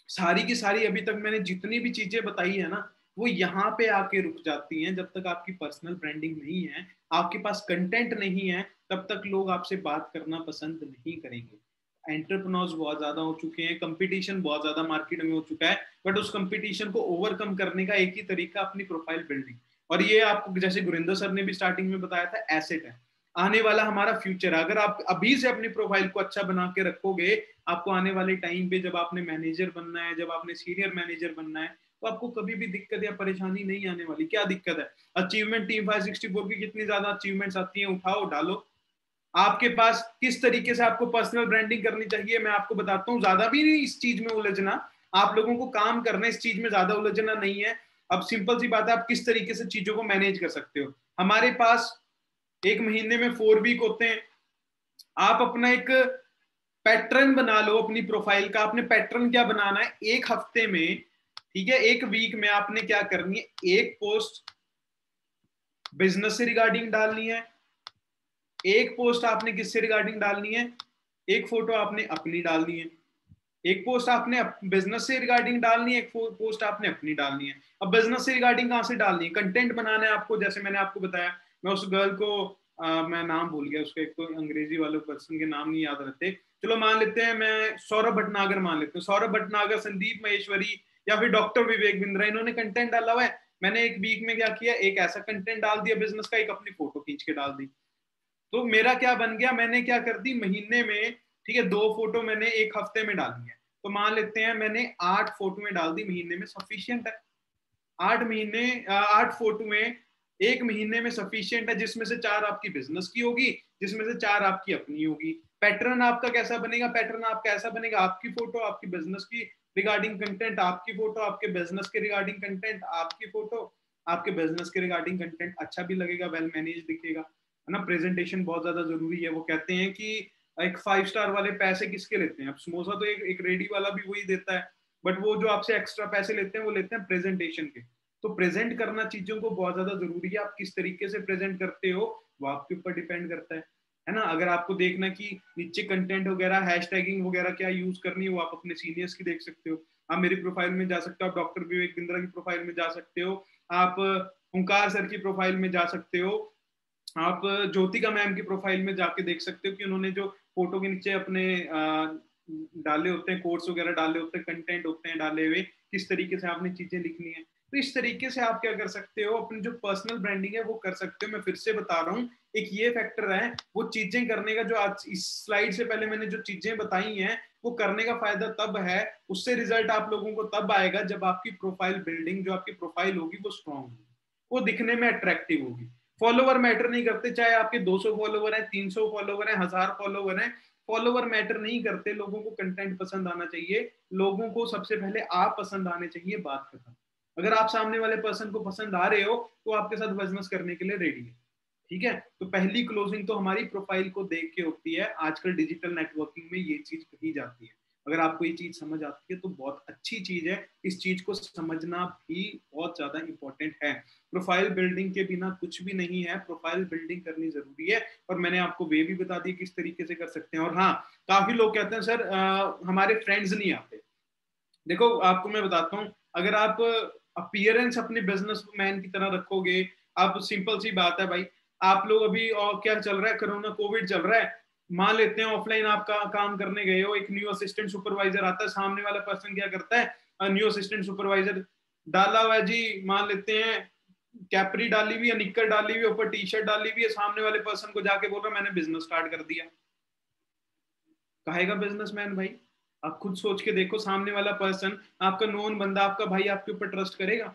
सारी की सारी अभी तक मैंने जितनी भी चीजें बताई है ना, वो यहाँ पे आके रुक जाती हैं। जब तक आपकी पर्सनल ब्रांडिंग नहीं है, आपके पास कंटेंट नहीं है, तब तक लोग आपसे बात करना पसंद नहीं करेंगे। एंटरप्रेन्योर्स बहुत ज्यादा हो चुके हैं, कंपटीशन बहुत ज्यादा मार्केट में हो चुका है, बट उस कंपटीशन को ओवरकम करने का एक ही तरीका, अपनी प्रोफाइल बिल्डिंग। और ये आपको, जैसे गुरिंदर सर ने भी स्टार्टिंग में बताया था, एसेट है, आने वाला हमारा फ्यूचर है। अगर आप अभी से अपनी प्रोफाइल को अच्छा बना के रखोगे, आपको आने वाले टाइम पे जब आपने मैनेजर बनना है, जब आपने सीनियर मैनेजर बनना है, तो आपको कभी भी दिक्कत या परेशानी नहीं आने वाली। क्या दिक्कत है, अचीवमेंट टीम 564 की कितनी ज्यादा अचीवमेंट्स आती हैं, उठाओ डालो। आपके पास किस तरीके से आपको पर्सनल ब्रांडिंग करनी चाहिए मैं आपको बताता हूँ। ज्यादा भी नहीं इस चीज में उलझना, आप लोगों को काम करना, इस चीज में ज्यादा उलझना नहीं है। अब सिंपल सी बात है, आप किस तरीके से चीजों को मैनेज कर सकते हो। हमारे पास एक महीने में 4 वीक होते हैं। आप अपना एक पैटर्न बना लो अपनी प्रोफाइल का। आपने पैटर्न क्या बनाना है, एक हफ्ते में, ठीक है, एक वीक में आपने क्या करनी है, एक पोस्ट बिजनेस से रिगार्डिंग डालनी है, एक पोस्ट आपने किससे रिगार्डिंग डालनी है, एक फोटो आपने अपनी डालनी है, एक पोस्ट आपने बिजनेस से रिगार्डिंग डालनी है, एक पोस्ट आपने अपनी डालनी है। अब बिजनेस से रिगार्डिंग कहां से डालनी है, कंटेंट बनाना है आपको। जैसे मैंने आपको बताया, मैं उस गर्ल को मैं नाम भूल गया उसका, एक तो अंग्रेजी वाले पर्सन के नाम नहीं याद रहते, चलो मान लेते हैं, मैं सौरभ भटनागर मान लेते हैं, सौरभ भटनागर, संदीप महेश्वरी या फिर डॉक्टर विवेक बिंद्रा, इन्होंने कंटेंट डाला हुआ है। मैंने एक वीक में क्या किया, एक ऐसा कंटेंट डाल दिया बिजनेस का, एक अपनी फोटो खींच के डाल दी। तो मेरा क्या बन गया, मैंने क्या कर दी महीने में, ठीक है, 2 फोटो मैंने एक हफ्ते में डाली है, तो मान लेते हैं मैंने 8 फोटो में डाल दी महीने में, सफिशियंट है। 8 फोटो में एक महीने में सफिशियंट है, जिसमें से 4 आपकी बिजनेस की होगी, जिसमें से 4 आपकी अपनी होगी। पैटर्न आपका कैसा बनेगा, पैटर्न आपका ऐसा बनेगा, आपकी फोटो आपकी बिजनेस की रिगार्डिंग कंटेंट, आपकी फोटो आपके बिजनेस के रिगार्डिंग कंटेंट, आपकी फोटो आपके बिजनेस के रिगार्डिंग कंटेंट, अच्छा भी लगेगा, वेल मैनेज दिखेगा, है ना। प्रेजेंटेशन बहुत ज्यादा जरूरी है। वो कहते हैं कि एक 5 स्टार वाले पैसे किसके लेते हैं, अब समोसा तो एक रेडी वाला भी वही देता है, बट वो जो आपसे एक्स्ट्रा पैसे लेते हैं वो लेते हैं प्रेजेंटेशन के। तो प्रेजेंट करना चीजों को बहुत ज्यादा जरूरी है, आप किस तरीके से प्रेजेंट करते हो वो आपके ऊपर डिपेंड करता है ना। अगर आपको देखना कि नीचे कंटेंट वगैरह हैशटैगिंग वगैरह क्या यूज करनी है, वो आप अपने सीनियर्स की देख सकते हो, आप मेरी प्रोफाइल में जा सकते हो, आप डॉक्टर विवेक बिंद्रा की प्रोफाइल में जा सकते हो, आप ओंकार सर की प्रोफाइल में जा सकते हो, आप ज्योतिका मैम की प्रोफाइल में जाके देख सकते हो कि उन्होंने जो फोटो के नीचे अपने डाले होते हैं, कोर्स वगैरह डाले होते हैं, कंटेंट होते हैं डाले हुए, किस तरीके से आपने चीजें लिखनी है। तो इस तरीके से आप क्या कर सकते हो, अपनी जो पर्सनल ब्रांडिंग है वो कर सकते हो। मैं फिर से बता रहा हूँ, एक ये फैक्टर है वो चीजें करने का, जो आज इस स्लाइड से पहले मैंने जो चीजें बताई हैं, वो करने का फायदा तब है, उससे रिजल्ट आप लोगों को तब आएगा जब आपकी प्रोफाइल बिल्डिंग, जो आपकी प्रोफाइल होगी वो स्ट्रांग होगी, वो दिखने में अट्रैक्टिव होगी। फॉलोवर मैटर नहीं करते, चाहे आपके 200 फॉलोवर है, 300 फॉलोवर है, 1000 फॉलोवर है, फॉलोवर मैटर नहीं करते। लोगों को कंटेंट पसंद आना चाहिए, लोगों को सबसे पहले आप पसंद आने चाहिए, बात खत्म। अगर आप सामने वाले पर्सन को पसंद आ रहे हो तो आपके साथ बिजनेस करने के लिए रेडी है, ठीक है। तो पहली क्लोजिंग तो हमारी प्रोफाइल को देख के होती है, आजकल डिजिटल नेटवर्किंग में ये चीज कही जाती है। अगर आपको ये चीज समझ आती है तो बहुत अच्छी चीज है, इस चीज को समझना भी बहुत ज्यादा इंपॉर्टेंट है। प्रोफाइल बिल्डिंग के बिना कुछ भी नहीं है, प्रोफाइल बिल्डिंग करनी जरूरी है, और मैंने आपको वे भी बता दी किस तरीके से कर सकते हैं। और हाँ, काफी लोग कहते हैं सर हमारे फ्रेंड्स नहीं आते। देखो आपको मैं बताता हूँ, अगर आप अपीयरेंस अपने बिजनेस मैन की तरह रखोगे, आप सिंपल सी बात है भाई, आप लोग अभी और क्या चल रहा है, कोरोना कोविड चल रहा है, मान लेते हैं ऑफलाइन आप काम करने गए हो, एक न्यू असिस्टेंट सुपरवाइजर आता है, सामने वाला पर्सन क्या करता है, न्यू असिस्टेंट सुपरवाइजर डाला हुआ है जी, मान लेते हैं कैपरी डाली हुई है, निक्कर डाली हुई है, ऊपर टी शर्ट डाली हुई है, सामने वाले पर्सन को जाके बोल रहा मैंने बिजनेस स्टार्ट कर दिया। कहेगा बिजनेसमैन भाई? आप खुद सोच के देखो, सामने वाला पर्सन आपका नोन बंदा, आपका भाई, आपके ऊपर ट्रस्ट करेगा?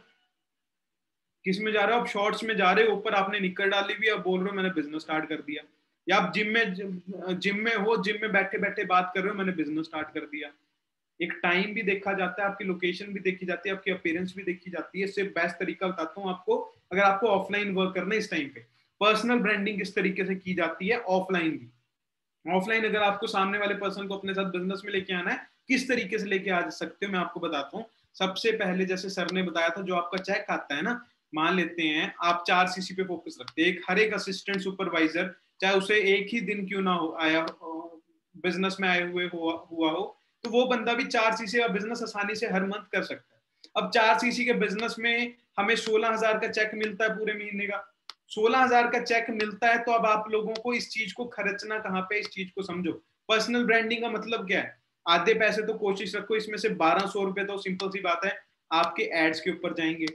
किस में जा रहे हो आप, शॉर्ट्स में जा रहे हो, ऊपर आपने निक्कर डाली हुई, आप बोल रहे हो मैंने बिजनेस स्टार्ट कर दिया। या आप जिम में हो, जिम में बैठे बैठे बात कर रहे हो मैंने बिजनेस स्टार्ट कर दिया। एक टाइम भी देखा जाता है, आपकी लोकेशन भी देखी जाती है, आपकी अपीयरेंस भी देखी जाती है। इससे बेस्ट तरीका बताता हूँ आपको, अगर आपको ऑफलाइन वर्क करना है इस टाइम पे, पर्सनल ब्रांडिंग किस तरीके से की जाती है ऑफलाइन भी। ऑफलाइन अगर आपको सामने वाले पर्सन को अपने साथ बिजनेस में लेके आना है, किस तरीके से लेके आ सकते हो मैं आपको बताता हूँ। सबसे पहले जैसे सर ने बताया था, जो आपका चेक आता है ना, मान लेते हैं आप 4 CC पे फोकस रखते हैं, हर एक असिस्टेंट सुपरवाइजर, चाहे उसे एक ही दिन क्यों ना हो आया बिजनेस में आए हुआ हो, तो वो बंदा भी 4 CC का बिजनेस आसानी से हर मंथ कर सकता है। अब 4 CC के बिजनेस में हमें 16,000 का चेक मिलता है पूरे महीने का, 16,000 का चेक मिलता है, तो अब आप लोगों को इस चीज को खर्चना कहाँ पे, इस चीज को समझो। पर्सनल ब्रांडिंग का मतलब क्या है, आधे पैसे तो कोशिश रखो, इसमें से 1,200 रुपए तो सिंपल सी बात है आपके एड्स के ऊपर जाएंगे,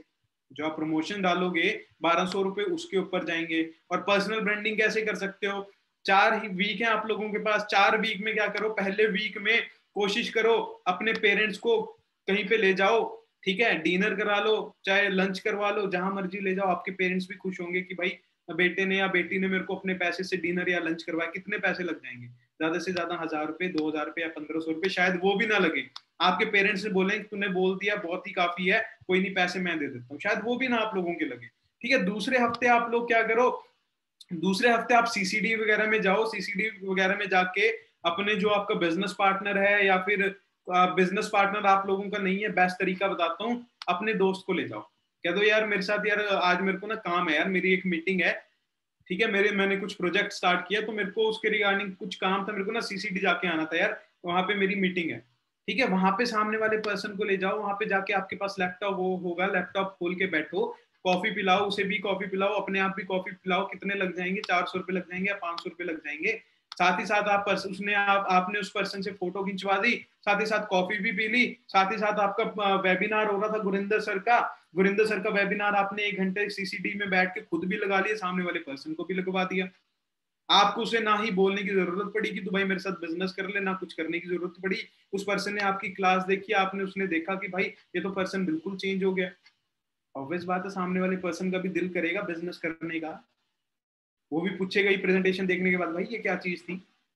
जो आप प्रमोशन डालोगे 1,200 रुपए उसके ऊपर जाएंगे। और पर्सनल ब्रांडिंग कैसे कर सकते हो, 4 वीक है आप लोगों के पास, 4 वीक में क्या करो, पहले वीक में कोशिश करो अपने पेरेंट्स को कहीं पे ले जाओ, ठीक है, डिनर करा लो, चाहे लंच करवा लो, जहां मर्जी ले जाओ, आपके पेरेंट्स भी खुश होंगे कि भाई बेटे ने या बेटी ने मेरे को अपने पैसे से डिनर या लंच करवाया। कितने पैसे लग जाएंगे, ज्यादा से ज्यादा 1,000 रुपए, 2,000 रुपए या 1,500 रुपए, शायद वो भी ना लगे। आपके पेरेंट्स से बोले तूने बोल दिया बहुत ही काफी है, कोई नहीं पैसे मैं दे देता हूँ, शायद वो भी ना आप लोगों के लगे। ठीक है, दूसरे हफ्ते आप लोग क्या करो, दूसरे हफ्ते आप सीसीडी वगैरह में जाओ, सीसीडी वगैरह में जाके अपने जो आपका बिजनेस पार्टनर है, या फिर बिजनेस पार्टनर आप लोगों का नहीं है, बेस्ट तरीका बताता हूँ, अपने दोस्त को ले जाओ, कह दो यार मेरे साथ, यार आज मेरे को ना काम है, यार मेरी एक मीटिंग है, ठीक है, मैंने कुछ प्रोजेक्ट स्टार्ट किया, तो मेरे को उसके रिगार्डिंग कुछ काम था, मेरे को ना सीसीडी जाके आना था यार, वहां पे मेरी मीटिंग है। ठीक है, वहां पे सामने वाले पर्सन को ले जाओ, वहां पे जाके आपके पास लैपटॉप वो होगा, लैपटॉप खोल के बैठो, कॉफी पिलाओ, उसे भी कॉफी पिलाओ, अपने आप भी कॉफी पिलाओ, कितने लग जाएंगे? 400 रुपए लग जाएंगे या 500 रुपए लग जाएंगे। साथ ही साथ आपने उस पर्सन से फोटो खिंचवा दी, साथ ही साथ कॉफी भी पी ली, साथ ही साथ आपका वेबिनार हो रहा था गुरिंदर सर का वेबिनार आपने 1 घंटे सीसीडी में बैठ के खुद भी लगा लिया, सामने वाले पर्सन को भी लगवा दिया। आपको उसे ना ही बोलने की जरूरत पड़ी कि तू भाई मेरे साथ बिजनेस कर ले, ना कुछ करने की जरूरत पड़ी। उस पर्सन ने आपकी क्लास देखी, आपने उसने देखा कि भाई ये तो पर्सन बिल्कुल चेंज हो गया। ऑब्वियस बात है सामने वाले पर्सन का भी दिल करेगा बिजनेस करने का, वो भी पूछेगा ही प्रेजेंटेशन देखने के बाद, भाई ये क्या चीज थी।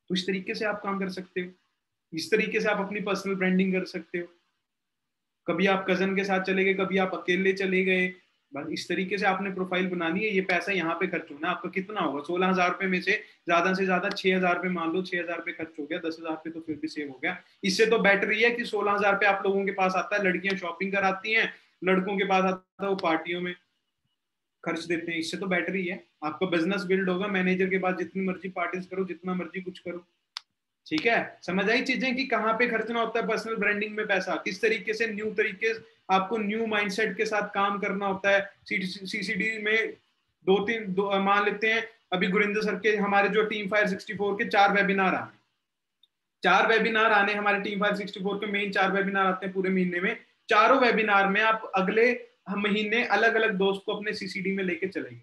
तो इस तरीके से आप काम कर सकते हो, इस तरीके से आप अपनी पर्सनल ब्रांडिंग कर सकते हो। कभी आप कजन के साथ चले गए, कभी आप अकेले चले गए, बस इस तरीके से आपने प्रोफाइल बनानी है। ये पैसा यहाँ पे खर्च होना आपका कितना होगा? 16,000 रुपए में से ज्यादा 6,000 रुपए मान लो, 6,000 रुपए खर्च हो गया, 10,000 रुपए तो फिर भी सेव हो गया। इससे तो बेटर ये है कि 16,000 रुपए आप लोगों के पास आता है, लड़कियां शॉपिंग कराती हैं, लड़कों के पास आता है वो पार्टियों में खर्च देते हैं। इससे तो बेटर ही है, आपका बिजनेस बिल्ड होगा, मैनेजर के पास जितनी मर्जी पार्टीज करो, जितना मर्जी कुछ करो। ठीक है, समझ आई चीजें कि कहाँ पे खर्चना होता है पर्सनल ब्रांडिंग में पैसा, किस तरीके से न्यू तरीके आपको न्यू माइंडसेट के साथ काम करना होता है। सीसीडी में मान लेते हैं अभी गुरिंदर सर के, हमारे जो टीम फायर 64 के 4 वेबिनार आने हमारे टीम 564 के मेन 4 वेबिनार आते हैं पूरे महीने में। चारों वेबिनार में आप अगले महीने अलग अलग दोस्त को अपने सीसीडी में लेके चलेंगे।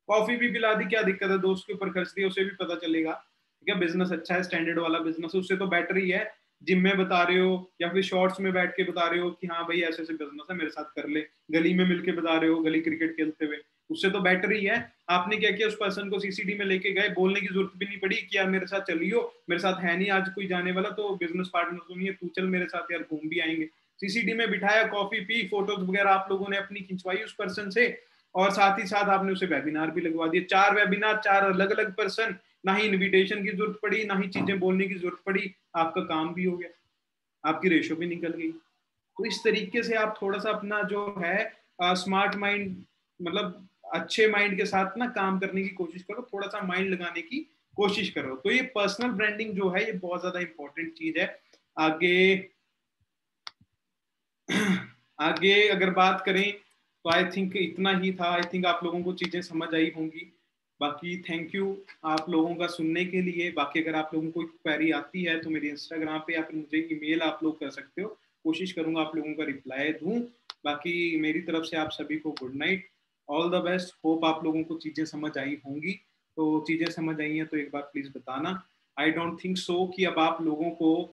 कॉफी भी पिला दी, क्या दिक्कत है, दोस्त के ऊपर खर्च दिया, उसे भी पता चलेगा। ठीक है, बिजनेस अच्छा है, स्टैंडर्ड वाला बिजनेस है, उससे तो बेटर ही है जिम में बता रहे हो या फिर शॉर्ट्स में बैठ के बता रहे हो कि हाँ भाई ऐसे ऐसे बिजनेस है, मेरे साथ कर ले। गली में मिलके बता रहे हो, गली क्रिकेट खेलते हुए, उससे तो बेटर ही है। आपने क्या किया, उस पर्सन को सीसीडी में लेके गए, बोलने की जरूरत भी नहीं पड़ी कि यार मेरे साथ चलियो, मेरे साथ है नहीं आज कोई जाने वाला, तो बिजनेस पार्टनर तो नहीं है, तू चल मेरे साथ यार, घूम भी आएंगे। सीसीडी में बिठाया, कॉफी पी, फोटोज वगैरह आप लोगों ने अपनी खिंचवाई उस पर्सन से, और साथ ही साथ आपने उसे वेबिनार भी लगवा दिए। 4 वेबिनार, 4 अलग अलग पर्सन, ना ही इन्विटेशन की जरूरत पड़ी, ना ही चीजें बोलने की जरूरत पड़ी, आपका काम भी हो गया, आपकी रेशो भी निकल गई। तो इस तरीके से आप थोड़ा सा अपना जो है स्मार्ट माइंड, मतलब अच्छे माइंड के साथ ना काम करने की कोशिश करो, थोड़ा सा माइंड लगाने की कोशिश करो। तो ये पर्सनल ब्रांडिंग जो है ये बहुत ज्यादा इंपॉर्टेंट चीज है। आगे आगे अगर बात करें तो आई थिंक इतना ही था। आई थिंक आप लोगों को चीजें समझ आई होंगी। बाकी थैंक यू आप लोगों का सुनने के लिए। बाकी अगर आप लोगों को कोई क्वेरी आती है तो मेरी इंस्टाग्राम पे या फिर मुझे ईमेल आप लोग कर सकते हो, कोशिश करूंगा आप लोगों का रिप्लाई दूं। बाकी मेरी तरफ से आप सभी को good night, all the best. Hope आप लोगों को चीजें समझ आई होंगी। तो चीजें समझ आई हैं तो एक बार प्लीज बताना। आई डोंट थिंक सो कि अब आप लोगों को